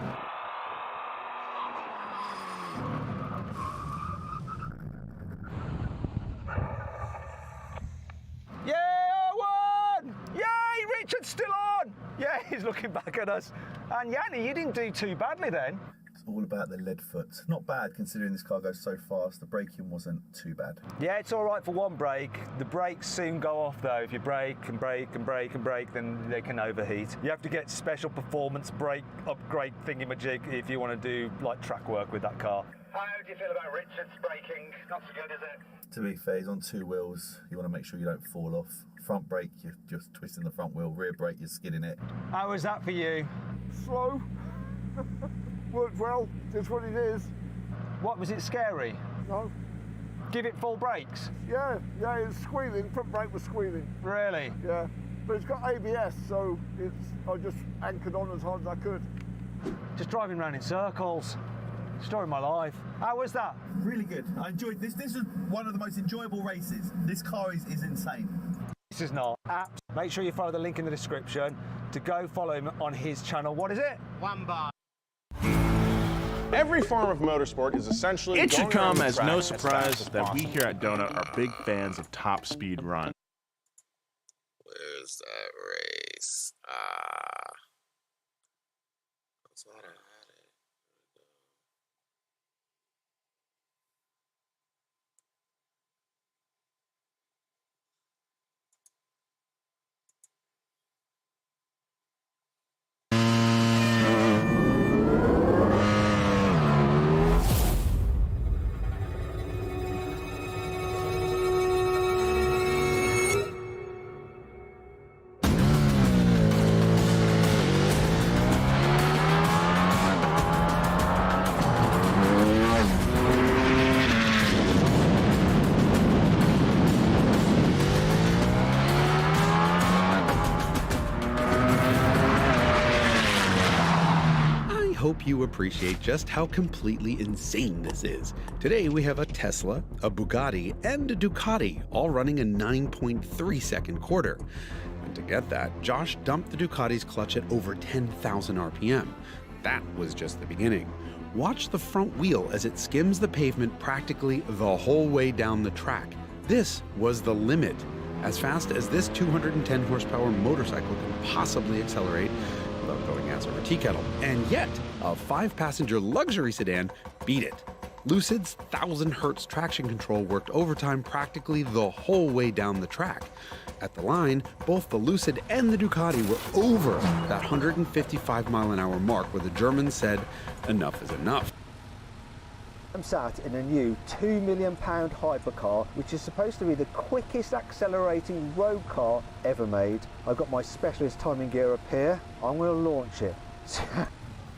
Yeah, I won! Yay, Richard's still on! Yeah, he's looking back at us. And Yanni, you didn't do too badly then. It's all about the lead foot. Not bad considering this car goes so fast. The braking wasn't too bad. Yeah, it's all right for one brake. The brakes soon go off though. If you brake and brake and brake and brake, then they can overheat. You have to get special performance brake upgrade thingamajig if you want to do like track work with that car. How do you feel about Richard's braking? Not so good, is it? To be fair, he's on 2 wheels. You want to make sure you don't fall off. Front brake, you're just twisting the front wheel. Rear brake, you're skidding it. How was that for you? Slow. Worked well. It's what it is. What, was it scary? No. Give it full brakes? Yeah, it's squealing. Front brake was squealing. Really? Yeah. But it's got ABS, so I just anchored on as hard as I could. Just driving around in circles. Story of my life. How was that? Really good. I enjoyed this. This was one of the most enjoyable races. This car is insane. This is not. Make sure you follow the link in the description to go follow him on his channel. What is it? One bar. Every form of motorsport is essentially. It should come as no as surprise that we here at Donut are big fans of Top Speed Run. Where's that race? That's what I had it. you appreciate just how completely insane this is. Today we have a Tesla, a Bugatti, and a Ducati all running a 9.3 second quarter. And to get that, Josh dumped the Ducati's clutch at over 10,000 RPM. That was just the beginning. Watch the front wheel as it skims the pavement practically the whole way down the track. This was the limit. As fast as this 210 horsepower motorcycle can possibly accelerate without going ass over tea kettle. And yet, a 5-passenger luxury sedan beat it. Lucid's 1000 Hz traction control worked overtime practically the whole way down the track. At the line, both the Lucid and the Ducati were over that 155-mile-an-hour mark where the Germans said, enough is enough. I'm sat in a new £2 million hypercar, which is supposed to be the quickest accelerating road car ever made. I've got my specialist timing gear up here. I'm going to launch it.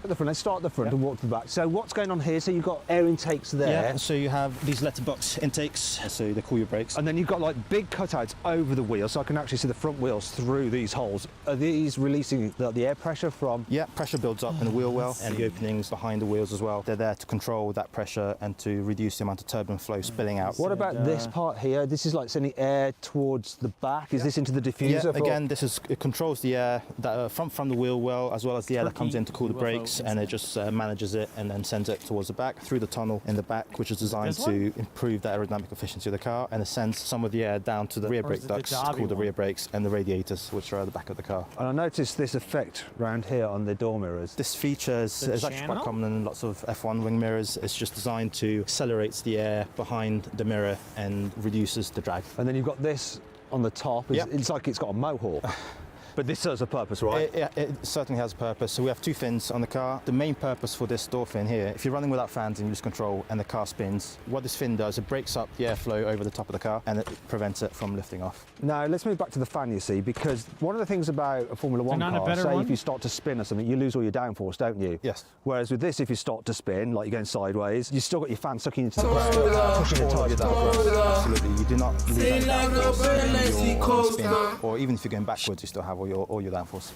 At the front, let's start at the front and walk to the back. So what's going on here? So you've got air intakes there. Yeah, so you have these letterbox intakes, so they cool your brakes. And then you've got like big cutouts over the wheels, so I can actually see the front wheels through these holes. Are these releasing the air pressure from? Yeah, pressure builds up in the wheel well and the openings behind the wheels as well. They're there to control that pressure and to reduce the amount of turbulent flow spilling out. What about this part here? This is like sending air towards the back. Is this into the diffuser? Yeah, again, it controls the air that from the wheel well, as well as the air that comes in to cool the brakes, and it just manages it and then sends it towards the back through the tunnel in the back, which is designed to improve the aerodynamic efficiency of the car, and it sends some of the air down to the rear brake ducts called the rear brakes and the radiators, which are at the back of the car. And I noticed this effect round here on the door mirrors. This feature is actually quite common in lots of F1 wing mirrors. It's just designed to accelerate the air behind the mirror and reduces the drag. And then you've got this on the top. It's like it's got a mohawk. But this serves a purpose, right? It certainly has a purpose. So we have two fins on the car. The main purpose for this door fin here, if you're running without fans and you lose control and the car spins, what this fin does, it breaks up the airflow over the top of the car and it prevents it from lifting off. Now, let's move back to the fan, you see, because one of the things about a Formula One car, say if you start to spin or something, you lose all your downforce, don't you? Yes. Whereas with this, if you start to spin, like you're going sideways, you've still got your fan sucking into the ground, pushing it towards your downforce. Absolutely, you do not lose any downforce in your spin, or even if you're going backwards, you still have all your downforce.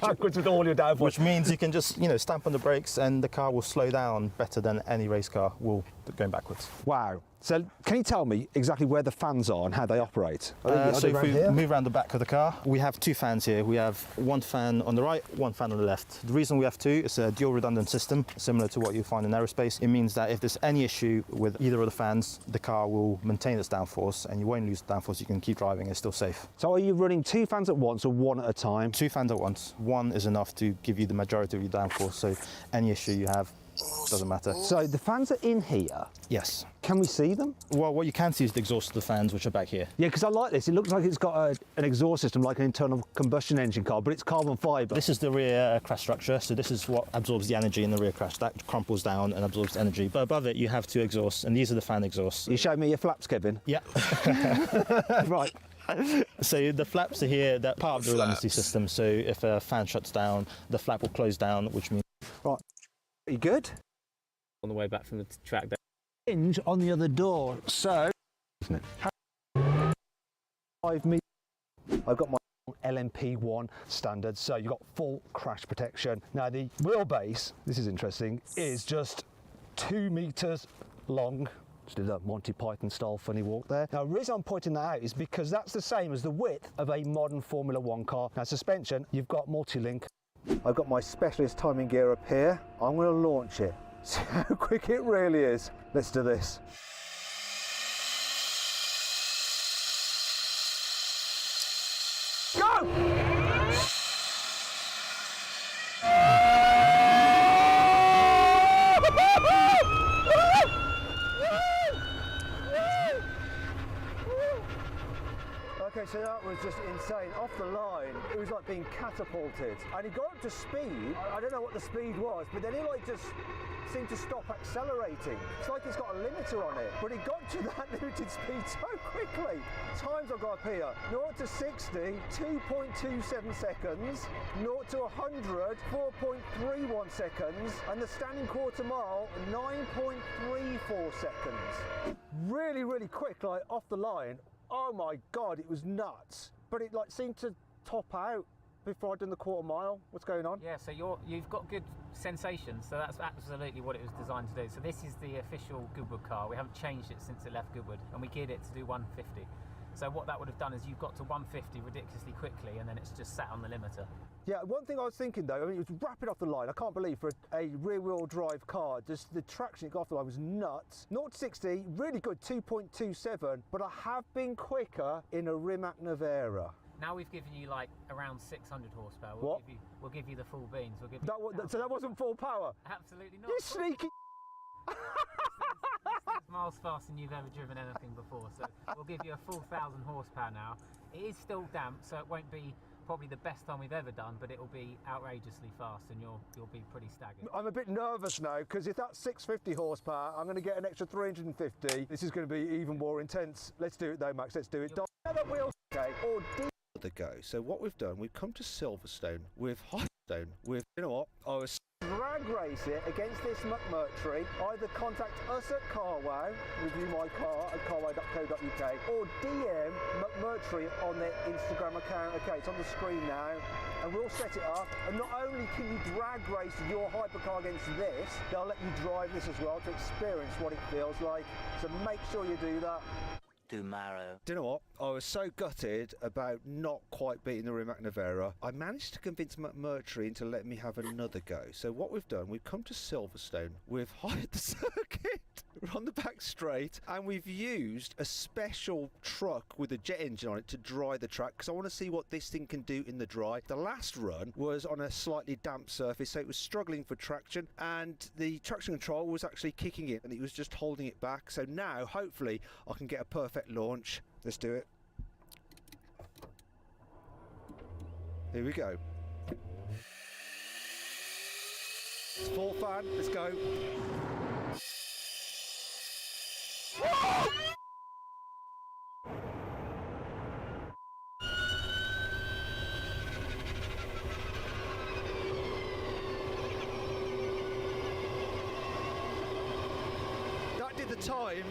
Backwards with all your downforce. Which means you can just, stamp on the brakes and the car will slow down better than any race car will going backwards. Wow. So can you tell me exactly where the fans are and how they operate? So if we move around the back of the car, we have two fans here. We have one fan on the right, one fan on the left. The reason we have two is a dual redundant system, similar to what you find in aerospace. It means that if there's any issue with either of the fans, the car will maintain its downforce and you won't lose the downforce. You can keep driving, it's still safe. So are you running two fans at once or one at a time? Two fans at once. One is enough to give you the majority of your downforce, so any issue you have doesn't matter. So the fans are in here? Yes. Can we see them? Well, what you can see is the exhaust of the fans, which are back here. Yeah, because I like this. It looks like it's got an exhaust system like an internal combustion engine car, but it's carbon fibre. This is the rear crash structure, so this is what absorbs the energy in the rear crash. That crumples down and absorbs energy. But above it, you have two exhausts, and these are the fan exhausts. You showed me your flaps, Kevin? Yeah. Right. So the flaps are here, they're part of the redundancy system, so if a fan shuts down, the flap will close down, which means... Right. Are you good? On the way back from the track there. Hinge on the other door, so... Isn't it? 5 meters. I've got my LMP1 standard, so you've got full crash protection. Now the wheelbase, this is interesting, is just 2 meters long. Just did that Monty Python style funny walk there. Now the reason I'm pointing that out is because that's the same as the width of a modern Formula One car. Now suspension, you've got multi-link. I've got my specialist timing gear up here. I'm going to launch it. See how quick it really is. Let's do this. Go! Okay, so that was just insane. Off the line, it was like being catapulted. And he got up to speed. I don't know what the speed was, but then he like just seemed to stop accelerating. It's like it's got a limiter on it, but he got to that limited speed so quickly. Times I've got up here, 0 to 60, 2.27 seconds, 0 to 100, 4.31 seconds, and the standing quarter mile, 9.34 seconds. Really, really quick, like off the line. Oh my God, it was nuts. But it like seemed to top out before I'd done the quarter mile. What's going on? Yeah, so you've got good sensations, so that's absolutely what it was designed to do. So this is the official Goodwood car. We haven't changed it since it left Goodwood, and we geared it to do 150. So what that would have done is you've got to 150 ridiculously quickly, and then it's just sat on the limiter. Yeah, one thing I was thinking though, I mean, it was rapid off the line. I can't believe for a rear-wheel drive car, just the traction it got off the line was nuts. 0 to 60, really good, 2.27, but I have been quicker in a Rimac Nevera. Now we've given you like around 600 horsepower. We'll give you the full beans. We'll give you so that wasn't full power? Absolutely not. You sneaky. This thing's miles faster than you've ever driven anything before, so we'll give you a full 1,000 horsepower now. It is still damp, so it won't be probably the best time we've ever done, but it will be outrageously fast, and you'll be pretty staggered. I'm a bit nervous now, because if that's 650 horsepower, I'm going to get an extra 350. This is going to be even more intense. Let's do it though, Max. Let's do it. The wheels, okay, or the go. So what we've done, we've come to Silverstone with Hotstone with, you know what, I was drag race it against this McMurtry. Either contact us at Carwow, review my car at carwow.co.uk, or DM McMurtry on their Instagram account. Okay, it's on the screen now, and we'll set it up. And not only can you drag race your hypercar against this, they'll let you drive this as well to experience what it feels like. So make sure you do that. Tomorrow. Do you know what? I was so gutted about not quite beating the Rimac Nevera. I managed to convince McMurtry into letting me have another go. So what we've done, we've come to Silverstone, we've hired the circuit, we're on the back straight, and we've used a special truck with a jet engine on it to dry the track, because I want to see what this thing can do in the dry. The last run was on a slightly damp surface, so it was struggling for traction, and the traction control was actually kicking it, and it was just holding it back. So now, hopefully, I can get a perfect launch. Let's do it. Here we go. It's full fan. Let's go. That did the time.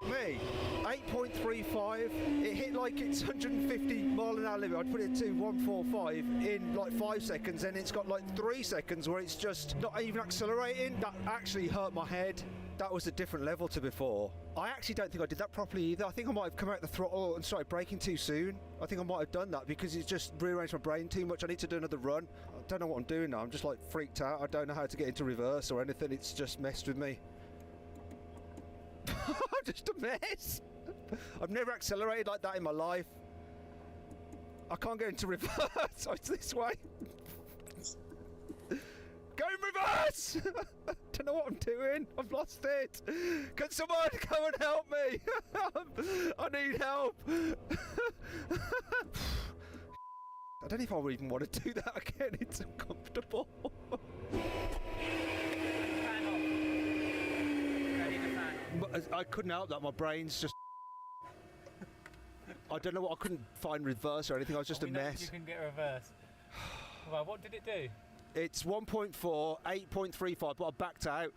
Me, 8.35. It hit like it's 150 mile an hour limit. I'd put it to 145 in like 5 seconds, and it's got like 3 seconds where it's just not even accelerating. That actually hurt my head. That was a different level to before. I actually don't think I did that properly either. I think I might have come out the throttle and started braking too soon. I think I might have done that because it's just rearranged my brain too much. I need to do another run. I don't know what I'm doing now. I'm just like freaked out. I don't know how to get into reverse or anything. It's just messed with me. I'm just a mess. I've never accelerated like that in my life. I can't get into reverse. So it's this way. Go in reverse! Don't know what I'm doing. I've lost it. Can someone come and help me? I need help. I don't know if I even want to do that again. It's uncomfortable. I couldn't help that. My brain's just. I don't know what. I couldn't find reverse or anything. I was just a mess. You can get reverse. Well, what did it do? It's 1.4, 8.35, but I backed out.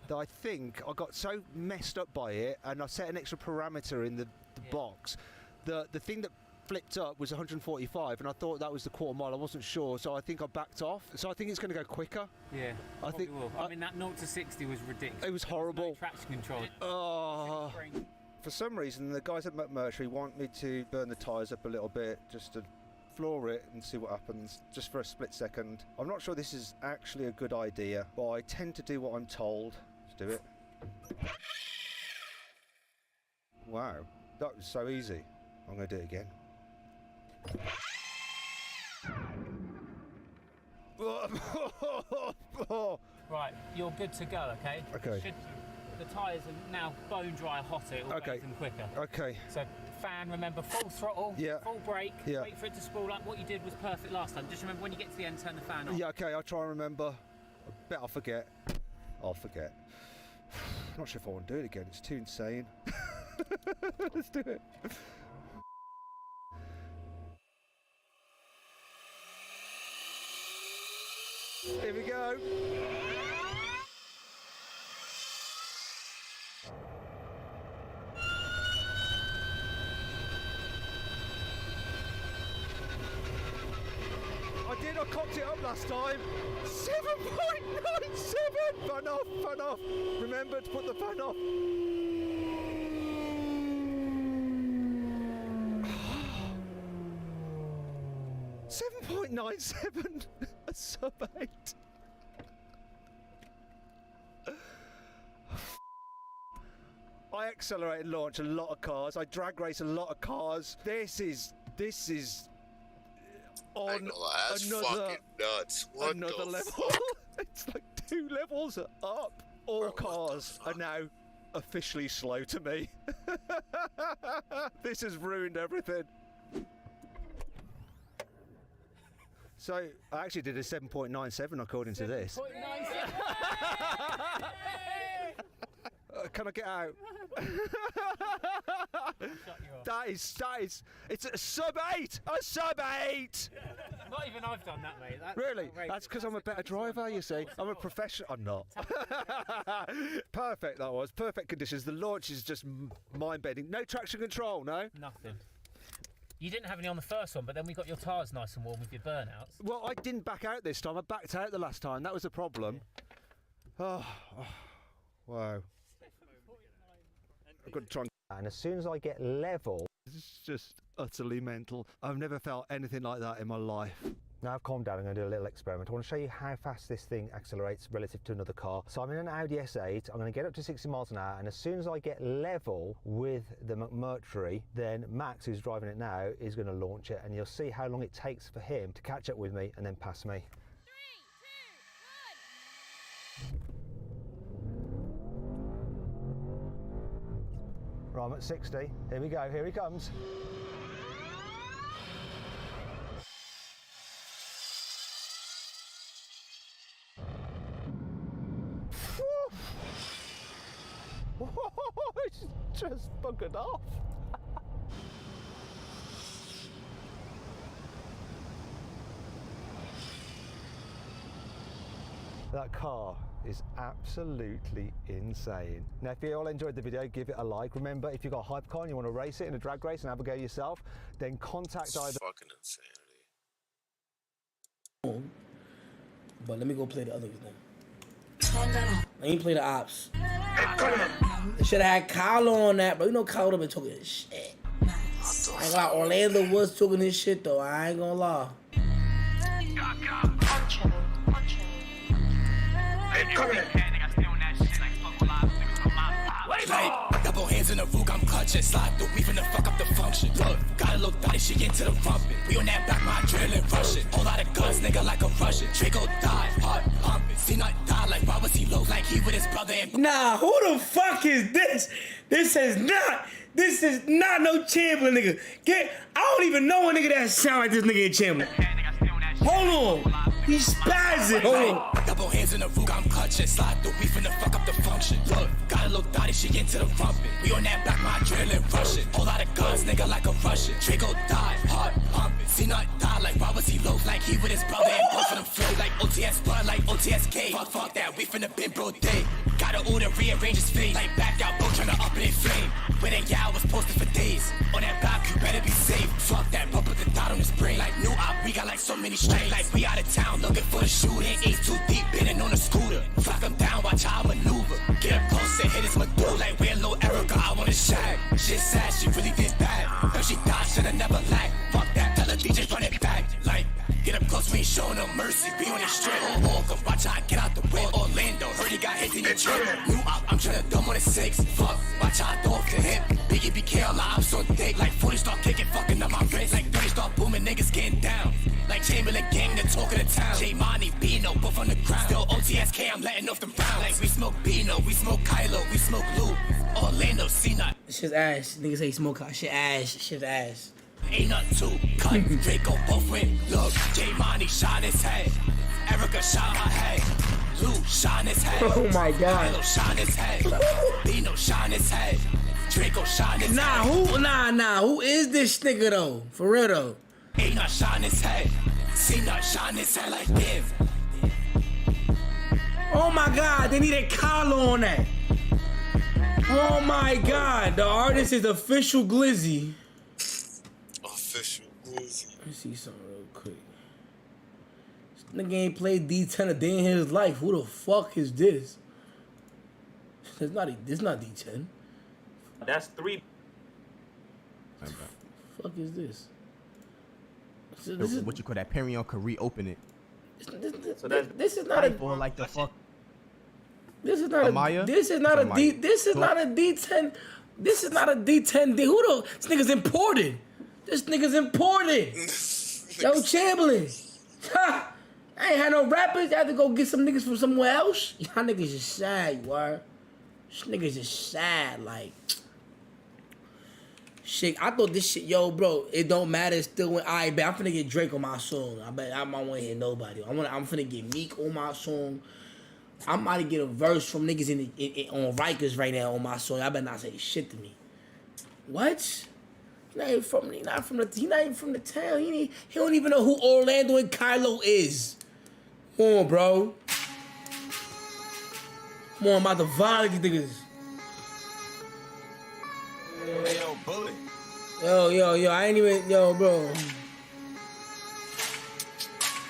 That I think I got so messed up by it, and I set an extra parameter in the box. The thing that flipped up was 145, and I thought that was the quarter mile. I wasn't sure, so I think I backed off. So I think it's going to go quicker. Yeah, I think. Will. I mean, that 0 to 60 was ridiculous. It was horrible. No traction control. Oh. For some reason, the guys at McMurtry want me to burn the tyres up a little bit, just to floor it and see what happens, just for a split second. I'm not sure this is actually a good idea, but I tend to do what I'm told. Let's do it. Wow, that was so easy. I'm going to do it again. Right, you're good to go, okay? Okay. The tyres are now bone dry hot, it will make them quicker. Okay. So fan, remember, full throttle, full brake, wait for it to spool up. What you did was perfect last time. Just remember when you get to the end, turn the fan off. Yeah, okay, I'll try and remember. I bet I'll forget. I'll forget. I'm not sure if I want to do it again, it's too insane. Let's do it. Here we go. up last time. 7.97. Fun off, fun off. Remember to put the fun off. 7.97. A sub 8. I accelerate and launch a lot of cars. I drag race a lot of cars. This is on that's another fucking nuts. What another the level. fuck? It's like 2 levels up. All cars are now officially slow to me. This has ruined everything. So I actually did a 7.97 according to this. Can I get out? That is, it's a sub 8! A sub 8! Not even I've done that, mate. That's Really? outrageous. That's because I'm a better driver, you see. I'm a professional. I'm not. Perfect, that was. Perfect conditions. The launch is just mind-bending. No traction control, no? Nothing. You didn't have any on the first one, but then we got your tyres nice and warm with your burnouts. Well, I didn't back out this time. I backed out the last time. That was a problem. Oh, wow. I've got to try and as soon as I get level, it's just utterly mental. I've never felt anything like that in my life. Now I've calmed down, I'm going to do a little experiment. I want to show you how fast this thing accelerates relative to another car. So I'm in an Audi S8, I'm going to get up to 60 miles an hour, and as soon as I get level with the McMurtry, then Max, who's driving it now, is going to launch it, and you'll see how long it takes for him to catch up with me and then pass me. 3, 2, 1. Right, I'm at 60. Here we go, here he comes. It's just buggered off. That car is absolutely insane. Now, if you all enjoyed the video, give it a like. Remember, if you've got a hypercar and you want to race it in a drag race and have a go yourself, then contact either. Fucking insanity. But let me go play the other one. Let me play the ops. They should have had Kyle on that, but you know Kyle would have been talking his shit. I ain't gonna lie, Orlando was talking his shit though, I ain't gonna lie. Like, double hands in the roof, I'm clutching. Slide through, we finna fuck up the function. Look, got a little thotty, she into the rumpin'. We on that back, my adrenaline rushing. Whole lot of guns, nigga, like a Russian. Draco die, heart pumping. See not die like Robert C. Lowe, like he with his brother and. Nah, who the fuck is this? This is not no Chamberlain, nigga. I don't even know a nigga that sound like this nigga in Chamberlain. Hold on. He's spazzing. Hold on. Double hands in the roof, I'm clutching. Slide through, we finna fuck up the function. Look, got a little thotty, she into the rumpin'. We on that back, my adrenaline rushing. Whole lot of guns, nigga, like a Russian. Draco die, heart pumping. See not die like Robert C. Lowe, like he with his brother and both of them flow like OTS blood, like OTSK. Fuck that, we finna been bro day. Gotta order, rearrange his face. Like back out, bro, tryna up in a flame. Where that y'all was posted for days. On that back, you better be safe. Fuck that, bro, put the dot on his brain. Like new op, we got like so many strains. Like we out of town, looking for the shooter. Ace too deep, bending on a scooter. Flock him down, watch how I maneuver. Get up close and hit his medulla. Like we're low Erica, I wanna shag. Shit sad, she really did bad. If she died, shoulda never lagged. Fuck that, tell the DJ run it back. Like, get up close, we ain't showing no mercy. We on it straight. Come watch how I get out the way. Orlando, heard he got hit in the trip. New op, I'm tryna dumb on the 6. Fuck, watch how I throw off the hip. Biggie BK, all I'm so thick. Like 40 start kicking, fucking up my wrist. Like 30 start booming, niggas getting down. Like Chamberlain gang, the talk of the town. J Money, Bino, both on the ground. Still OTSK, I'm letting off the round. Like we smoke Bino, we smoke Kylo, we smoke Lou. Orlando, C-Nut. Shit's ass. Niggas say smoke hot. Shit ass. Shit's ass. Ain't nothing to cut. Draco both win. Look, J Money shot his head. Erica shot my head. Lou shot his head. Oh my god. Kylo shot his head. Bino shot his head. Draco shot his head. Nah. Who is this nigga though? For real though. Ain't not shine his head. See not shine his head like him. Oh my god, they need a collar on that. Oh my god, the artist is Official Glizzy. Official Glizzy. Let me see something real quick. This Nigga ain't played D10 a day in his life. Who the fuck is this? It's not D10. That's 3. Fuck is this? What you call that? Perion could reopen it. This is not a. Or like the fuck. This is not Amaya? a. This is not a D. Amaya. This is not a D10. This is not a D10. Who the? This nigga's imported. This nigga's imported. Yo, Chamberlain. Ha! I ain't had no rappers. I had to go get some niggas from somewhere else. Y'all niggas just sad, you are. This niggas just sad, like. Shit, I thought this shit, yo, bro, it don't matter. It's still when I bet I'm finna get Drake on my song. I bet I don't want to hear nobody. I'm finna get Meek on my song. I might get a verse from niggas on Rikers right now on my song. I better not say shit to me. What? He not even from the town. He don't even know who Orlando and Kylo is. Come on, bro. Come on, I'm about to violate these niggas. Yo, bullet. Yo, I ain't even, yo, bro.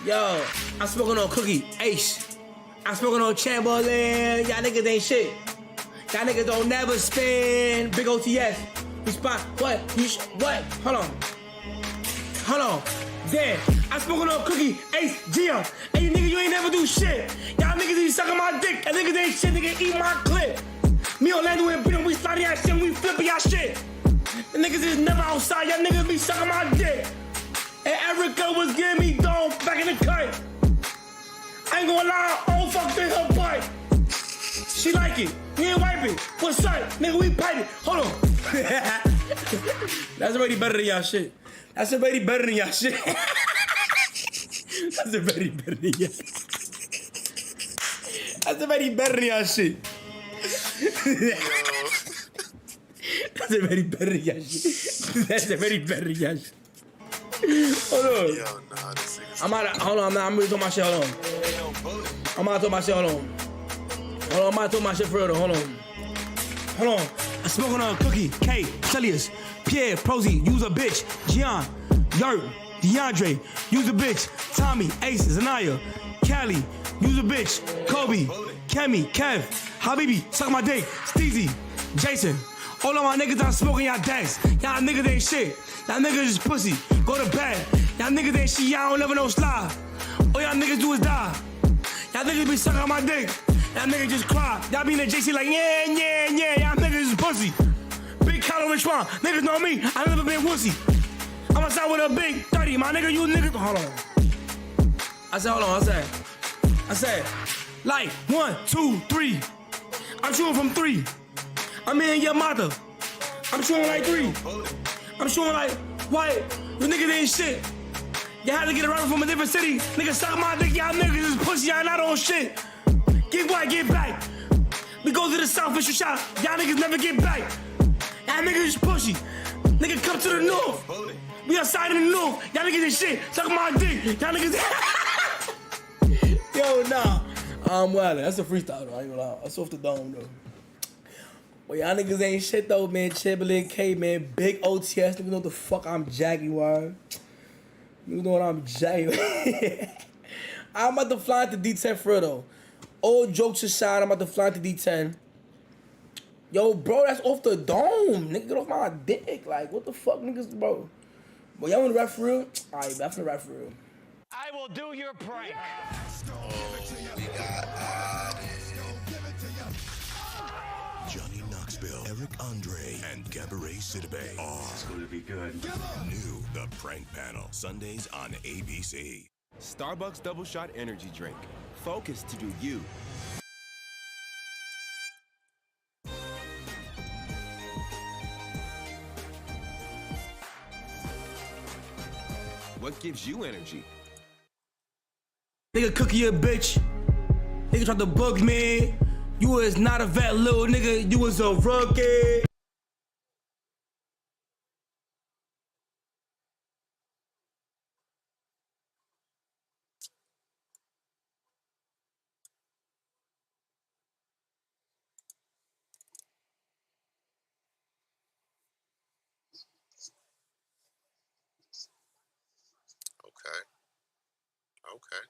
Yo, I'm smoking on Cookie, Ace. I'm smoking on Chamberlain. Y'all niggas ain't shit. Y'all niggas don't never spin. Big OTS. Respond. What? What? Hold on. Damn. I'm smoking on Cookie, Ace, Gio. Hey, nigga, you ain't never do shit. Y'all niggas be sucking my dick. And niggas ain't shit. Nigga, eat my clip. Me, Orlando, and Bruno, we sliding y'all shit and we flipping y'all shit. The niggas is never outside. Y'all niggas be sucking my dick. And Erica was giving me dome back in the cut. I ain't gonna lie, old fuck in her butt. She like it. We ain't wiping. What's up? Nigga, we piping. Hold on. That's already better than y'all shit. That's already better than y'all shit. That's already better than y'all shit. That's already better than y'all shit. That's already better than y'all shit. That's already better than y'all shit. Hold on. Yo, nah, this nigga's Hold on, I'm really talking my shit, hold on. I'm about to talk my shit, hold on. I'm about to talk my shit for real, hold on. I'm smoking on Cookie, K, Celius, Pierre, Prosy, use a bitch, Gian, Yurt, DeAndre, use a bitch, Tommy, Ace, Zanaya, Callie, use a bitch, Kobe, Kemi, Kev, Habibi, suck my dick, Steezy, Jason. All of my niggas I'm smoking y'all dance. Y'all niggas ain't shit. Y'all niggas is pussy. Go to bed. Y'all niggas ain't shit. Y'all don't never know slide. All y'all niggas do is die. Y'all niggas be sucking on my dick. Y'all niggas just cry. Y'all be in the JC like, yeah. Y'all niggas is pussy. Big Kylo Richmond. Niggas know me. I never been wussy. I'm outside with a big 30. My nigga, you niggas. Hold on. I said, like, 1, 2, 3. I'm shooting from 3. I'm in your mother. I'm showing like 3. I'm showing like, what? You niggas ain't shit. Y'all had to get around from a different city. Niggas suck my dick. Y'all niggas is pussy. Y'all not on shit. Get what? Get back. We go to the south and shoot shot. Y'all niggas never get back. Y'all niggas is pussy. Nigga come to the north. We outside in the north. Y'all niggas ain't shit. Suck my dick. Y'all niggas. Yo, nah. I'm wildin'. That's a freestyle though. I ain't gonna lie. That's off the dome though. Well, y'all niggas ain't shit though, man. Chamberlain K, man. Big OTS. Niggas know what the fuck I'm jacking, word. You know what I'm jacking. I'm about to fly into D10 for real, though. All jokes aside, I'm about to fly into D10. Yo, bro, that's off the dome. Nigga, get off my dick. Like, what the fuck, niggas, bro? Well, y'all want to rap for real? All right, I'm finna rap for real. I will do your prank. We got Johnny Knoxville, Eric Andre, and Gabourey Sidibe are it's going to be good. New The Prank Panel, Sundays on ABC. Starbucks Double Shot Energy Drink. Focus to do you. What gives you energy? Nigga, Cookie a bitch. Nigga tried to bug me. You was not a vet, little nigga. You was a rookie. Okay.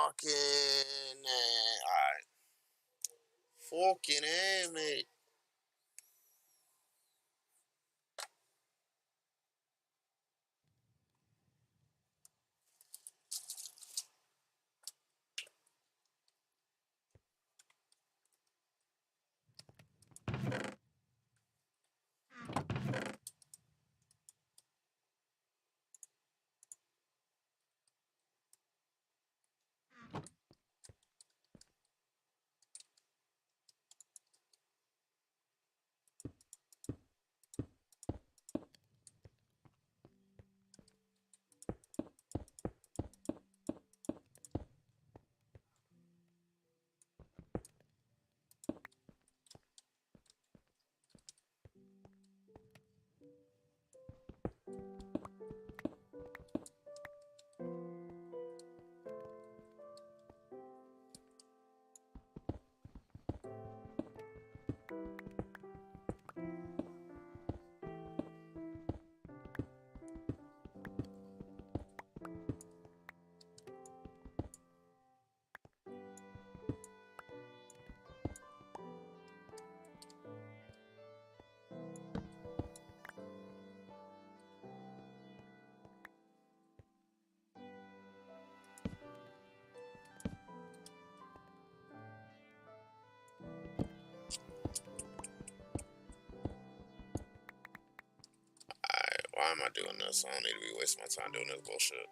Fucking alright. Fucking mate. Why am I doing this? I don't need to be wasting my time doing this bullshit.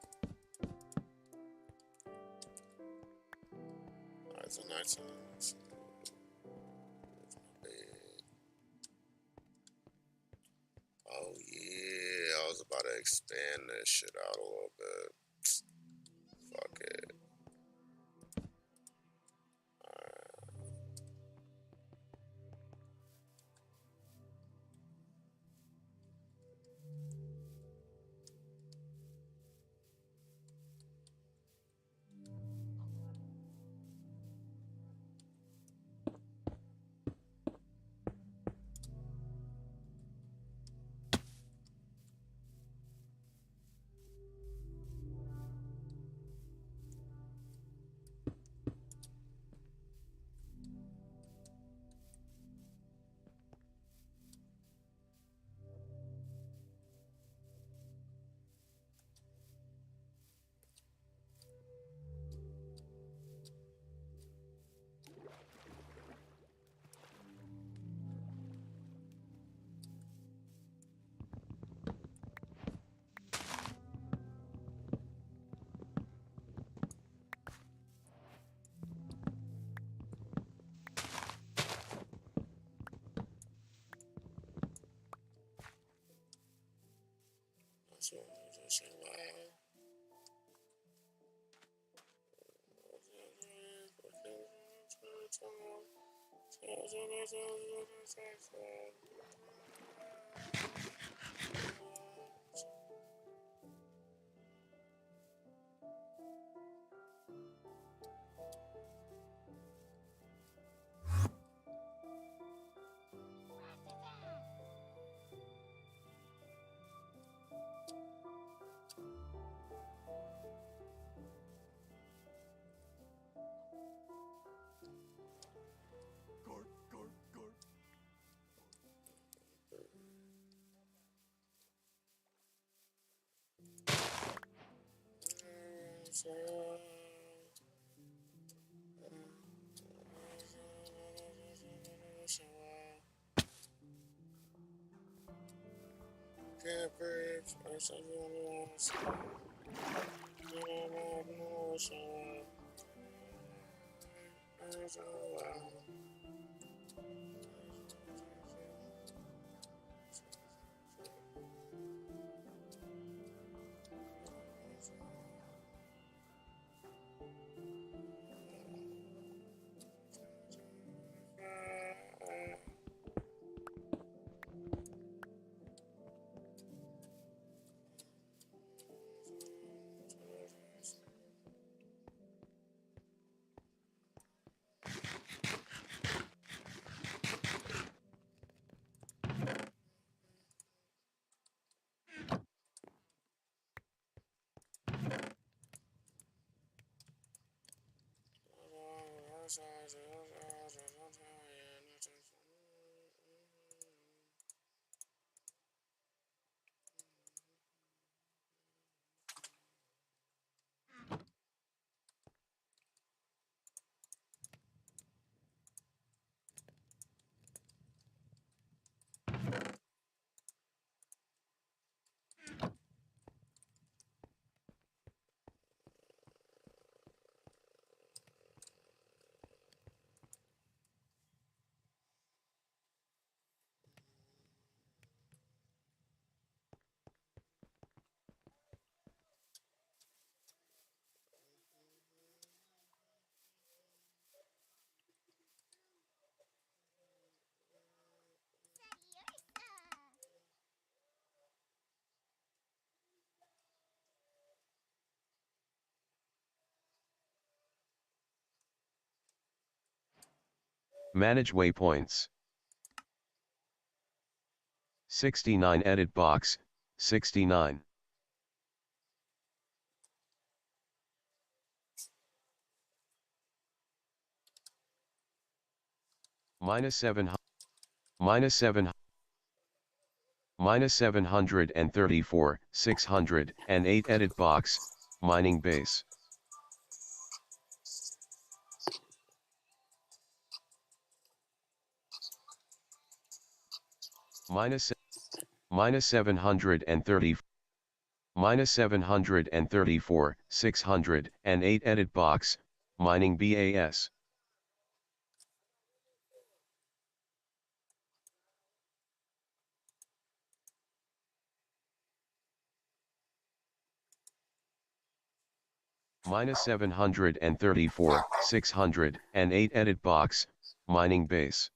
Alright, it's a nighttime. Oh yeah, I was about to expand this shit out a little bit. Fuck it. Can't breathe. I said you only want to Manage waypoints. 69 edit box, 69. Minus 7, minus 7, minus 734, 608 edit box, mining base. Minus 730, minus 734, 608 edit box, mining BAS. Minus 734, 608 edit box, mining base.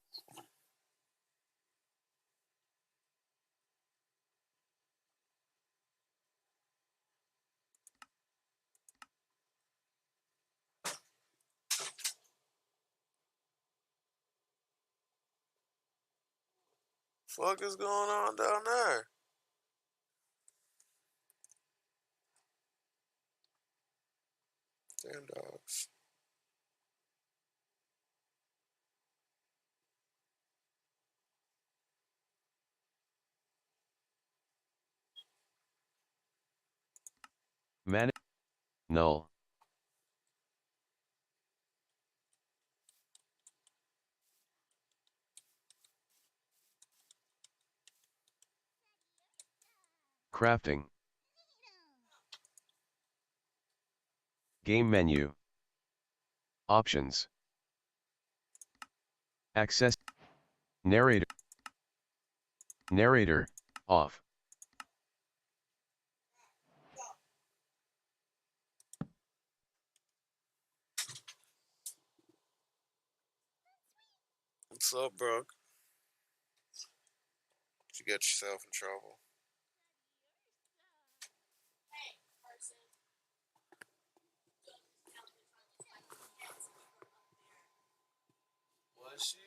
Fuck is going on down there? Damn dogs. Manage. Null. Crafting. Game menu. Options. Access. Narrator. Narrator, off. What's up, bro? Did you get yourself in trouble? Was she?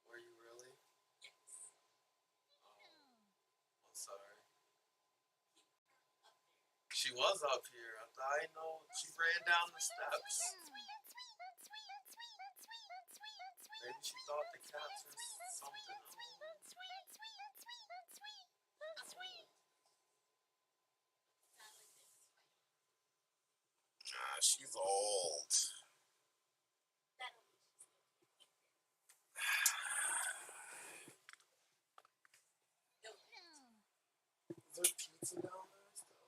Were you really? I'm sorry. She was up here. I know she ran down the steps. Maybe she thought the cats were something. Nah, she's old. Is there pizza down there still?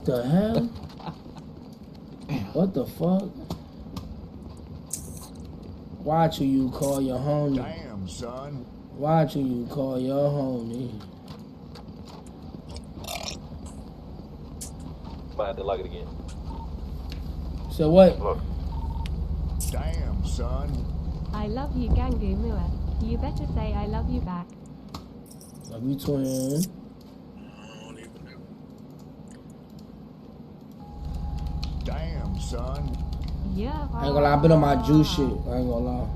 The hell? What the fuck? Watch who you call your homie. Damn, son. Watch who you call your homie. Might have to lock it again. So what? Damn, son. I love you, Gangu Mua. You better say I love you back. Love you, twin. Damn, son. Yeah. I ain't gonna lie, I've been on my juice shit. I ain't gonna lie.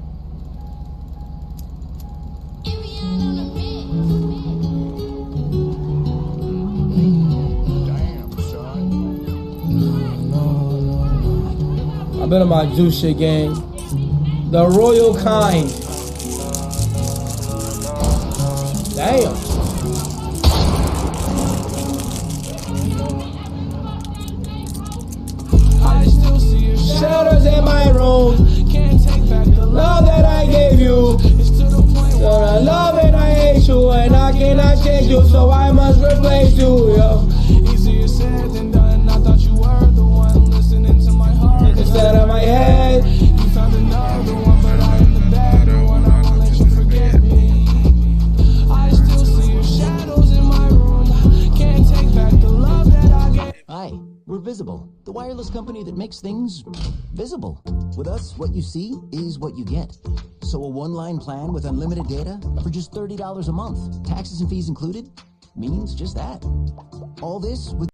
I've been on my juice shit, gang. The royal kind. Damn. I still see your shadows in my room. Can't take back the Love that I gave you. It's to the point So I love and I hate you, and I cannot change you, so I must replace you, yo. Easier said than done. I thought you were the one listening to my heart. Instead of my head. You found another one, but I am the better one. I won't let you forget me. I still see your shadows in my room. Can't take back the love that I gave. Hi, we're Visible, the wireless company that makes things visible. With us, what you see is what you get. So a one-line plan with unlimited data for just $30 a month, taxes and fees included, means just that. All this with